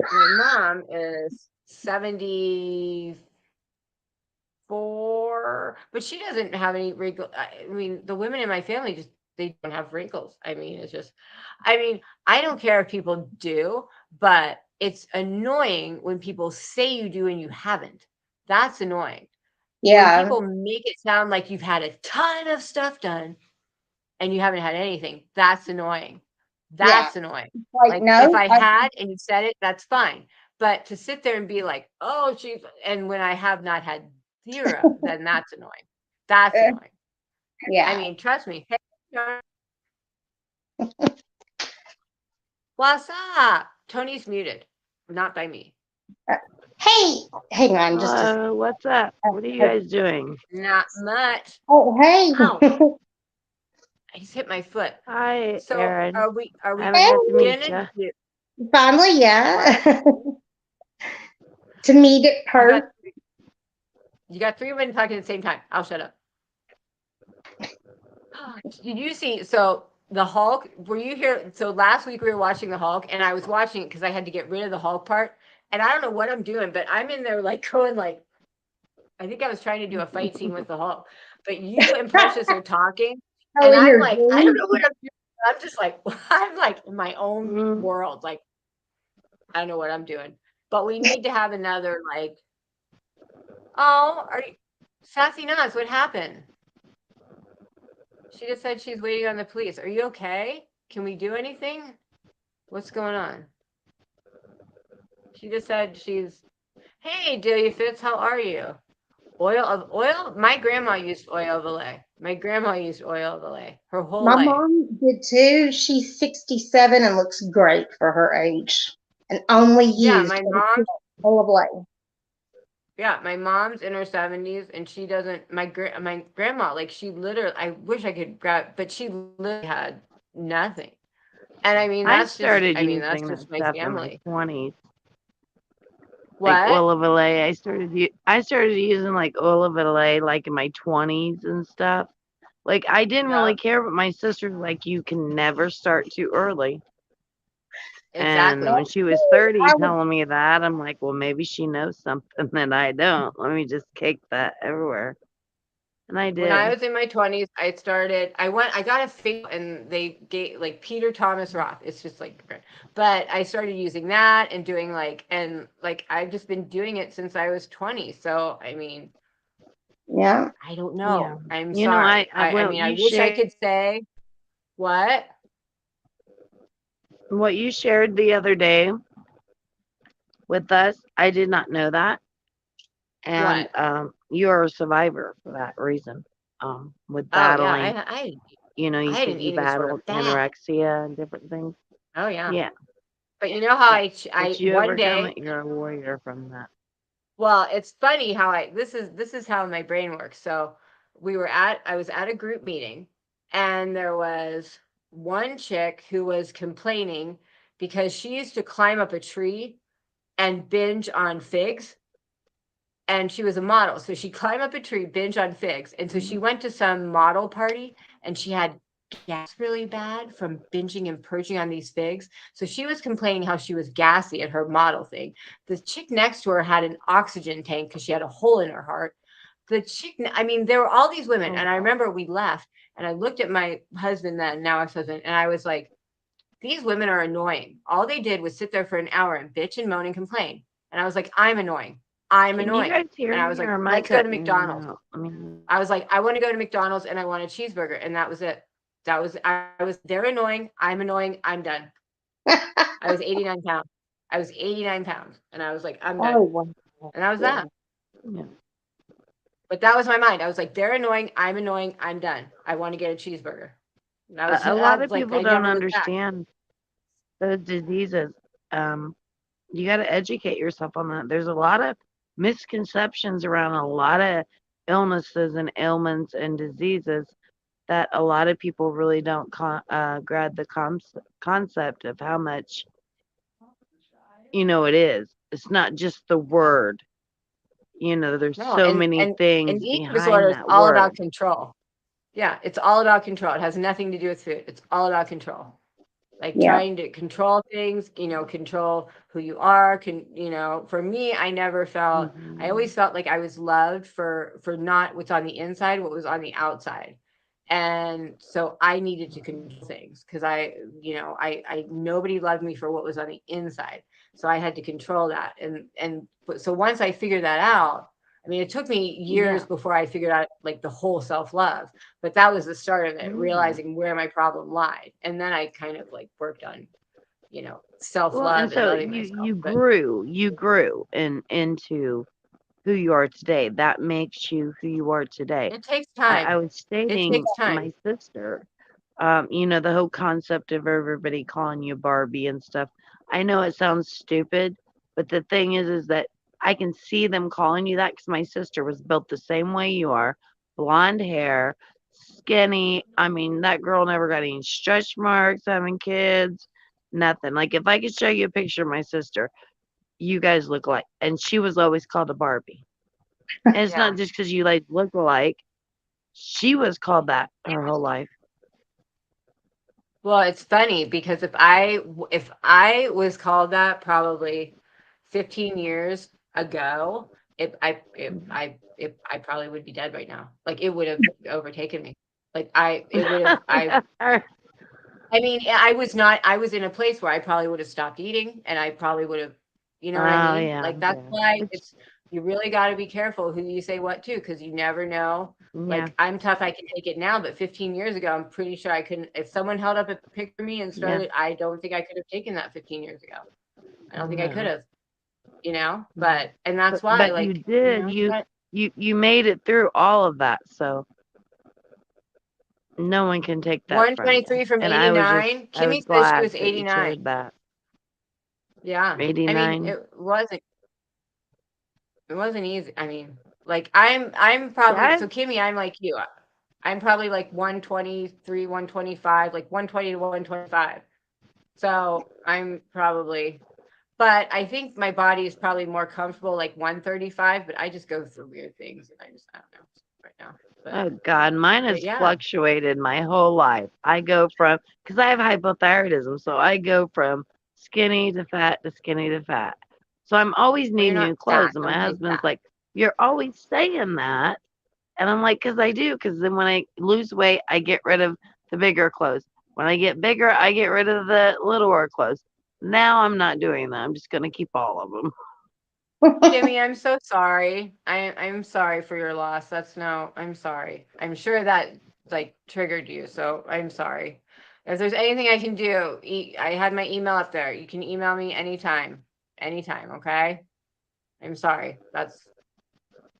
mom is 74, but she doesn't have any wrinkles. I mean, the women in my family just, they don't have wrinkles. I mean, it's just, I don't care if people do, but it's annoying when people say you do and you haven't. That's annoying. When Yeah. people make it sound like you've had a ton of stuff done and you haven't had anything, that's annoying. That's annoying. Like no. if I had and you said it, that's fine. But to sit there and be like, oh, and when I have not had 0, then that's annoying. That's annoying. Yeah. I mean, trust me. Hey, what's up? Tony's muted, not by me. Hey, hang on just what's up? What are you guys doing? Not much. Oh, hey. Ow. I just hit my foot. Hi, So Erin. are we I haven't got to meet gonna you. do? Finally, yeah. To meet at her. You got 3 women talking at the same time. I'll shut up. Did you see? So the Hulk, were you here? So last week we were watching the Hulk, and I was watching it because I had to get rid of the Hulk part. And I don't know what I'm doing, but I'm in there like going like, I think I was trying to do a fight scene with the Hulk. But you and Precious are talking, and I'm like, I don't know what I'm doing. I'm just like, I'm like in my own world. Like, I don't know what I'm doing. But we need to have another like, oh, are you Sassy Nuts? What happened? She just said she's waiting on the police. Are you okay? Can we do anything? What's going on? She just said hey, Delia Fitz, how are you? Oil? My grandma used oil of Olay. Her whole My life. mom did too. She's 67 and looks great for her age. And only used my mom. Oil of Olay. Yeah, my mom's in her 70s, and she doesn't. My grandma, like she literally. I wish I could grab, but she literally had nothing. And I mean, that's started just. I mean, that's using just that my stuff family. in my 20s. What? Like oil of Olay. I started using like oil of Olay like in my 20s and stuff. Like I didn't really care, but my sister's like, you can never start too early. And Exactly. when she was 30 I was, telling me that, I'm like, well, maybe she knows something that I don't. Let me just kick that everywhere. And I When I did. was in my 20s, I got a fake, and they gave like Peter Thomas Roth. It's just like, but I started using that and doing like I've just been doing it since I was 20. So, I mean, yeah. I don't Yeah. know. I'm You know, sorry. I well, mean, I you wish I shared could say what? what you shared the other day with us. I did not know that. And What? you're a survivor for that reason. With Oh yeah, battling, you I had said an you eating disorder battled bad. anorexia and different things. Oh yeah. Yeah. But you know how Yeah. I But you one overcome day, it. You're a warrior from that. well, it's funny how this is how my brain works. So I was at a group meeting, and there was one chick who was complaining because she used to climb up a tree and binge on figs, and she was a model. So she climbed up a tree, binge on figs. And so she went to some model party, and she had gas really bad from binging and purging on these figs. So she was complaining how she was gassy at her model thing. The chick next to her had an oxygen tank because she had a hole in her heart. I mean, there were all these women. Oh, And I wow. remember we left, and I looked at my husband then, now ex-husband, and I was like, these women are annoying. All they did was sit there for an hour and bitch and moan and complain. And I was like, I'm annoying. I'm Can you annoying. guys hear And I was me like, or am I let's go to cutting in and McDonald's. out? I mean, I was like, I want to go to McDonald's and I want a cheeseburger. And that was it. They're annoying. I'm annoying. I'm done. I was 89 pounds. I was 89 pounds. And I was like, I'm Oh, done. wow. And that was Yeah. that. yeah. But that was my mind. I was like, they're annoying. I'm annoying. I'm done. I want to get a cheeseburger. And I was A lot of like, people I don't never looked back. understand those diseases. You got to educate yourself on that. There's a lot of misconceptions around a lot of illnesses and ailments and diseases that a lot of people really don't grab the concept of how much it is. It's not just the word. There's No, so many and things eating behind disorder is that all about word. control. Yeah, it's all about control. It has nothing to do with food. It's all about control. Like Yeah. trying to control things, control who you are. For me, I Hmm. always felt like I was loved for not what's on the inside, what was on the outside. And so I needed to control things because I nobody loved me for what was on the inside. So I had to control that. So once I figured that out, I mean, it took me years Yeah. before I figured out like the whole self-love, but that was the start of it, Yeah. realizing where my problem lied. And then I kind of like worked on, Well, and self-love and so loving you myself. you But grew, you grew into who you are today. That makes you who you are today. it takes I time. was It stating takes time. my sister, the whole concept of everybody calling you Barbie and stuff. I know it sounds stupid, but the thing is that I can see them calling you that because my sister was built the same way you are, blonde hair, skinny. I mean, that girl never got any stretch marks, having kids, nothing. Like, if I could show you a picture of my sister, you guys look like, and she was always called a Barbie. And it's Yeah. not just because you like look alike. She was called that her whole life. Well, it's funny because if I was called that probably 15 years ago, I probably would be dead right now. Like it would have overtaken me. Like it would have I mean, I was in a place where I probably would have stopped eating, and I probably would have, you know what I Oh mean? yeah, Like that's yeah. why It's you really got to be careful who you say what to, because you never know. yeah, Like I'm tough, I can take it now, but 15 years ago, I'm pretty sure I couldn't. If someone held up a picture of me and yeah. started, I don't think I could have taken that 15 years ago. I don't think I could No. have, No. and that's why, But you like, did. You made it through all of that, so no one can take that from you. 123 from And I 89. was Kimmy says she glad was that you 89. shared that. Yeah. I mean, 89. it wasn't easy. I mean, like I'm probably, Yeah. so Kimmy, I'm like you. I'm probably like 123, 125, like 120 to 125. So I'm probably, but I think my body is probably more comfortable like 135, but I just go through weird things and I don't know right now. Oh God, mine But has yeah. fluctuated my whole life. I go from, because I have hypothyroidism, so I go from skinny to fat to skinny to fat. So I'm always Well, you're needing not new fat. clothes. And my Don't say husband's fat. like, "You're always saying that." And I'm like, "Because I do. Because then when I lose weight, I get rid of the bigger clothes. When I get bigger, I get rid of the littler clothes. Now I'm not doing that. I'm just going to keep all of them." Kimmy, I'm so sorry. I'm sorry for your loss. I'm sorry. I'm sure that like triggered you, so I'm sorry. If there's anything I can do, I had my email up there. You can email me anytime. Anytime, okay? I'm sorry. That's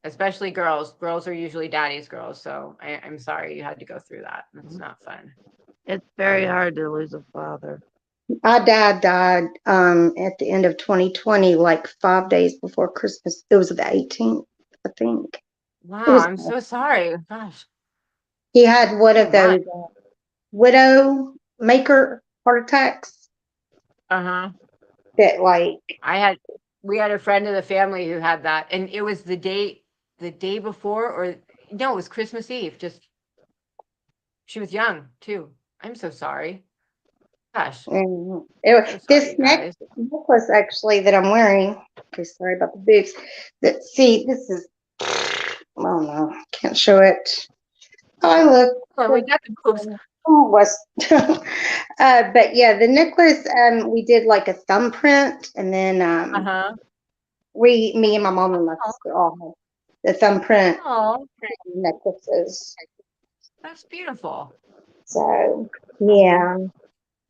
especially girls. Girls are usually daddy's girls, so I'm sorry you had to go through that. It's not fun. It's very hard to lose a father. My dad died at the end of 2020, like 5 days before Christmas. It was the 18th, I think. It Wow, was. I'm so sorry. Gosh. He had one Oh of my. those widow maker heart attacks Uh-huh. that, like, We had a friend of the family who had that, and it was the day before, or no, it was Christmas Eve. Just she was young too. I'm so sorry. Gosh, so sorry, this you next guys. necklace actually that I'm wearing. Okay, sorry about the boobs. That see, this is. Oh no, can't show it. Oh, I look. Oh, we got the boobs. Oh, was. But yeah, the necklace. We did like a thumbprint, and then Uh-huh. me and my mom and my sister all had the thumbprint Oh, necklaces. that's beautiful. So Oh, yeah.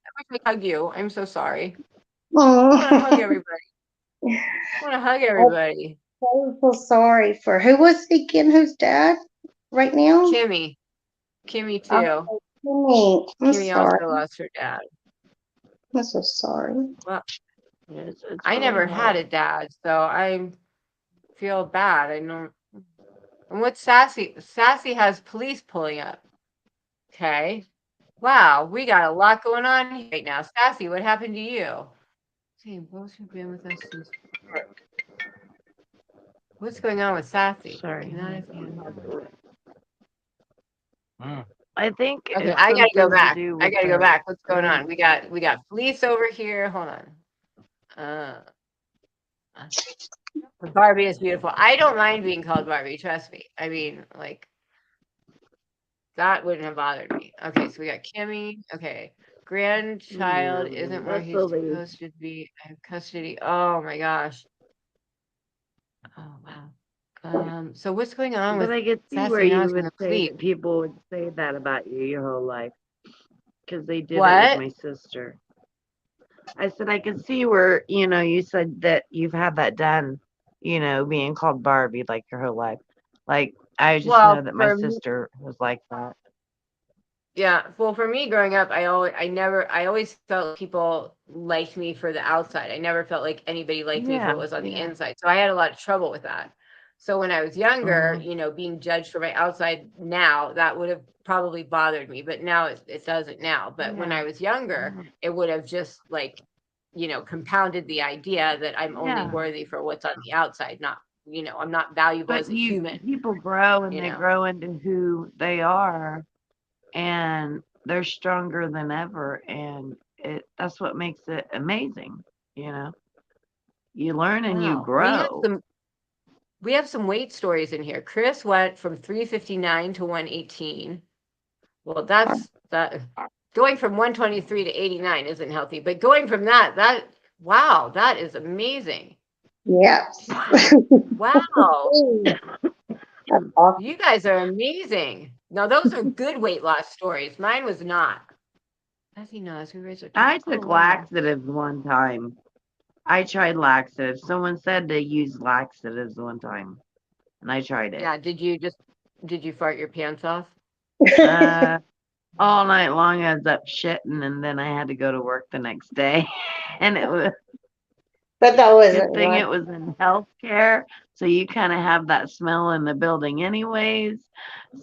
I wish I hug you. I'm so sorry. I want to hug Oh, everybody. I want to hug I'm everybody. so sorry for who was he again? Who's dad right now? Kimmy too. Oh, Kimmy. I'm Kimmy also sorry. lost her dad. I'm so sorry. Well, It's I really never had hard. a dad, so I feel bad. I know. And what's Sassy? Sassy has police pulling up. Okay. Wow, we got a lot going on right now. Sassy, what happened to you? Same, both have been with us since work. What's going on with Sassy? Sorry. Not if you I think Okay, it's I gotta go something to back. do I with gotta go their back. What's going on? We got police over here. Hold on. Barbie is beautiful. I don't mind being called Barbie, trust me. I mean, like, that wouldn't have bothered me. Okay, so we got Kimmy. Okay. Grandchild isn't where That's he's the least. supposed to be. I have custody. Oh my gosh. Oh wow. So what's going on But with I could see where Sassy you Nas and would the say police? that people would say that about you your whole life because they did it with What? my sister. I said I could see where, you said that you've had that done, being called Barbie like your whole life. Like, I just Well, know that my for me, sister was like that. yeah. Well, for me growing up, I always felt like people liked me for the outside. I never felt like anybody liked me for Yeah, what was on the yeah. inside. So I had a lot of trouble with that. So when I was younger, Mhm. being judged for my outside now, that would have probably bothered me. But now it doesn't now. But when Yeah. I was younger, Mhm. it would have just like, compounded the idea that I'm only Yeah. worthy for what's on the outside, not, I'm not valuable But as a human, people grow and you they know. grow into who they are, and they're stronger than ever, and that's what makes it amazing, you know. You learn and you Wow. grow. We have some weight stories in here. Chris went from 359 to 118. Well, that's that going from 123 to 89 isn't healthy, but going from wow, that is amazing. Yes. Wow. That's awesome. You guys are amazing. Now those are good weight loss stories. Mine was not. As he knows, we raised our I oh took wow. laxatives one time. I tried laxatives. Someone said to use laxatives one time, and I tried it. Yeah, did you fart your pants off? Uh, all night long I was up shitting, and then I had to go to work the next day. And it was But that good wasn't thing one. it was in healthcare, so you kind of have that smell in the building anyways.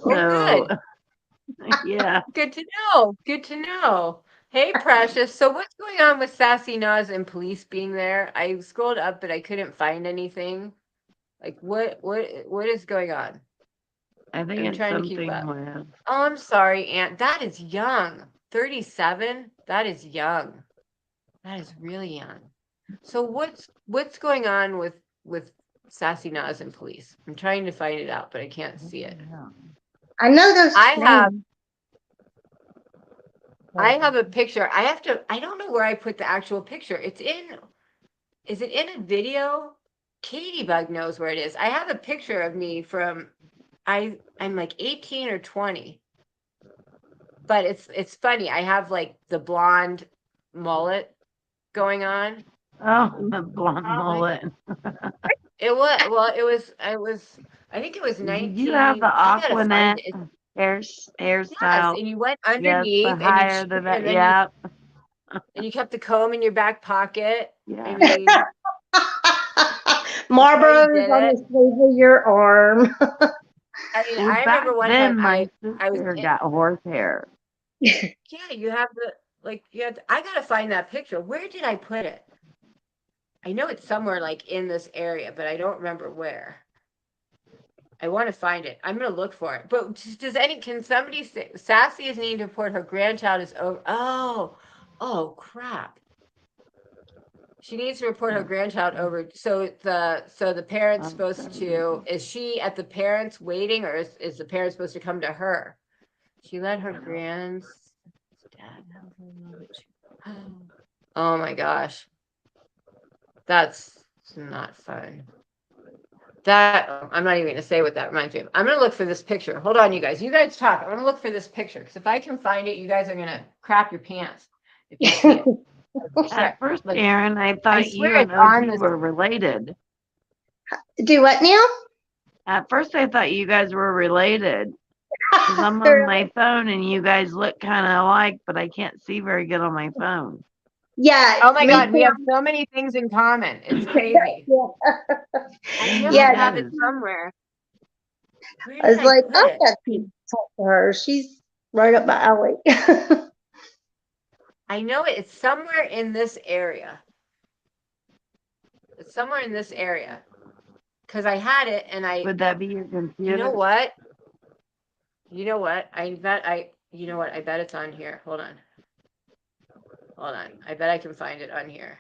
Oh So good. yeah, Good to know. Good to know. Hey, Precious. So, what's going on with Sassy Nas and police being there? I scrolled up, but I couldn't find anything. Like, what is going on? I think I'm it's trying to keep something up. with Oh, I'm sorry, Aunt. That is young. 37. That is young. That is really young. So what's going on with Sassy Nas and police? I'm trying to find it out, but I can't see it. I know those I have names. a picture. I don't know where I put the actual picture. Is it in a video? Katie Bug knows where it is. I have a picture of me from I'm like 18 or 20. But it's funny. I have like the blonde mullet going on. Oh, the blonde mullet. I think it was Did you have 19. the I gotta find Aquanet it. Yes, hairstyle? and you went Yes, the underneath and higher the better. and then Yeah, you kept the comb in your back pocket. yeah. I mean, that's how you Marlboro's did on it. the sleeve of your arm. Well, I back remember one time then my I was sister got horsehair. yeah, you have I gotta find that picture. Where did I put it? I know it's somewhere like in this area, but I don't remember where. I want to find it. I'm going to look for it. But can somebody say, Sassy is needing to report her grandchild is over. Oh, crap. She needs to report her grandchild over. So the parent's supposed to, is she at the parents waiting, or is the parent supposed to come to her? She let her dad help her. Oh my gosh. That's not fun. I'm not even going to say what that reminds me of. I'm going to look for this picture. Hold on, you guys. You guys talk. I'm going to look for this picture because if I can find it, you guys are going to crap your pants if you see it. At first, Like, Aaron, I I thought swear you and it's on OG this. were related. Do what now? At first, I thought you guys were related. Because I'm on my phone and you guys look kind of alike, but I can't see very good on my phone. Yeah. Oh my me God, we too. have so many things in common. It's crazy. I know Yeah. I have it somewhere. Where I did was I like, put I'll it? have to talk to her. She's right up my alley. I know it. It's somewhere in this area. It's somewhere in this area. Because I had it and Would that be your computer? you know what? I bet it's on here. Hold on. I bet I can find it on here.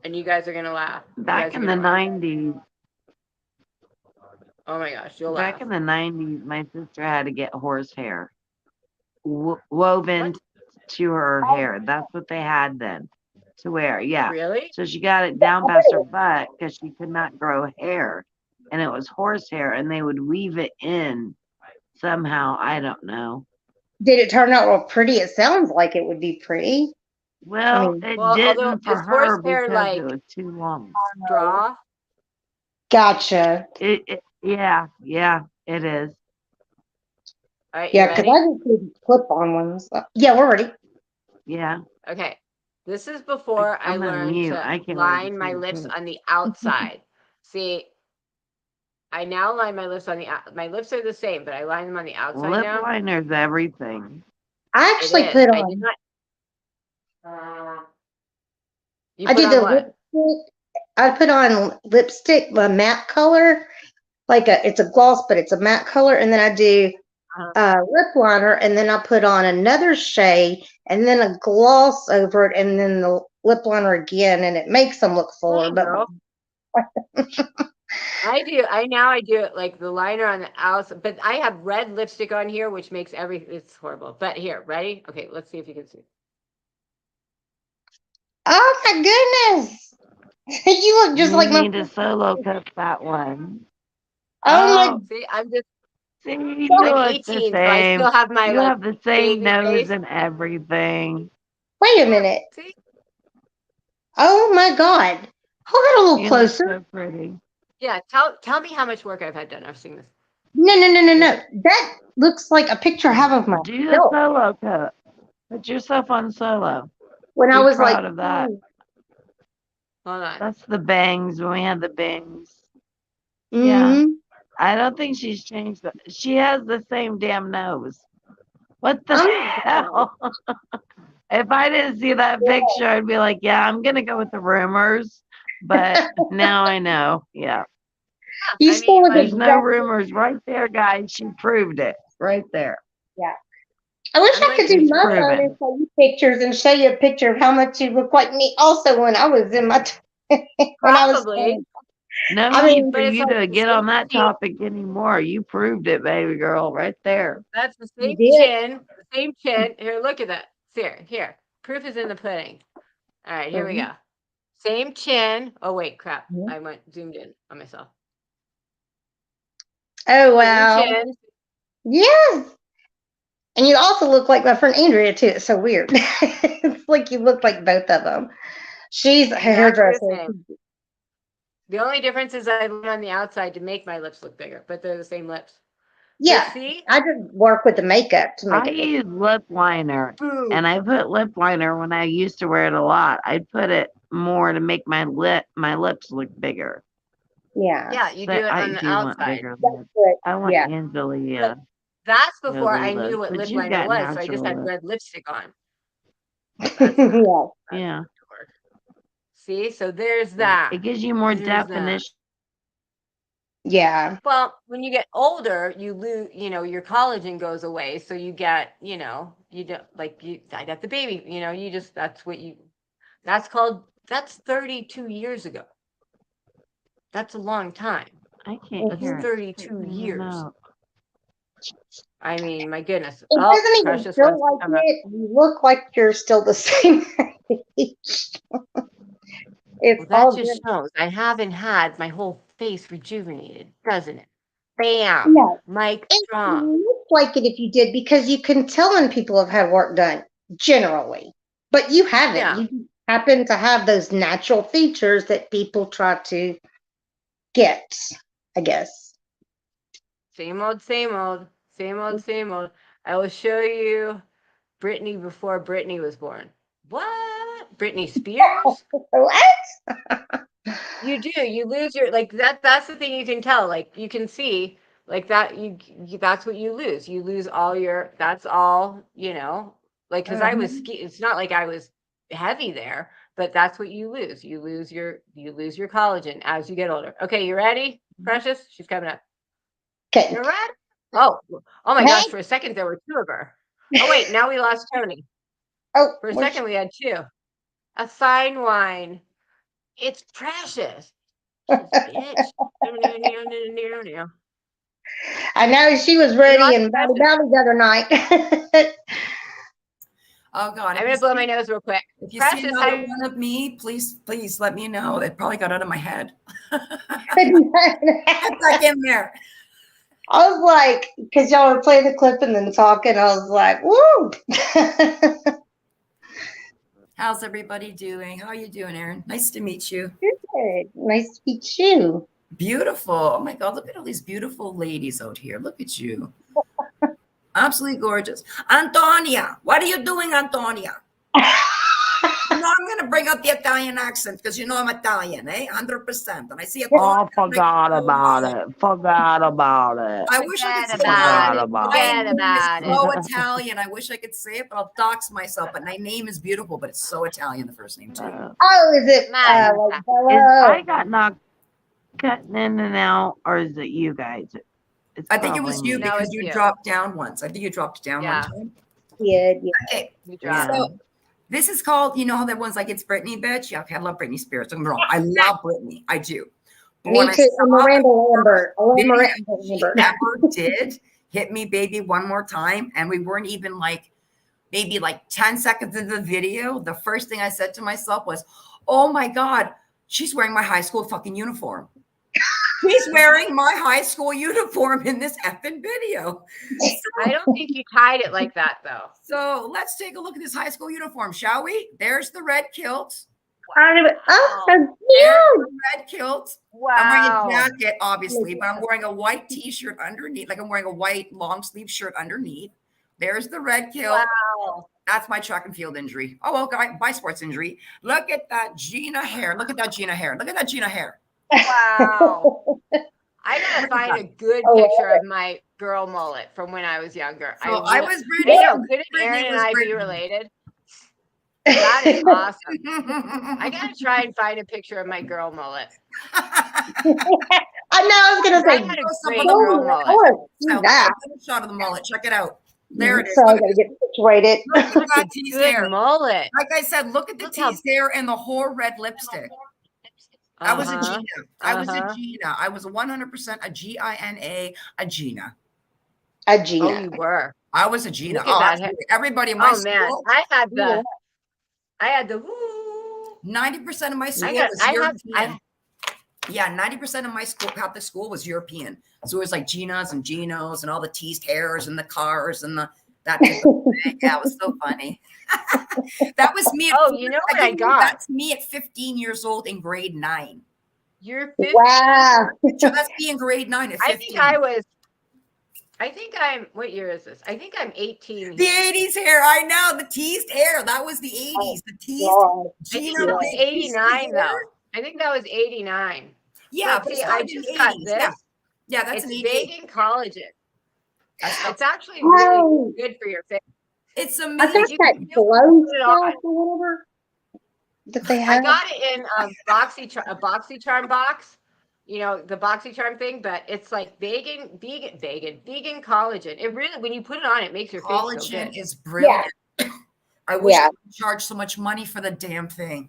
And you guys are gonna laugh. Back in the 90s, Oh my gosh, you'll laugh. back in the 90s, my sister had to get horsehair woven What? to her hair. That's what they had then to wear. Yeah. Really? So she got it down past her butt because she could not grow hair. And it was horsehair, and they would weave it in somehow. I don't know. Did it turn out real pretty? It sounds like it would be pretty. Well, mean, it Well, although didn't for is her horsehair because like it was too long. straw? Gotcha. Yeah, it is. All right, you Yeah, because ready? I just did clip-on ones. Yeah, we're ready. Yeah. Okay. This is before I I'm gonna learned mute. to I can't wait to line see my the lips pic. on the outside. See, I now line my lips on the my lips are the same, but I line them on the outside Lip now. liner's everything. I It actually is. put I did on. not. You I put do on the what? lipstick. I put on lipstick, a matte color, it's a gloss, but it's a matte color, and then I do lip liner, and then I put on another shade, and then a gloss over it, and then the lip liner again, and it makes them look fuller. Hey, But girl. I do it like the liner on the outside, but I have red lipstick on here, which makes it's horrible. But here, ready? Okay, let's see if you can see. oh my goodness, you look just You like my. need to solo cut that one. Oh my. Oh, See, see, you I'm look the 18, so I same. still have my You like have the same baby nose face. and everything. Wait a minute. See? Oh my God. Hold it a little You look closer. so pretty. Yeah, tell me how much work I've had done. I've seen this. No. That looks like a picture I have of Do the myself solo cut. Put yourself on solo. when I Be was like. proud of that. Hold on. That's the bangs when we had the bangs. Mm-hmm. Yeah. I don't think she's changed. She has the same damn nose. What the hell? If I didn't see that picture, I'd be like, yeah, I'm going to go with the rumors. But now I know. Yeah. You still look There's no exactly. rumors right there, guys. She proved it right there. Yeah. I wish I'm I could like, do my prove phone it. and show you pictures and show you a picture of how much you look like me also when I was in my when I was probably, No I need mean for but it's you like to the get on same that chin. topic anymore. You proved it, baby girl, right there. That's the you same did. chin, the same chin. Here, look at that. Here. Proof is in the pudding. All right, here we go. Same chin. Oh wait, crap. Mhm. I went zoomed in on myself. Oh Same wow. chin. Yes. And you also look like my friend Andrea too. It's so weird. It's like you look like both of them. She's her Exactly the hairdresser. same. The only difference is I lean on the outside to make my lips look bigger, but they're the same lips. Yeah. But see? I just work with the makeup to make I it look. use lip liner, Boom. and I put lip liner when I used to wear it a lot. I'd put it more to make my lips look bigger. Yeah. Yeah, you So do it I on the do want outside. bigger That's lips. what, I want yeah. Angelia. That's before Really I knew lips, what but lip you've liner got was, so I just natural had lips. red lipstick on. That's not. Yeah. That's Yeah, not gonna work. See? So there's it that. gives you more There's that. definition. Yeah. Well, when you get older, you lose, your collagen goes away. So you get, you don't like I got the baby, you just, that's 32 years ago. That's a long time. I can't That's hear it. 32 Straighten it years. out. I mean, my goodness. It Oh, doesn't even Precious feel wants to like come up. it. You look like you're still the same age. It's Well, that all just good. shows I haven't had my whole face rejuvenated, doesn't it? Bam. No, Mike it Strong. looks like it if you did because you can tell when people have had work done generally, but you haven't. Yeah. You happen to have those natural features that people try to get, I guess. Same old, same old, same old, same old. I will show you Britney before Britney was born. What? Britney Spears? What? You do. You lose your that's the thing you can tell. Like you can see like that that's what you lose. You lose all your that's all, like cuz I was it's not like I was heavy there, but that's what you lose. You lose your collagen as you get older. Okay, you ready? Precious? She's coming up. Okay. You're ready? Oh my Hey. gosh, for a second there were two of her. Oh wait, now we lost Tony. Oh, For a second we had two. A fine wine. It's Precious. Bitch. I know she was ready and bowdy bowdy the other night. Oh God! I'm gonna blow my nose real quick. If you Precious, see another one of me, please let me know. It probably got out of my head. Get back in there. I was like, because y'all were playing the clip and then talking, I was like, woo. How's everybody doing? How are you doing, Erin? Nice to meet you. Good. Nice to meet you. Beautiful. Oh my God, look at all these beautiful ladies out here. Look at you. Absolutely gorgeous. Antonia, what are you doing, Antonia? I'm going to bring out the Italian accent because I'm Italian, 100%. And I see it. Oh, forgot about it. Forgot about it. I wish I could say about it. Forget about it's so Italian. I wish I could say it, but I'll dox myself. But my name is beautiful, but it's so Italian, the first name too. Oh, is it like Is Bella? I got knocked cutting in and out, or is it you guys? It's I think it probably was you me. No, because it's you you. dropped down once. I think you dropped down Yeah. one time. Yeah. Okay. You dropped. Yeah. So this is called, how that one's like, it's Britney, bitch. Yeah, okay, I love Britney Spears. Don't get me wrong. I love Britney. I do. But Me when too. And Miranda Lambert. I love video Miranda she Lambert. ever did, Hit Me Baby One More Time, and we weren't even maybe 10 seconds into the video, the first thing I said to myself was, oh my God, she's wearing my high school fucking uniform. She's wearing my high school uniform in this effing video. I don't think you tied it like that though. So let's take a look at this high school uniform, shall we? There's the red kilt. Oh, so There's cute. the red kilt. Wow. I'm wearing a jacket, obviously, but I'm wearing a white t-shirt underneath. Like I'm wearing a white long sleeve shirt underneath. There's the red kilt. Wow. That's my track and field injury. Oh, well, my sports injury. Look at that Gina hair. Look at that Gina hair. Look at that Gina hair. Wow. I gotta find a good Oh, picture of my girl mullet from when I was younger. So I was I Britney. know, couldn't Britney Aaron and was I be Britney. related? That is awesome. I gotta try and find a picture of my girl mullet. I know. I was gonna I say. had a Close up great of the girl mullet. mullet. Oh, that. Shot of the mullet. Check it out. There it is. So I Look gotta at get situated. Look at that Good teased hair. mullet. Like I said, look at the Look how- teased hair and the whole red lipstick. I was a Uh-huh. Gina. I was a Uh-huh. Gina. I was 100% a Gina, a Gina. A Gina. Oh, you were. I was a Gina. Look at Oh, that absolutely. Everybody in my Oh man, school, I had the woo. 90% of my school got- was I have- European. Yeah, 90% of my school, half the school was European. So it was like Ginas and Ginos and all the teased hairs and the cars and that type of thing. Yeah, it was so funny. That was me. Oh, you know what I got? That's me at 15 years old in grade 9. You're 50. Wow. So that's me in grade 9 at 15. I think I'm, what year is this? I think I'm 18. The 80s hair, I know, the teased hair. That was the 80s. The teased God. I think Gina that was big teased 89 though. hair. I think that was 89. Yeah, But but see, it's I not just in the got 80s. this. Yeah, that's It's an 88. vegan collagen. That's It's actually really Oh, good for your face. it's I amazing. think You that can feel glow it on. stuff or whatever that they I have. got it in a BoxyCharm box, you know, the BoxyCharm thing, but it's like vegan collagen. It really, when you put it on, it makes your face feel Collagen good. is brilliant. I wish I could charge so much money for the damn thing.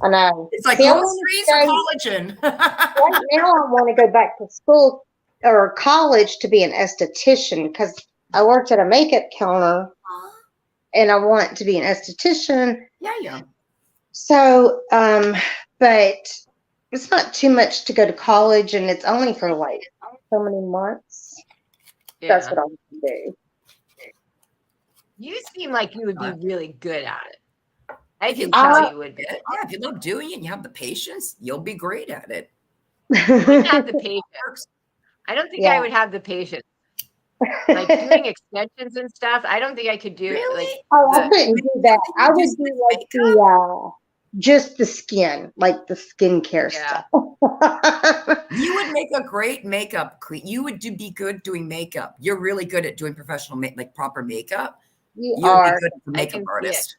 I know. It's like See, I groceries or collagen. Right now, I want to go back to school or college to be an esthetician because I worked at a makeup counter and I want to be an esthetician. Yeah. So, but it's not too much to go to college and it's only for like so many months. That's Yeah. what I want to do. You seem like you would be really good at it. I can Uh, tell you would be. Yeah, if you love doing it and you have the patience, you'll be great at it. I wouldn't have the patience. I don't think I would have the patience. Like doing extensions and stuff, I don't think I could do Really? like I couldn't do that. I would do like the just the skin, like the skincare Yeah. stuff. You would make a great makeup queen. You would be good doing makeup. You're really good at doing professional like proper makeup. You You'd are. be good as a I makeup can see artist.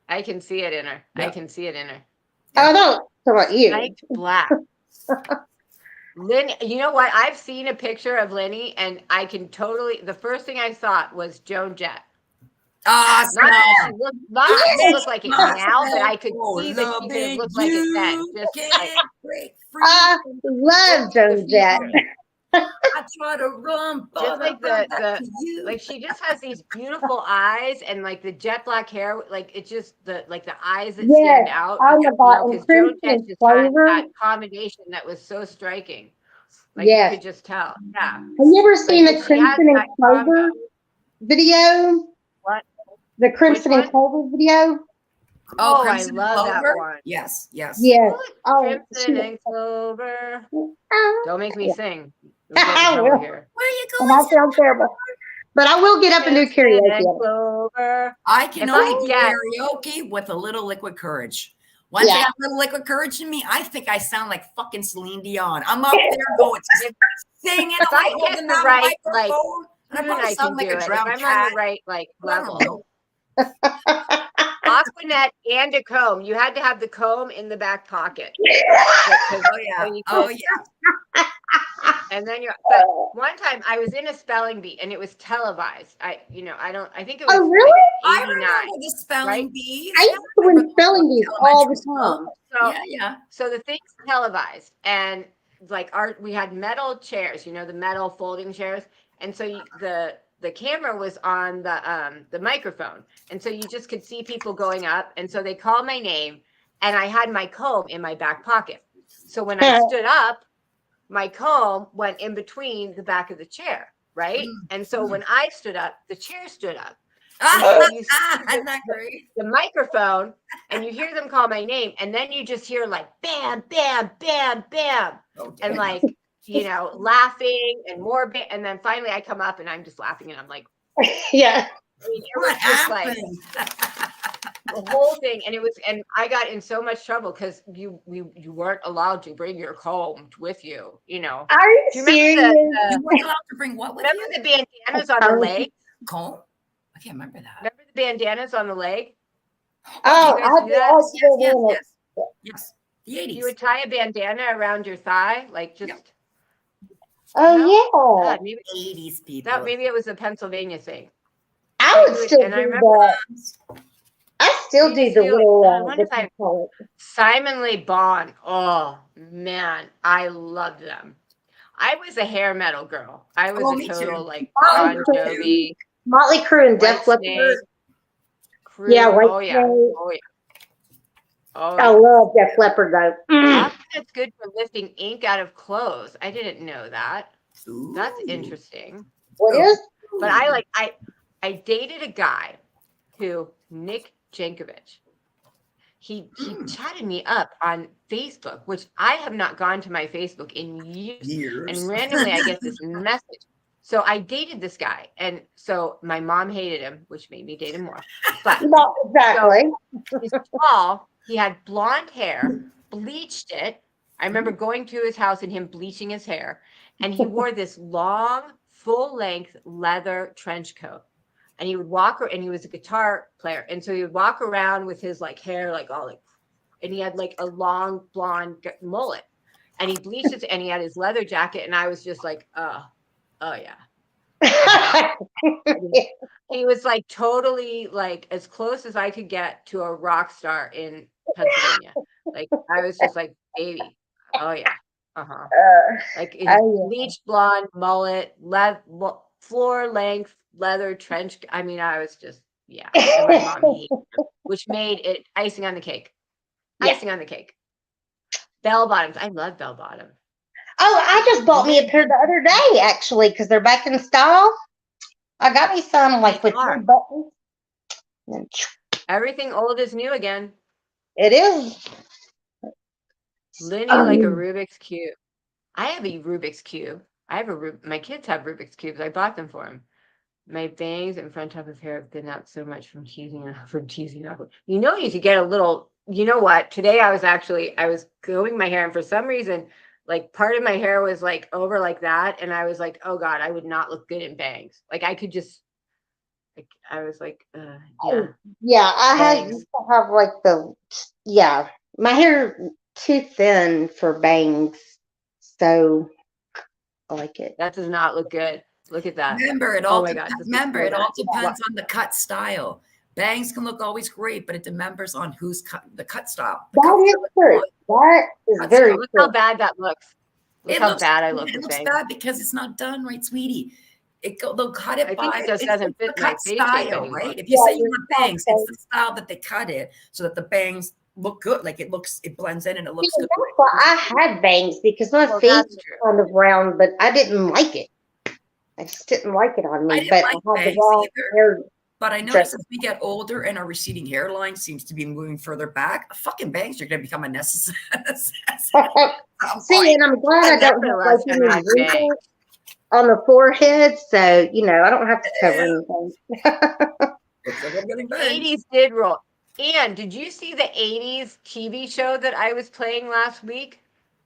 I can see it in her. I Yeah. can see it in her. I don't know about you. Like black. Lynn, you know what? I've seen a picture of Lenny and I can totally, the first thing I thought was Joan Jett. Awesome. Not that she looked like it now, but I could see that she could have looked like it then. Just like, I love Joan Jett. I try to run, but just like the like she just has these beautiful eyes and like the jet black hair, like it's just the eyes that stand out. I love that. Because And Joan Jett Crimson just had Clover. that combination that was so striking. Like Yes. you could just tell. Yeah. Have you ever seen Like, the she has Crimson and that Clover combo. video? What? The Crimson and one? Clover video? Oh, Crimson I love that Clover? one. Yes. Yes. Crimson and Clover. Don't make me sing. We'll get in I trouble will. here. Where are you And going? that sounds terrible. But I will get up and do Crimson karaoke. and Clover. I can If only I do get- karaoke with a little liquid courage. Once I got a little liquid courage in me, I think I sound like fucking Celine Dion. I'm up there going, singing. If I I'm get holding the that right, microphone, and I Tune, probably I sound can like do a it. If drowned I'm cat. on the right I don't level. know. Aquanet and a comb. You had to have the comb in the back pocket. Oh yeah. And then but one time I was in a spelling bee and it was televised. I think it was Oh, really? I 89. remember the spelling right? bees. I used to win spelling bees all the time. So, Yeah. so the thing's televised and like we had metal chairs, the metal folding chairs. And so the camera was on the microphone. And so you just could see people going up. And so they called my name and I had my comb in my back pocket. So when I stood up, my comb went in between the back of the chair, right? And so when I stood up, the chair stood up. So you see Isn't that great? the microphone and you hear them call my name and then you just hear like bam, bam, bam, bam. And like, laughing and more and then finally I come up and I'm just laughing and I'm like, Yeah. I mean, it What was just like happened? the whole thing, and I got in so much trouble because you weren't allowed to bring your comb with you. Are you Do you remember serious? You weren't allowed to bring what with remember you? the bandanas on the leg? Comb? I can't remember that. Remember the bandanas on the leg? Oh, you guys I do did that? also Yes. The 80s. You would tie a bandana around your thigh, like just. Yep. Oh, God, maybe 80s people. maybe it was a Pennsylvania thing. I would still and I do remember the. I still you do just the do it. little. I wonder What if do I you call it? Simon Le Bon. Oh man, I loved them. I was a hair metal girl. I was Oh, a me total too. like Motley Bon Crue, Jovi, Motley Crue and Def White Snake, Leppard. Yeah, Crew. White Oh yeah. Snake. Oh yeah. Oh I yeah. love Def Leppard though. Often it's good for lifting ink out of clothes. I didn't know that. That's Ooh. interesting. What Oh. is? But I dated a guy who Nick Jankovic. He chatted me up on Facebook, which I have not gone to my Facebook in years. And randomly I get this message. So I dated this guy. And so my mom hated him, which made me date him more. But Not exactly. he's tall. He had blonde hair, bleached it. I remember going to his house and him bleaching his hair. And he wore this long, full-length leather trench coat. And he would walk, and he was a guitar player. And so he would walk around with his like hair, like all like, and he had like a long blonde mullet. And he bleached it, and he had his leather jacket. And I was just like, oh yeah. He was like totally like as close as I could get to a rock star in Pennsylvania. Like I was just like, baby, oh yeah, like his bleached blonde mullet, floor length leather trench. I mean, I was just yeah. And my mom hated him, which made it icing on the cake. Icing on the cake. Bell bottoms. I love bell bottoms. Oh, I just bought me a pair the other day, actually, because they're back in style. I got me some like with 3 buttons. Everything old is new again. It is. Linear like a Rubik's Cube. I have a Rubik's Cube. I have my kids have Rubik's Cubes. I bought them for them. My bangs and front top of hair have thinned out so much from teasing up. You know, you could get a little, you know what? Today I was combing my hair, and for some reason, like part of my hair was like over like that. And I was like, oh God, I would not look good in bangs. Like I could just, like, I was like, yeah. Yeah, I used to have like my hair too thin for bangs. So I like it. That does not look good. Look at that. Remember, it all depends on the cut style. Bangs can look always great, but it depends on who's the cut style. That is true. That is very true. Look how bad that looks. Look how bad I look. It looks bad because it's not done right, sweetie. They'll cut it by it just doesn't fit my face style, right? If you say you want bangs, it's the style that they cut it so that the bangs look good. Like it blends in and it looks good. That's why I had bangs, because my face was kind of round, but I didn't like it. I just didn't like it on me. But I had the wrong hair. But I notice as we get older and our receding hairline seems to be moving further back, fucking bangs are going to become a necessary. See, and I'm glad I don't have like any wrinkles on the forehead, so you know I don't have to cover anything. The 80s did roll. And did you see the 80s TV show that I was playing last week?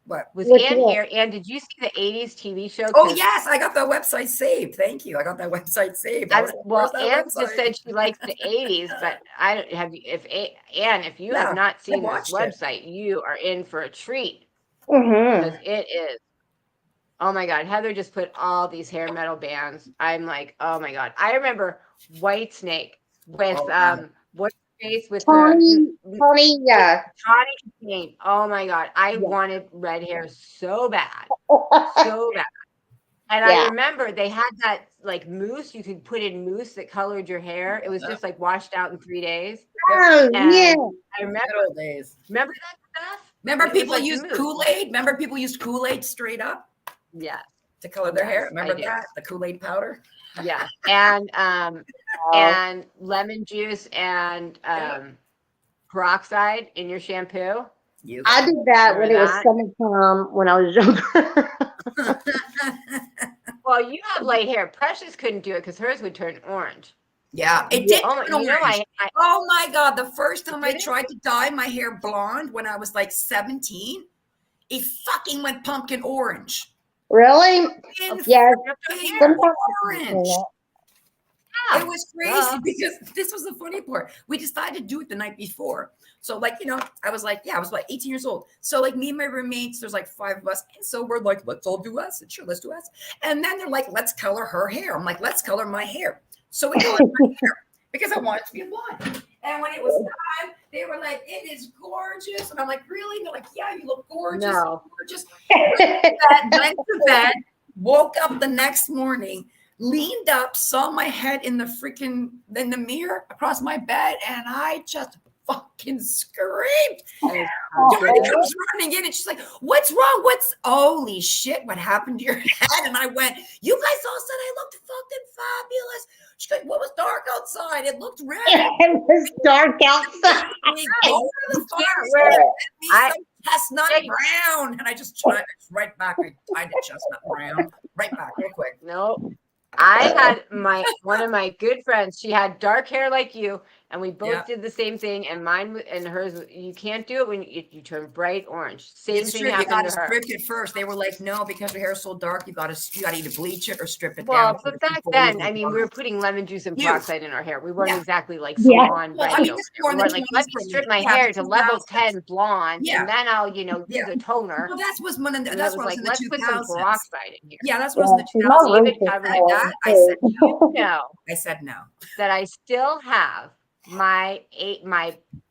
What was Ann here? And did you see the 80s TV show? Oh yes, I got that website saved. Thank you. I got that website saved. Well, Ann just said she likes the 80s, but I don't have. If you have not seen this website, you are in for a treat. Because it is. Oh my God, Heather just put all these hair metal bands. I'm like, oh my God. I remember White Snake with what's her face with Tawny, Tawny Kane. Oh my God, I wanted red hair so bad, so bad. And I remember they had that like mousse. You could put in mousse that colored your hair. It was just like washed out in 3 days. Oh yeah, I remember days. Remember that stuff? Remember people used Kool-Aid? Remember people used Kool-Aid straight up? Yeah. To color their hair. Remember that? The Kool-Aid powder? Yeah. And lemon juice and peroxide in your shampoo. I did that when it was summertime when I was younger. Well, you have light hair. Precious couldn't do it because hers would turn orange. Yeah, it did. Oh my God. The first time I tried to dye my hair blonde when I was like 17, it fucking went pumpkin orange. Really? Yeah. Orange. It was crazy because this was the funny part. We decided to do it the night before. So like, you know, I was like 18 years old. So like me and my roommates, there's like 5 of us. And so we're like, let's all do us. And sure, let's do us. And then they're like, let's color her hair. I'm like, let's color my hair. So we colored my hair because I wanted to be a blonde. And when it was time, they were like, "It is gorgeous," and I'm like, "Really?" And they're like, "Yeah, you look gorgeous, No. gorgeous." Went to bed, woke up the next morning, leaned up, saw my head in the mirror across my bed, and I just fucking screamed. Jordan comes running in and she's like, "What's wrong? Holy shit, what happened to your head?" And I went, "You guys all said I looked fucking fabulous." She's like, "What was dark outside? It looked red." It was dark outside. We go to the pharmacy, get me some chestnut brown. And I just tried it right back. I tied it chestnut brown right back real quick. No. I had one of my good friends, she had dark hair like you, and we both did the same thing, and mine and hers, you can't do it when you turn bright orange. Same thing happened to her. You gotta strip it first. They were like, "No, because your hair is so dark, you gotta either bleach it or strip it down." Well, but back then, I mean, we were putting lemon juice and peroxide in our hair. We weren't exactly like salon Well, I mean, we weren't like, let me strip my hair to level 10 blonde, and then I'll, use a toner. Well, that's was one of the, And that's was what like, was in let's the put some 2000s. peroxide in here. Yeah, that's what was in the 2000s. Even covered That, I said no. No. I said no. That I still have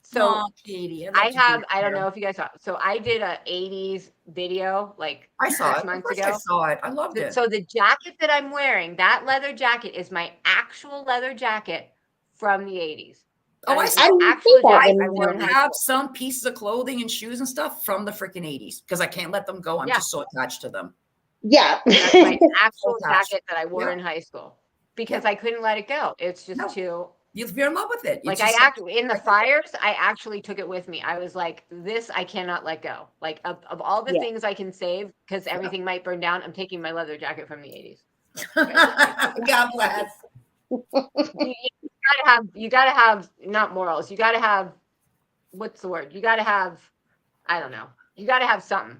so Katie, I don't know if you guys saw. So I did a 80s video like I saw 6 it. months Of course ago. I saw it. I loved it. So the jacket that I'm wearing, that leather jacket, is my actual leather jacket from the 80s. Oh, I saw actual jacket I wore in I high have school. some pieces of clothing and shoes and stuff from the freaking 80s because I can't let them go. I'm just so attached to them. Yeah. That's my actual attached. jacket that I wore in high school because I couldn't let it go. It's just too. You're in love with it. Like I actually in the fires, I actually took it with me. I was like, this I cannot let go. Like of all the things I can save because everything might burn down, I'm taking my leather jacket from the 80s. God bless. You gotta have not morals. You gotta have what's the word? You gotta have I don't know. You gotta have something.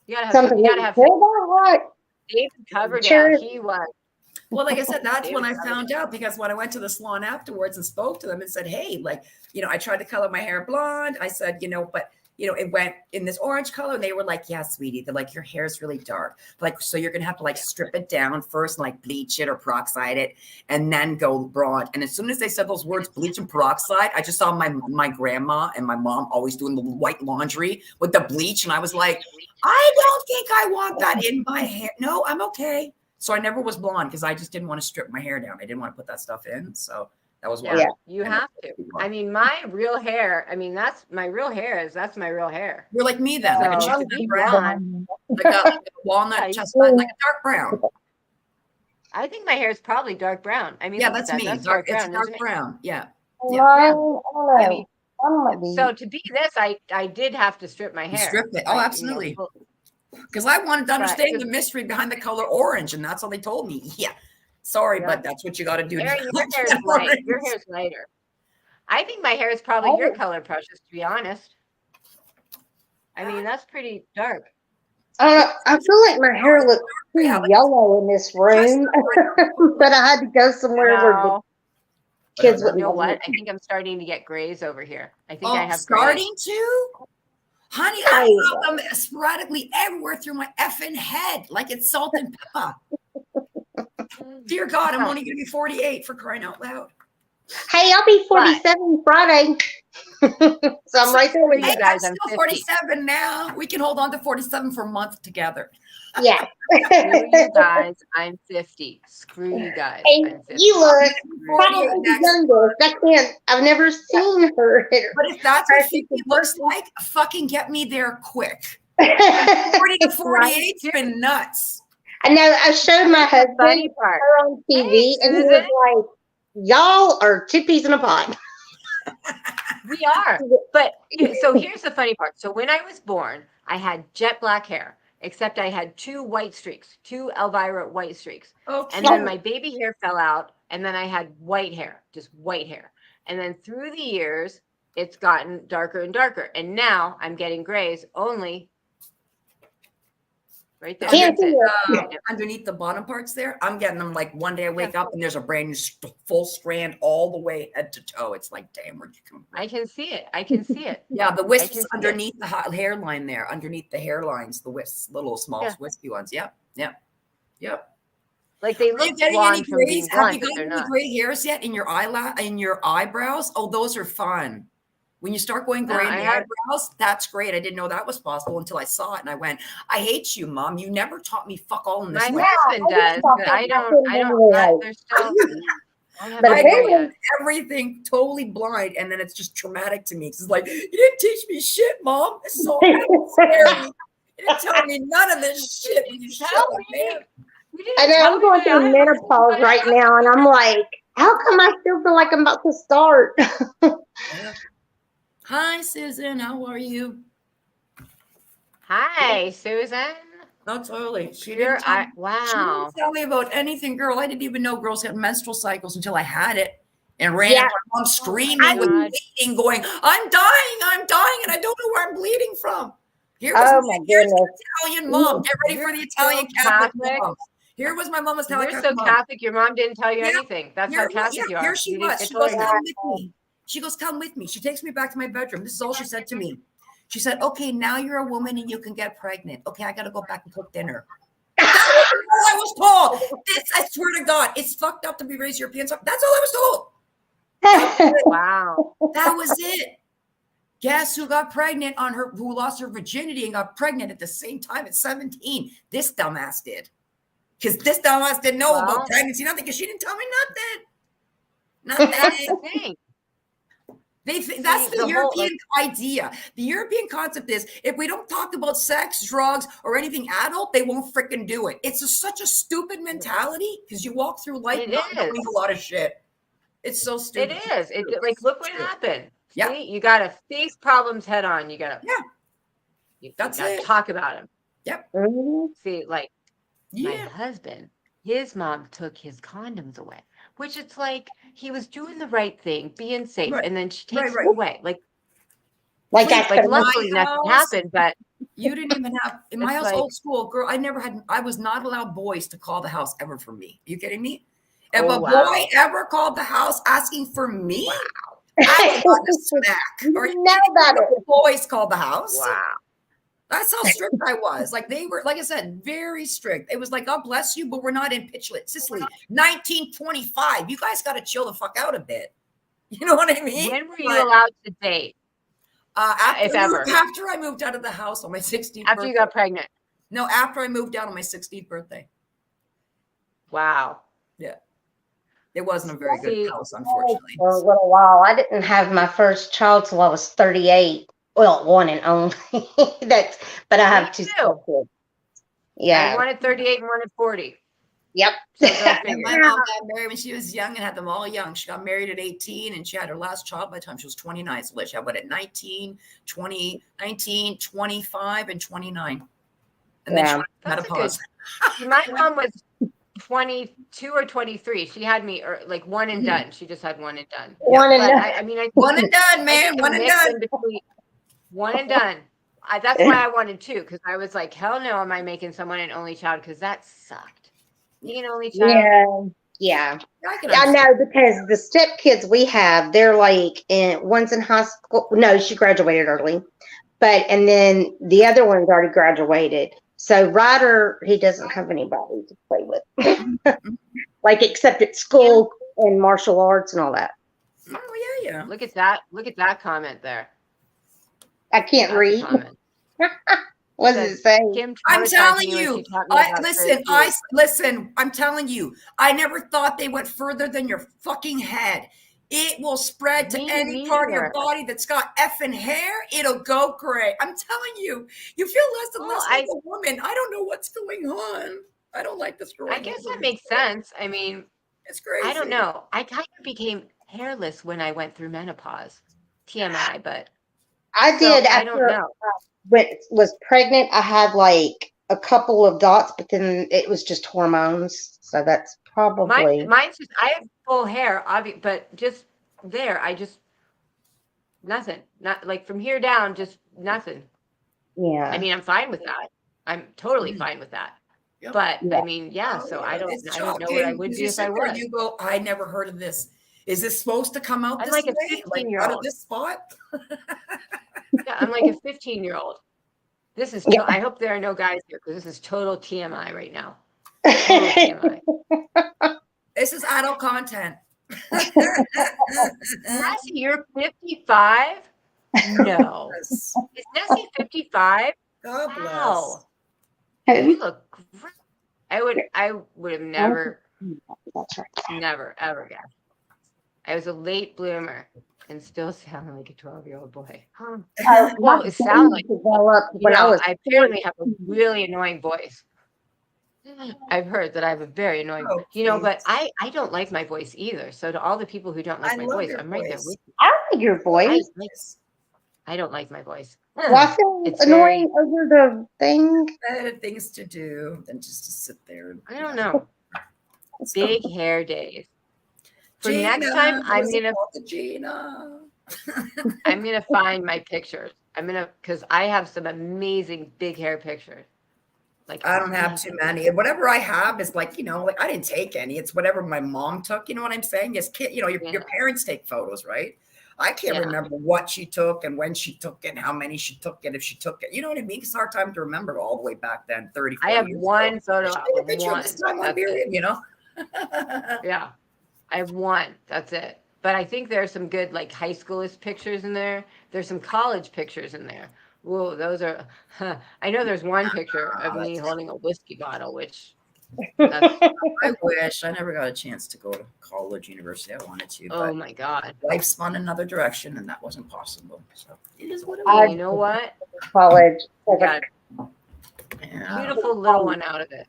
You gotta have something. You gotta have David Coverdale. He was. Well, like I said, that's when I found out because when I went to the salon afterwards and spoke to them and said, "Hey, like, I tried to color my hair blonde." I said, but it went in this orange color. And they were like, "Yeah, sweetie." They're like, "Your hair is really dark. Like, so you're going to have to like strip it down first and like bleach it or peroxide it and then go blonde." And as soon as they said those words, bleach and peroxide, I just saw my grandma and my mom always doing the white laundry with the bleach. And I was like, I don't think I want that in my hair. No, I'm okay. So I never was blonde because I just didn't want to strip my hair down. I didn't want to put that stuff in. So that was why. You have to. I mean, my real hair. I mean, that's my real hair. That's my real hair. You're like me then, like a So, chicken brown, like a walnut chestnut, like a dark brown. I think my hair is probably dark brown. I mean, yeah, that's me. That's dark brown, it's dark brown. Yeah. I mean, so to be this, I did have to strip my hair. You stripped it. Oh, absolutely. Because I wanted to understand the mystery behind the color orange, and that's all they told me. Yeah. Sorry, but that's what you got to do. Your hair is light. Your hair is lighter. I think my hair is probably your color, Precious, to be honest. I mean, that's pretty dark. I feel like my hair looks pretty yellow in this room, but I had to go somewhere where the kids wouldn't. You know what? I think I'm starting to get grays over here. I think I have starting to. Honey, I have them sporadically everywhere through my effing head, like it's salt and pepper. Dear God, I'm only going to be 48 for crying out loud. Hey, I'll be 47 Friday. So I'm right there with you guys. I'm still 47 now. We can hold on to 47 for a month together. Yeah. Screw you guys. I'm 50. Screw you guys. Hey, I'm 50. you look probably younger. I've never seen her. But if that's what 50 looks like, fucking get me there quick. 40 to 48's been nuts. I know. I showed my husband her on TV, and he was like, "Y'all are two peas in a pod." We are. But so here's the funny part. So when I was born, I had jet black hair, except I had two white streaks, two Elvira white streaks. Okay. And then my baby hair fell out, and then I had white hair, just white hair. And then through the years, it's gotten darker and darker. And now I'm getting grays only right there. Underneath the bottom parts there, I'm getting them like one day I wake up and there's a brand new full strand all the way head to toe. It's like, damn, where'd you come from? I can see it. I can see it. Yeah, the wisps underneath the hairline there, underneath the hairlines, the wisps, little small wispy ones. Yep. Like they Are you look getting any blonde from being grays? Have blonde, you but gotten they're any not. gray hairs yet in your in your eyebrows? Oh, those are fun. When you start going No, gray in I the have. eyebrows, that's great. I didn't know that was possible until I saw it, and I went, "I hate you, Mom. You never taught me fuck all in this My life." husband does, but I don't. They're still. I haven't But been there apparently- yet. Everything totally blind, and then it's just traumatic to me. It's like, you didn't teach me shit, Mom. It's so scary. You didn't tell me none of this shit. You shut Tell up, me. man. You didn't I know tell I'm me going that through I was menopause somebody. right now, and I'm like, how come I still feel like I'm about to start? Yeah. Hi, Susan. How are you? Hi, Susan. No, totally. She You're. didn't tell me. She Wow. didn't tell me about anything, girl. I didn't even know girls had menstrual cycles until I had it and ran Yeah. into my mom screaming my with God. bleeding, going, I'm dying, and I don't know where I'm bleeding from. Here was Oh my here's the goodness. Italian mom. Get ready You're for the Italian so Catholic Catholic. mom. Here was my mama's You're Italian so Catholic mom. Catholic. Your mom didn't tell you Yeah. anything. That's how Catholic you are. Here she You didn't was. get She to goes, learn come that. with me. She goes, come with me. She takes me back to my bedroom. This is all she said to me. She said, okay, now you're a woman and you can get pregnant. Okay, I got to go back and cook dinner. That was all I was told. This, I swear to God, it's fucked up to be raised European. That's all I was told. Wow. That was it. Guess who got pregnant who lost her virginity and got pregnant at the same time at 17? This dumbass did. Because this dumbass didn't know about pregnancy, nothing, because she didn't tell me nothing. That's Nothing. the thing. That's the the whole, European idea. The European concept is if we don't talk about sex, drugs, or anything adult, they won't freaking do it. It's such a stupid mentality because you walk through life not knowing a lot of shit. It's so stupid. It is. It like look what happened. Yeah. See, you gotta face problems head on. You gotta. Yeah. You That's gotta it. talk about them. Yep. See, like my Yeah. husband, his mom took his condoms away, which it's like he was doing the right thing, being safe, Right. and then she takes Right. it away. Like Like luckily nothing happened, but You didn't even have in my It's house, like- old school girl. I was not allowed boys to call the house ever for me. You kidding me? If a boy ever called the house asking for me, I got a smack. Or You know about it. boys called the house. wow. That's how strict I was. Like they were, like I said, very strict. It was like, God bless you, but we're not in Pitchlet, Sicily, 1925. You guys got to chill the fuck out a bit. You know what I mean? When were you allowed to date? If ever. After I moved out of the house on my 16th After birthday. you got pregnant. No, after I moved out on my 16th birthday. Wow. Yeah. It wasn't a very good house, unfortunately. For a little while. I didn't have my first child till I was 38. Well, one and only. But I have two small kids. Yeah. I wanted 38 and wanted 40. Yep. So go figure. My mom got married when she was young and had them all young. She got married at 18 and she had her last child by the time she was 29. So she had what at 19, 20, 19, 25, and 29. And then she went menopause. My mom was 22 or 23. She had me like one and done. She just had one and done. One and done. I mean, One and done, man. One and done. One and done. That's why I wanted two, because I was like, hell no, am I making someone an only child? Because that sucked. Being an only child. Yeah. I know, because the stepkids we have, they're like one's in high school. No, she graduated early. And then the other one's already graduated. So Ryder, he doesn't have anybody to play with. Like except at school and martial arts and all that. Oh yeah. Look at that. Look at that comment there. I can't read. What does it say? I'm telling you. Listen. I'm telling you. I never thought they went further than your fucking head. It will spread to any part of your body that's got effing hair. It'll go gray. I'm telling you. You feel less and less like a woman. I don't know what's going on. I don't like this story. I guess that makes sense. I mean, it's crazy. I don't know. I kind of became hairless when I went through menopause. TMI, but I did I don't know. When I was pregnant, I had like a couple of dots, but then it was just hormones. So that's probably mine's just, I have full hair, but just there, nothing. Not like from here down, just nothing. Yeah. I mean, I'm fine with that. I'm totally fine with that. Yep. But I mean, so I don't know what I would do if I was. You go, I never heard of this. Is this supposed to come out this like way? A 15-year-old. Out of this spot? Yeah, I'm like a 15-year-old. This is. I hope there are no guys here because this is total TMI right now. Total TMI. This is adult content. Nessie, you're 55? No. Yes. Is Nessie 55? God bless. Wow. You look great. I would have never, That's right. never, ever guessed. I was a late bloomer and still sound like a 12-year-old boy. Well, it sounds like, developed when I was I apparently have a really annoying voice. I've heard that I have a very annoying, Oh, but I don't like my voice either. So to all the people who don't like I my love voice, your I'm right there voice. with you. I like your voice. I don't like my voice. Well, I feel It's annoying over the thing. Better things to do than just to sit there. I don't know. Big hair days. For Gina, next time, I'm what's it gonna called, Gina? find my pictures. Because I have some amazing big hair pictures. Like I don't have too many. And whatever I have is like, like I didn't take any. It's whatever my mom took. You know what I'm saying? As kid, your parents take photos, right? I can't remember what she took and when she took it and how many she took and if she took it. You know what I mean? It's a hard time to remember all the way back then, 30, 40 I have years one ago. photo. Just take a picture of this time on period, Yeah. I have one. That's it. But I think there's some good like high schoolist pictures in there. There's some college pictures in there. Whoa, those are. I know there's one picture of me holding a whiskey bottle, which. I wish I never got a chance to go to college, university. I wanted to. Oh my God. Life spun another direction, and that wasn't possible. So it is what it is. You know what? College. Got beautiful little one out of it.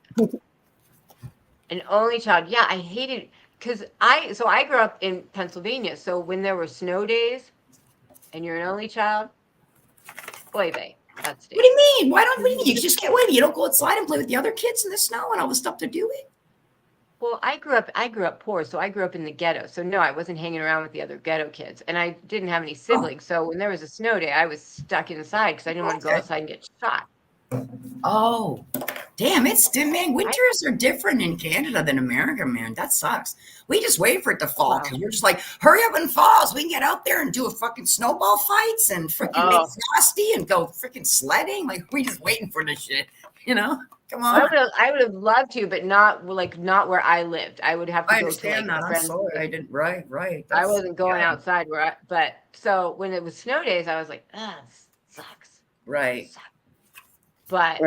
An only child. Yeah, I hated because I grew up in Pennsylvania. So when there were snow days, and you're an only child, boy, that's what do you mean? What do you mean? You just can't wait. You don't go outside and play with the other kids in the snow and all the stuff they're doing. Well, I grew up poor, so I grew up in the ghetto. So no, I wasn't hanging around with the other ghetto kids, and I didn't have any siblings. So when there was a snow day, I was stuck inside because I didn't want to go outside and get shot. Oh, damn! Man. Winters are different in Canada than America, man. That sucks. We just wait for it to fall because we're just like, hurry up and fall so we can get out there and do a fucking snowball fights and freaking make frosty and go freaking sledding. Like we just waiting for this shit, Come on. I would have loved to, but not where I lived. I would have to go to like that. friends. I didn't. Right. I wasn't going outside but so when it was snow days, I was like, this sucks. Right. Sucks. But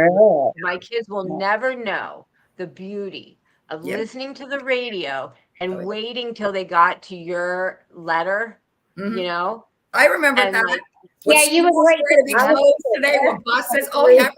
my kids will never know the beauty of listening to the radio and waiting till they got to your letter, I remember that. Like, you would wait to be closed today with buses. Oh, yeah,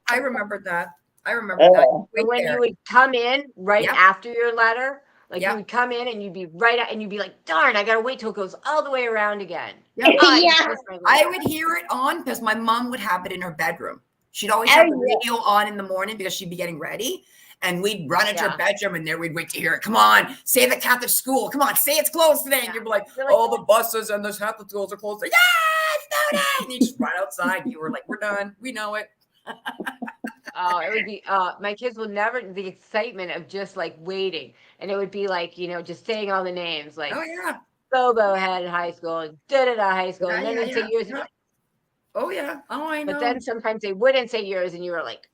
I remember that. When you would come in right after your letter, like you would come in and you'd be and you'd be like, darn, I got to wait till it goes all the way around again. I would hear it on because my mom would have it in her bedroom. She'd always have the radio on in the morning because she'd be getting ready. And we'd run into her bedroom and there we'd wait to hear it. Come on, say the Catholic school. Come on, say it's closed today. And you'd be like, oh, the buses and the Catholic schools are closed. Like, yeah, it's no day. And you just run outside. You were like, we're done. We know it. It would be, my kids will never, the excitement of just like waiting. And it would be like, just saying all the names like, Bobo Head High School and da-da-da High School. And then they'd say yours. Oh, yeah. Oh, I know. But then sometimes they wouldn't say yours and you were like,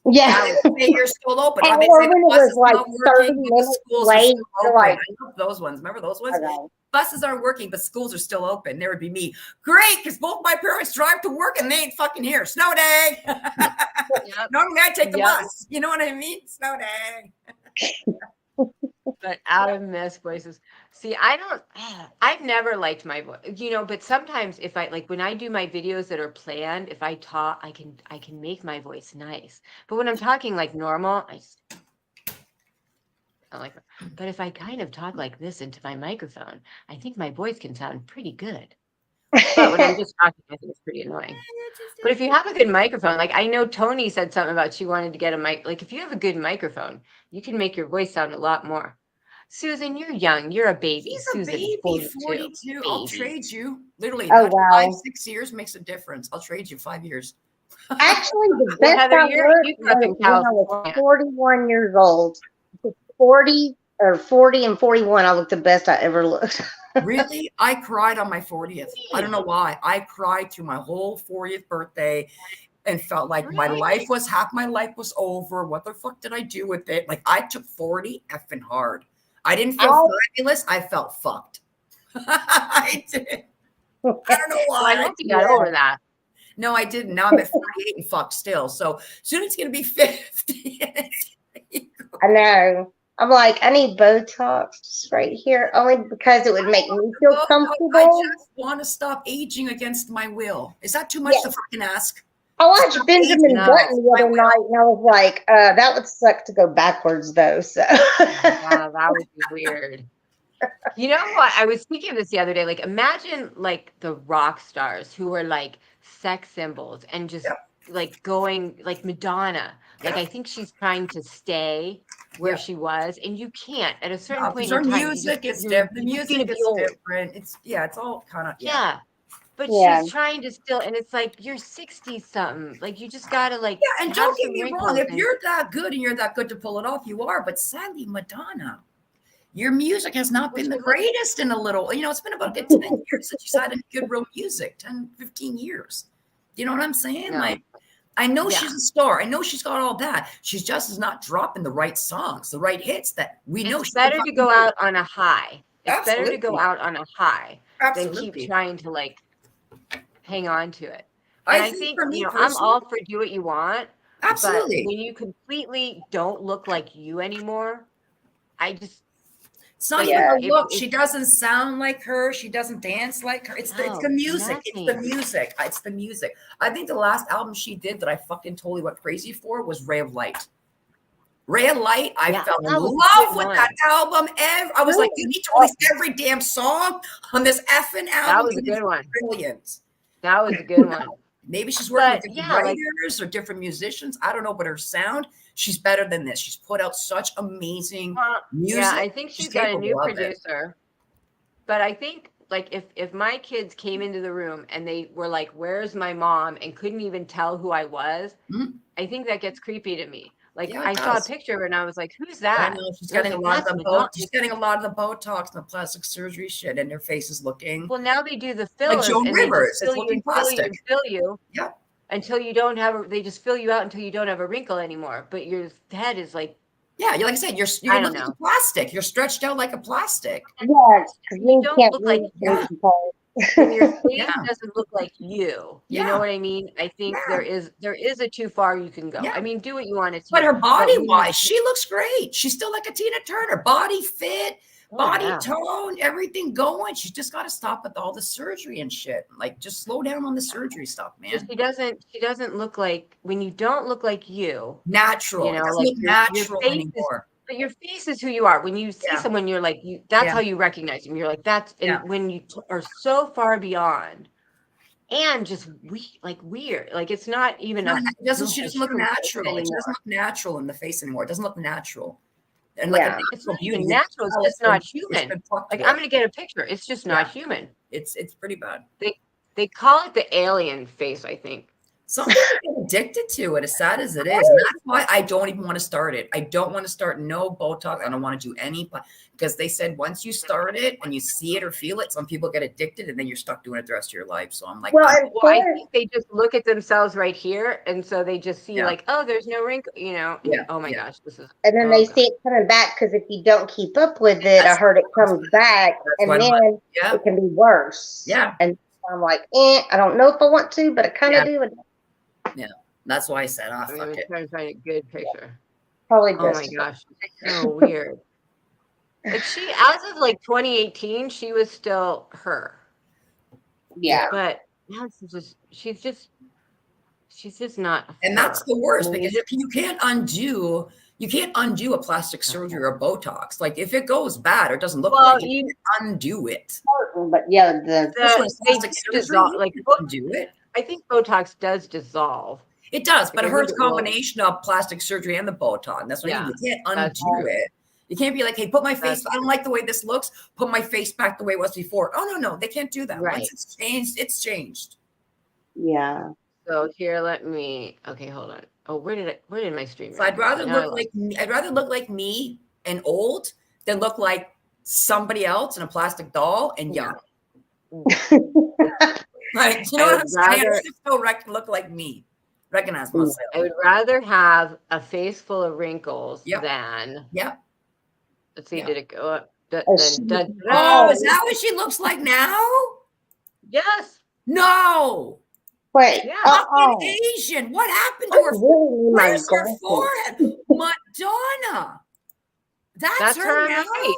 you're still open. And Obviously, when it was like 30 minutes late, I love those ones. Remember those ones? Okay. Buses aren't working, but schools are still open. There would be me. Great, because both my parents drive to work and they ain't fucking here. Snow day. Normally I take the bus. You know what I mean? Snow day. But out of Miss voices. See, I've never liked my voice, but sometimes if I when I do my videos that are planned, if I talk, I can make my voice nice. But when I'm talking like normal, I don't like it. But if I kind of talk like this into my microphone, I think my voice can sound pretty good. But when I'm just talking, I think it's pretty annoying. But if you have a good microphone, like I know Tony said something about she wanted to get a mic. Like if you have a good microphone, you can make your voice sound a lot more. Susan, you're young. You're a baby. He's Susan, a baby, 42. Baby. I'll trade you. Literally, oh, wow. 5-6 years makes a difference. I'll trade you 5 years. Actually, the best I looked when I was 41 years old. 40 and 41, I looked the best I ever looked. Really? I cried on my 40th. I don't know why. I cried through my whole 40th birthday. and felt like my life was half my life was over. What the fuck did I do with it? Like I took 40 effing hard. I didn't feel fabulous. I felt fucked. I did. I don't know why. Well, I hope you got over that. No, I didn't. Now I'm at 48 and fucked still. So soon it's going to be 50. I know. I'm like, I need Botox right here only because it would make me feel comfortable. I just want to stop aging against my will. Is that too much to fucking ask? I watched Benjamin Button the other night and I was like, that would suck to go backwards though. So yeah, that would be weird. You know what? I was thinking of this the other day. Like, imagine like the rock stars who were like sex symbols and just like going like Madonna. Like, I think she's trying to stay where she was, and you can't at a certain point. Her in time, music is different. The music is different. It's all kind of But she's trying to still, and it's like you're 60 something. Like you just gotta like. Yeah, and don't get me wrong. If you're that good and you're that good to pull it off, you are. But sadly, Madonna, your music has not been the greatest in a little. You know, it's been about 10 years since you had any good real music. 10, 15 years. You know what I'm saying? No. Like, I know she's a star. I know she's got all that. She's just is not dropping the right songs, the right hits that we know. It's better to go out on a high. It's better to go out on a high than keep trying to like hang on to it. And I think you know, I'm all for do what you want. Absolutely. But when you completely don't look like you anymore, I just. It's not even her look. She doesn't sound like her. She doesn't dance like her. It's the music. It's the music. It's the music. I think the last album she did that I fucking totally went crazy for was Ray of Light. Ray of Light, I fell in love with that album. I was like, you need to release every damn song on this effing album. That was a good one. Brilliant. That was a good one. Maybe she's working with different writers or different musicians. I don't know, but her sound, she's better than this. She's put out such amazing music. Yeah, I think she's got a new producer. But I think like if my kids came into the room and they were like, "Where's my mom?" and couldn't even tell who I was, I think that gets creepy to me. Like I saw a picture of her and I was like, "Who's that?" I know she's getting a lot of the she's getting a lot of the Botox and the plastic surgery shit, and her face is looking. Well, now they do the fillers. Like Joan Rivers, it's looking plastic. Fill you. Yeah. Until you don't have they just fill you out until you don't have a wrinkle anymore. But your head is like. Yeah, like I said, you're looking like plastic. You're stretched out like a plastic. Yes, you don't look like your face doesn't look like you. You know what I mean? I think there is a too far you can go. I mean, do what you want to do. But her body wise, she looks great. She's still like a Tina Turner. Body fit, body tone, everything going. She's just got to stop with all the surgery and shit. Like, just slow down on the surgery stuff, man. She doesn't look like, when you don't look like you. Natural. You know, like natural anymore. But your face is who you are. When you see someone, you're like, that's how you recognize them. You're like, that's, and when you are so far beyond and just weird, like it's not even, she doesn't look natural. It doesn't look natural in the face anymore. It doesn't look natural. And like it's not even natural. It's just not human. Like I'm going to get a picture. It's just not human. It's pretty bad. They call it the alien face, I think. Some people get addicted to it, as sad as it is. And that's why I don't even want to start it. I don't want to start no Botox. I don't want to do any, because they said once you start it and you see it or feel it, some people get addicted and then you're stuck doing it the rest of your life. So I'm like, I think they just look at themselves right here. And so they just see like, oh, there's no wrinkle, you know? Oh my gosh, this is. And then they see it coming back because if you don't keep up with it, I heard it comes back and then it can be worse. Yeah. And I'm like, I don't know if I want to, but I kind of do. Yeah, that's why I said, fuck it. I'm trying to find a good picture. Probably oh my gosh, so weird. Like she, as of like 2018, she was still her. Yeah. But now she's just not her. And that's the worst, because if you can't undo a plastic surgery or Botox. Like if it goes bad or doesn't look right, you can undo it. But yeah, they dissolve, like undo it. I think Botox does dissolve. It does, but it hurts a combination of plastic surgery and the Botox. That's what I mean. You can't undo it. You can't be like, hey, put my face. I don't like the way this looks. Put my face back the way it was before. Oh, no. They can't do that. Right. Once it's changed, it's changed. Yeah. So here, okay, hold on. Oh, where did my stream? So I'd rather look like me and old than look like somebody else in a plastic doll and young. Like, you know what I'm saying? I still look like me. Recognize myself. I would rather have a face full of wrinkles Yep. than, Yep. let's see, Yep. did it go up? Oh, she- Oh, is that what she looks like now? Yes. Wait. Yeah. Fucking Asian. What happened to her? Really, my Where's her God. forehead? Madonna. That's her on the now? right.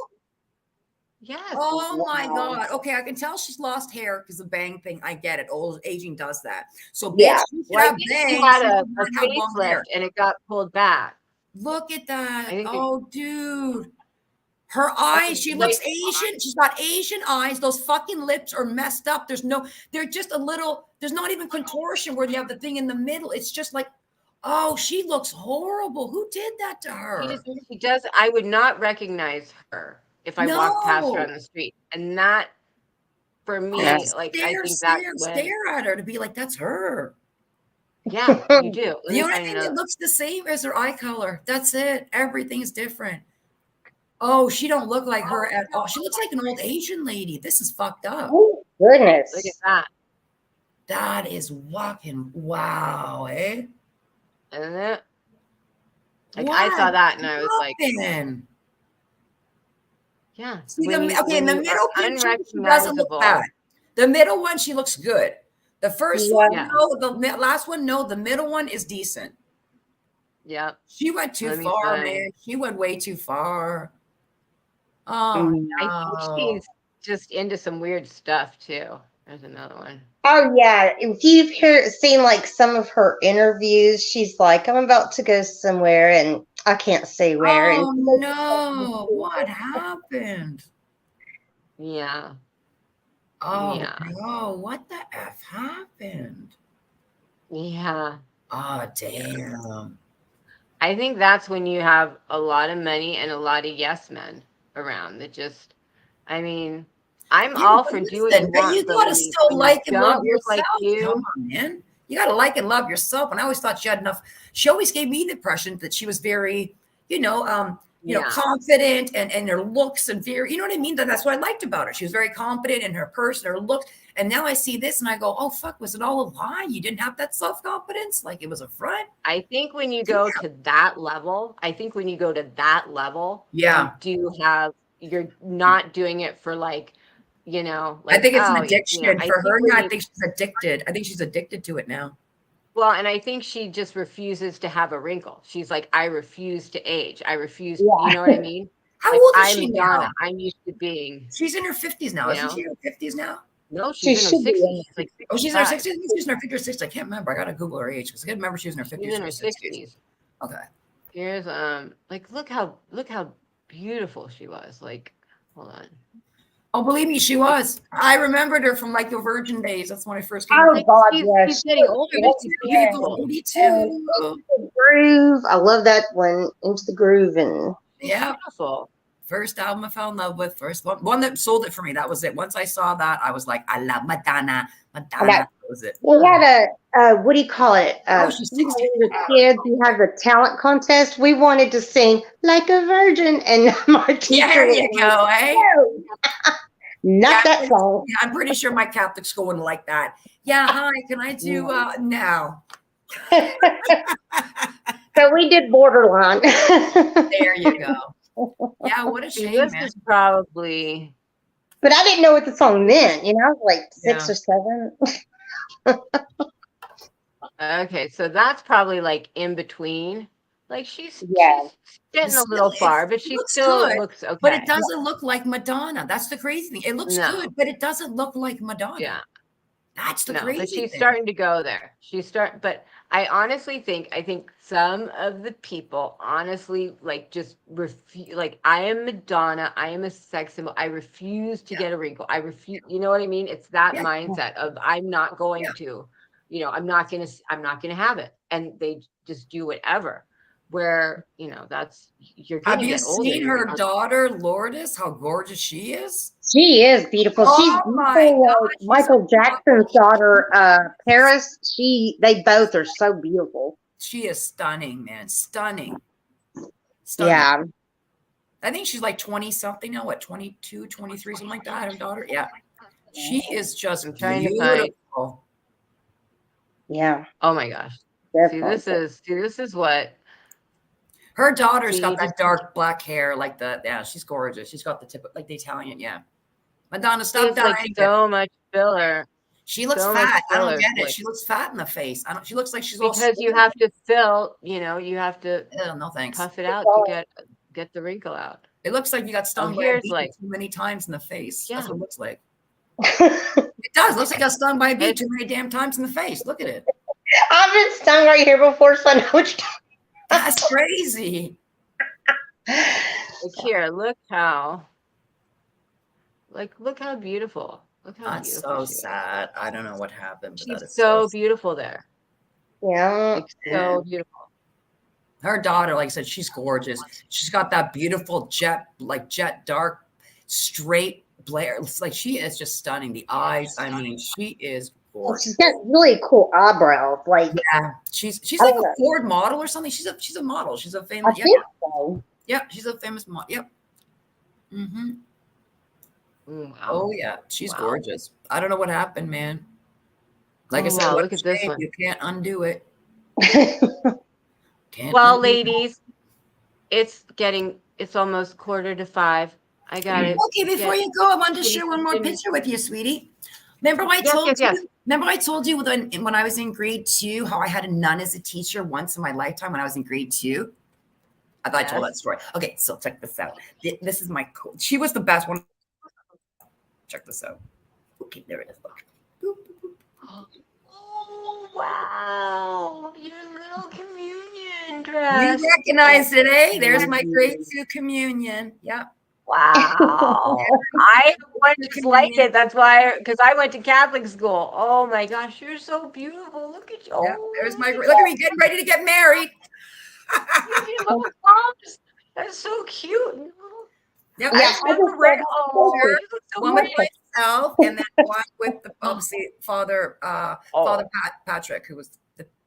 Yes. Oh my Wow. God. Okay, I can tell she's lost hair because the bang thing. I get it. Old aging does that. So Yeah. bitch, you should Well, I have think bangs. she had you a should not have long hair. facelift and it got pulled back. Look at that. I think Oh, dude. Her eyes, she looks Like, Asian. She's got Asian eyes. Those fucking lips are messed up. They're just a little, there's not even contortion where you have the thing in the middle. It's just like, oh, she looks horrible. Who did that to her? She does. I would not recognize her if I walked past her No. on the street. And that, for me, Yeah. like, I think that's when, Stare at her to be like, that's her. yeah, you do. Let The me only find thing another. that looks the same is her eye color. That's it. Everything's different. Oh, she don't look like her at all. She looks like an old Asian lady. This is fucked up. Oh, goodness. Look at that. That is walking. Wow, eh? Isn't it? Like, I saw that and I was like, happened? yeah. See, when you- okay, in the when you middle are picture, she doesn't look unrecognizable. bad. The middle one, she looks good. The first one, Yeah. no. The last one, no. The middle one is decent. Yep. She went too Let me far, find- man. She went way too far. Oh, I think no. she's just into some weird stuff too. There's another one. Oh yeah, if you've seen like some of her interviews, she's like, "I'm about to go somewhere, and I can't say where." Oh, and no. What happened? Yeah. Oh, Yeah. no. What the F happened? Yeah. Oh, damn. I think that's when you have a lot of money and a lot of yes men around that just, I mean, I'm Yeah, all but for do what listen, you but want. you but gotta when still when like and don't love look yourself. like you, Come on, man. You gotta like and love yourself. And I always thought she had enough. She always gave me the impression that she was very, Yeah. confident and her looks and very, you know what I mean? That's what I liked about her. She was very confident in her person, her looks. And now I see this and I go, oh fuck, was it all a lie? You didn't have that self-confidence? Like it was a front? I think when you go to that level, Yeah. you're not doing it for like, I think it's an oh, addiction I for think her. when Yeah, I you- think she's addicted. I think she's addicted to it now. Well, and I think she just refuses to have a wrinkle. She's like, I refuse to age. I refuse. Yeah. You know what I mean? How Like, old is I'm she Madonna. now? I'm used to being. She's in her 50s now. You Isn't know? she in her 50s now? No, She she's in her should be in 60s. She's like Oh, she's in her 65. 60s. I think she's in her 50s or 60s. I can't remember. I gotta Google her age because I can't remember she was in her 50s She's in or her 60s. 60s. Okay. Here's like look how beautiful she was. Like, hold on. Oh, believe me, she was. I remembered her from like the Virgin days. That's when I first came. Oh Like, God, she's, yes. she's getting older, but she's Yeah. beautiful. 82. The groove. I love that one. Into the groove and She's Yeah. beautiful. First album I fell in love with. First one that sold it for me. That was it. Once I saw that, I was like, I love Madonna. Madonna. That was it. we had what do you call it? Oh, she's You know, 60. when the kids, you have the talent contest. We wanted to sing like a virgin, and my teacher. Yeah, there was you like, go, eh? "No, not Yeah, that song." Yeah, I'm pretty sure my Catholic school wouldn't like that. Yeah, hi, can I do no? So we did borderline. There you go. Yeah, what a See, shame, this man. is probably But I didn't know what the song meant. You know, I was like 6 Yeah. or 7. okay. So that's probably like in between. Like she's Yeah. getting a Still, little far, it but she looks still good, looks okay. But it doesn't look like Madonna. That's the crazy thing. It looks No. good, but it doesn't look like Madonna. Yeah. That's the No, crazy but she's thing. starting to go there. But I honestly think, some of the people honestly like just refuse. Like, I am Madonna. I am a sex symbol. I refuse to get a wrinkle. I refuse. You know what I mean? It's that Yeah. mindset of I'm not going Yeah. to, I'm not going to have it. And they just do whatever. Where, that's, you're going Have to you get older. seen her daughter, Lourdes? How gorgeous she is. She is beautiful. She's Oh my beautiful. God, she's Michael so Jackson's daughter, Paris. They both are so beautiful. She is stunning, man. Stunning. Stunning. Yeah. I think she's like 20 something now. What, 22, 23, something like that. Her daughter. Yeah. She is just I'm trying to find- beautiful. Yeah. Oh my gosh. See, this is what. Her daughter's See, got that just- dark black hair, like yeah, she's gorgeous. She's got the tip, like the Italian, yeah. Madonna, stop It's like dying. so much filler. She looks so much fat. I don't filler, get it. like- She looks fat in the face. She looks like she's all Because you have to fill, you know, you have to no thanks. puff it out to get the wrinkle out. It looks like you got stung by a here's bee like- too many times in the face. That's Yeah. what it looks like. It does. Looks like I got stung by a bee too many damn times in the face. Look at it. I've been stung right here before, so I know what you're talking That's crazy. Like here, look how beautiful. Look how That's beautiful so she is. sad. I don't know what happened. But that She's is so sad. beautiful there. Yeah. Like, so beautiful. Her daughter, like I said, she's gorgeous. She's got that beautiful jet dark, straight Blair. It's like she is just stunning. The eyes, I mean, she is gorgeous. She's got really cool eyebrows. Like, Yeah, she's I like don't a know. Ford model or something. She's a model. She's a I famous. think so. Yeah, she's a famous model. Yep. Mm-hmm. Wow. Oh yeah, she's Wow. gorgeous. I don't know what happened, man. Like I Oh, said, wow, what look a at this shame. one. You can't undo it. Can't Well, undo it. ladies, it's almost 4:45. I got it. Okay, before you go, I wanted to share one more picture with you, sweetie. Remember I told you? Remember I told you when I was in grade 2 how I had a nun as a teacher once in my lifetime when I was in grade 2? I thought I told that story. Okay, so check this out. This is my she was the best one. Check this out. Okay, there it is. Look. Boop, boop, boop. Oh, wow. Your little communion dress. You recognize it, eh? There's my grade 2 communion. Yeah. Wow. I wanted to like it. That's why, because I went to Catholic school. Oh my gosh, you're so beautiful. Look at you. Yeah, Oh, there's my look at me getting ready to get married. you little moms. That's so cute. Yep. Yeah, I I remember just right love home. pictures. So One with great. myself, and then one with the obviously Father Patrick, who was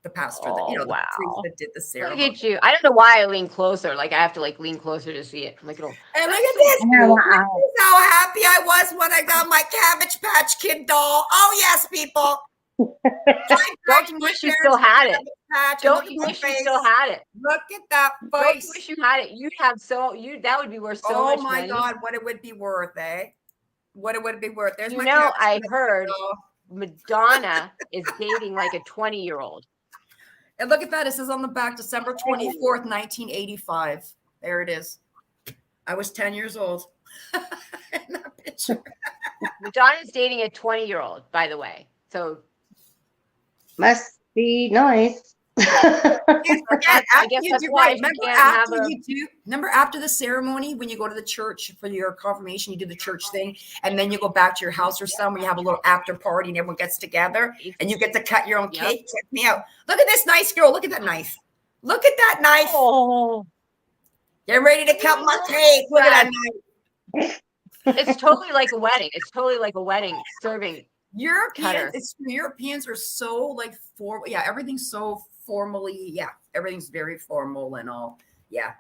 the pastor, that Oh, the priest wow. that did the Look ceremony. at you. I don't know why I lean closer. Like I have to lean closer to see it. I'm like, oh, And look at this. Yeah, Look wow. at how happy I was when I got my Cabbage Patch Kid doll. Oh yes, people. don't you wish you still had it? Don't you wish you still had it? Look at that Don't you face. wish you had it? You'd have that would be worth so much Oh my money. God, what it would be worth, eh? What it would be worth. There's You my know, Cabbage I Patch heard doll. Madonna is dating like a 20-year-old. And look at that. It says on the back, December 24th, 1985. There it is. I was 10 years old. In that picture. Madonna's dating a 20-year-old, by the way. So Must be nice. Can't forget, I guess that's why she can't have a- remember after the ceremony, when you go to the church for your confirmation, you do the church thing, and then you go back to your house or somewhere, you have a little after party and everyone gets together and you get to cut your own Yep. cake. Check me out. Look at this nice girl. Look at that knife. Look at that knife. Oh, Get ready to cut my cake. Look at that knife. it's totally like a wedding. It's totally like a wedding serving. Cutter. Europeans are so like everything's so formally, everything's very formal and all. Yeah.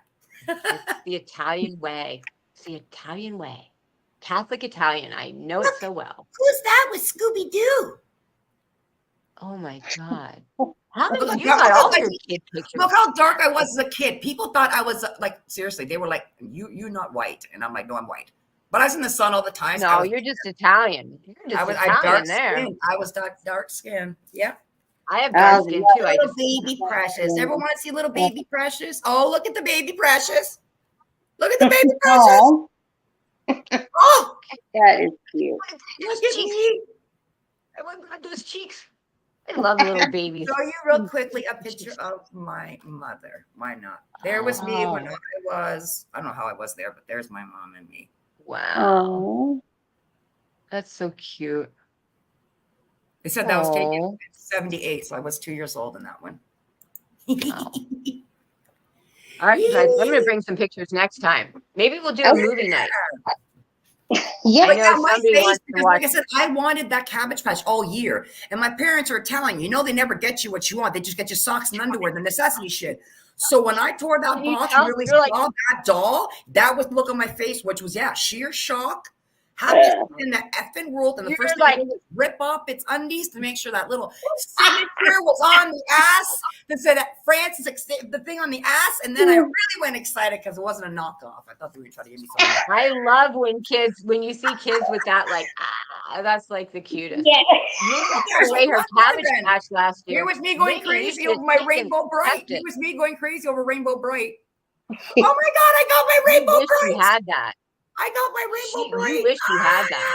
It's the Italian way. It's the Italian way. Catholic Italian. I know it so well. Who's that with Scooby-Doo? Oh my God. How Look, many you got all your kid pictures? Look how dark I was as a kid. People thought I was like, seriously, they were like, you're not white. And I'm like, no, I'm white. But I was in the sun all the time. No, you're just Italian. You're just Italian there. Skin. I was dark skin. Yeah. I have dark skin too. I Little just baby Precious. Everyone want to see little baby Precious? Oh, look at the baby Precious. Look at the baby Precious. Oh, Oh, that is cute. look at me. I want those cheeks. I love little babies. Show you real quickly a picture of my mother. Why not? There was me when I don't know how I was there, but there's my mom and me. Wow. Oh, That's so cute. They said that was taken Aw. in 78, so I was 2 years old in that one. Wow. All right, guys, I'm going to bring some pictures next time. Maybe we'll do a movie night. yeah. I But know yeah, my somebody face, wants to because like I watch. said, I wanted that Cabbage Patch all year. And my parents are telling you, they never get you what you want. They just get you socks and underwear, the necessity shit. So when I tore that Can you box tell? and really You're like- saw that doll, that was the look on my face, which was, sheer shock, happiest in the effing world. And the You're first thing like- I did was rip off its undies to make sure that little signature was on the ass that said Francis, the thing on the ass. And then I really went excited because it wasn't a knockoff. I thought they were trying to give me something. I love when you see kids with that, like, that's like the cutest. Yeah. The way her cabbage patch last year. Here was me going Maybe you crazy should over my take and Rainbow Bright. kept Here it. was me going crazy over Rainbow Bright. Oh my God, I got my Rainbow You wish Bright. you had that. I got my Rainbow Bright. You wish you had that.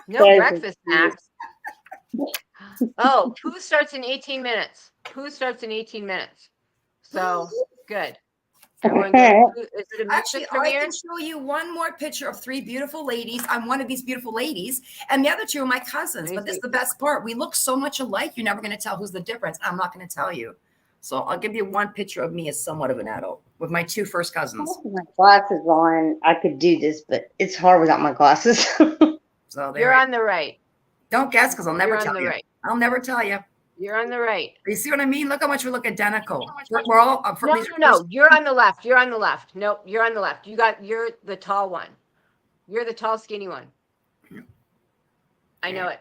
No That is breakfast snacks. Oh, poo starts in 18 minutes. Poo starts in 18 minutes. So good. Everyone go. Is it a Actually, music I premiere? can show you one more picture of 3 beautiful ladies. I'm one of these beautiful ladies, and the other 2 are my cousins. But this is the best part. We look so much alike, you're never going to tell who's the difference. I'm not going to tell you. So I'll give you one picture of me as somewhat of an adult with my 2 first cousins. My glasses on. I could do this, but it's hard without my glasses. So You're on the right. Don't guess because I'll never You're on tell the you. right. I'll never tell you. You're on the right. You see what I mean? Look how much we look identical. We're all No. You're on the left. You're on the left. Nope. You're on the left. You're the tall one. You're the tall, skinny one. I know it.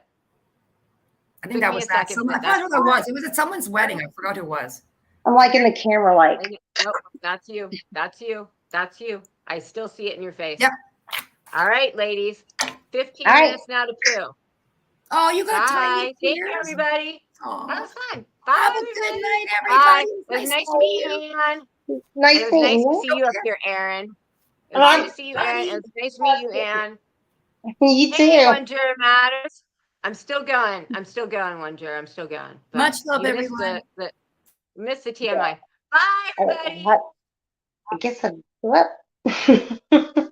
I think Took that me was a that. second, I but forgot who that was. It was at someone's wedding. I forgot who it was. I'm like in the camera, like. Nope. That's you. That's you. That's you. I still see it in your face. Yep. All right, ladies. 15 All right. minutes now to poo. Oh, you got Bye. tiny Thank you, ears. everybody. Aw. That was fun. Have Bye, a good everybody. night, Bye. everybody. It was nice to meet you, Ann. Nice It was seeing nice to you. see you up here, Aaron. It Oh, was I'm nice to see you, Aaron. It was nice to meet you, Ann. You Hey, too. One Juror Matters. I'm still going. One Juror. I'm still going. But Much love, you missed everyone. missed the TMI. Bye, everybody. I guess I blew up.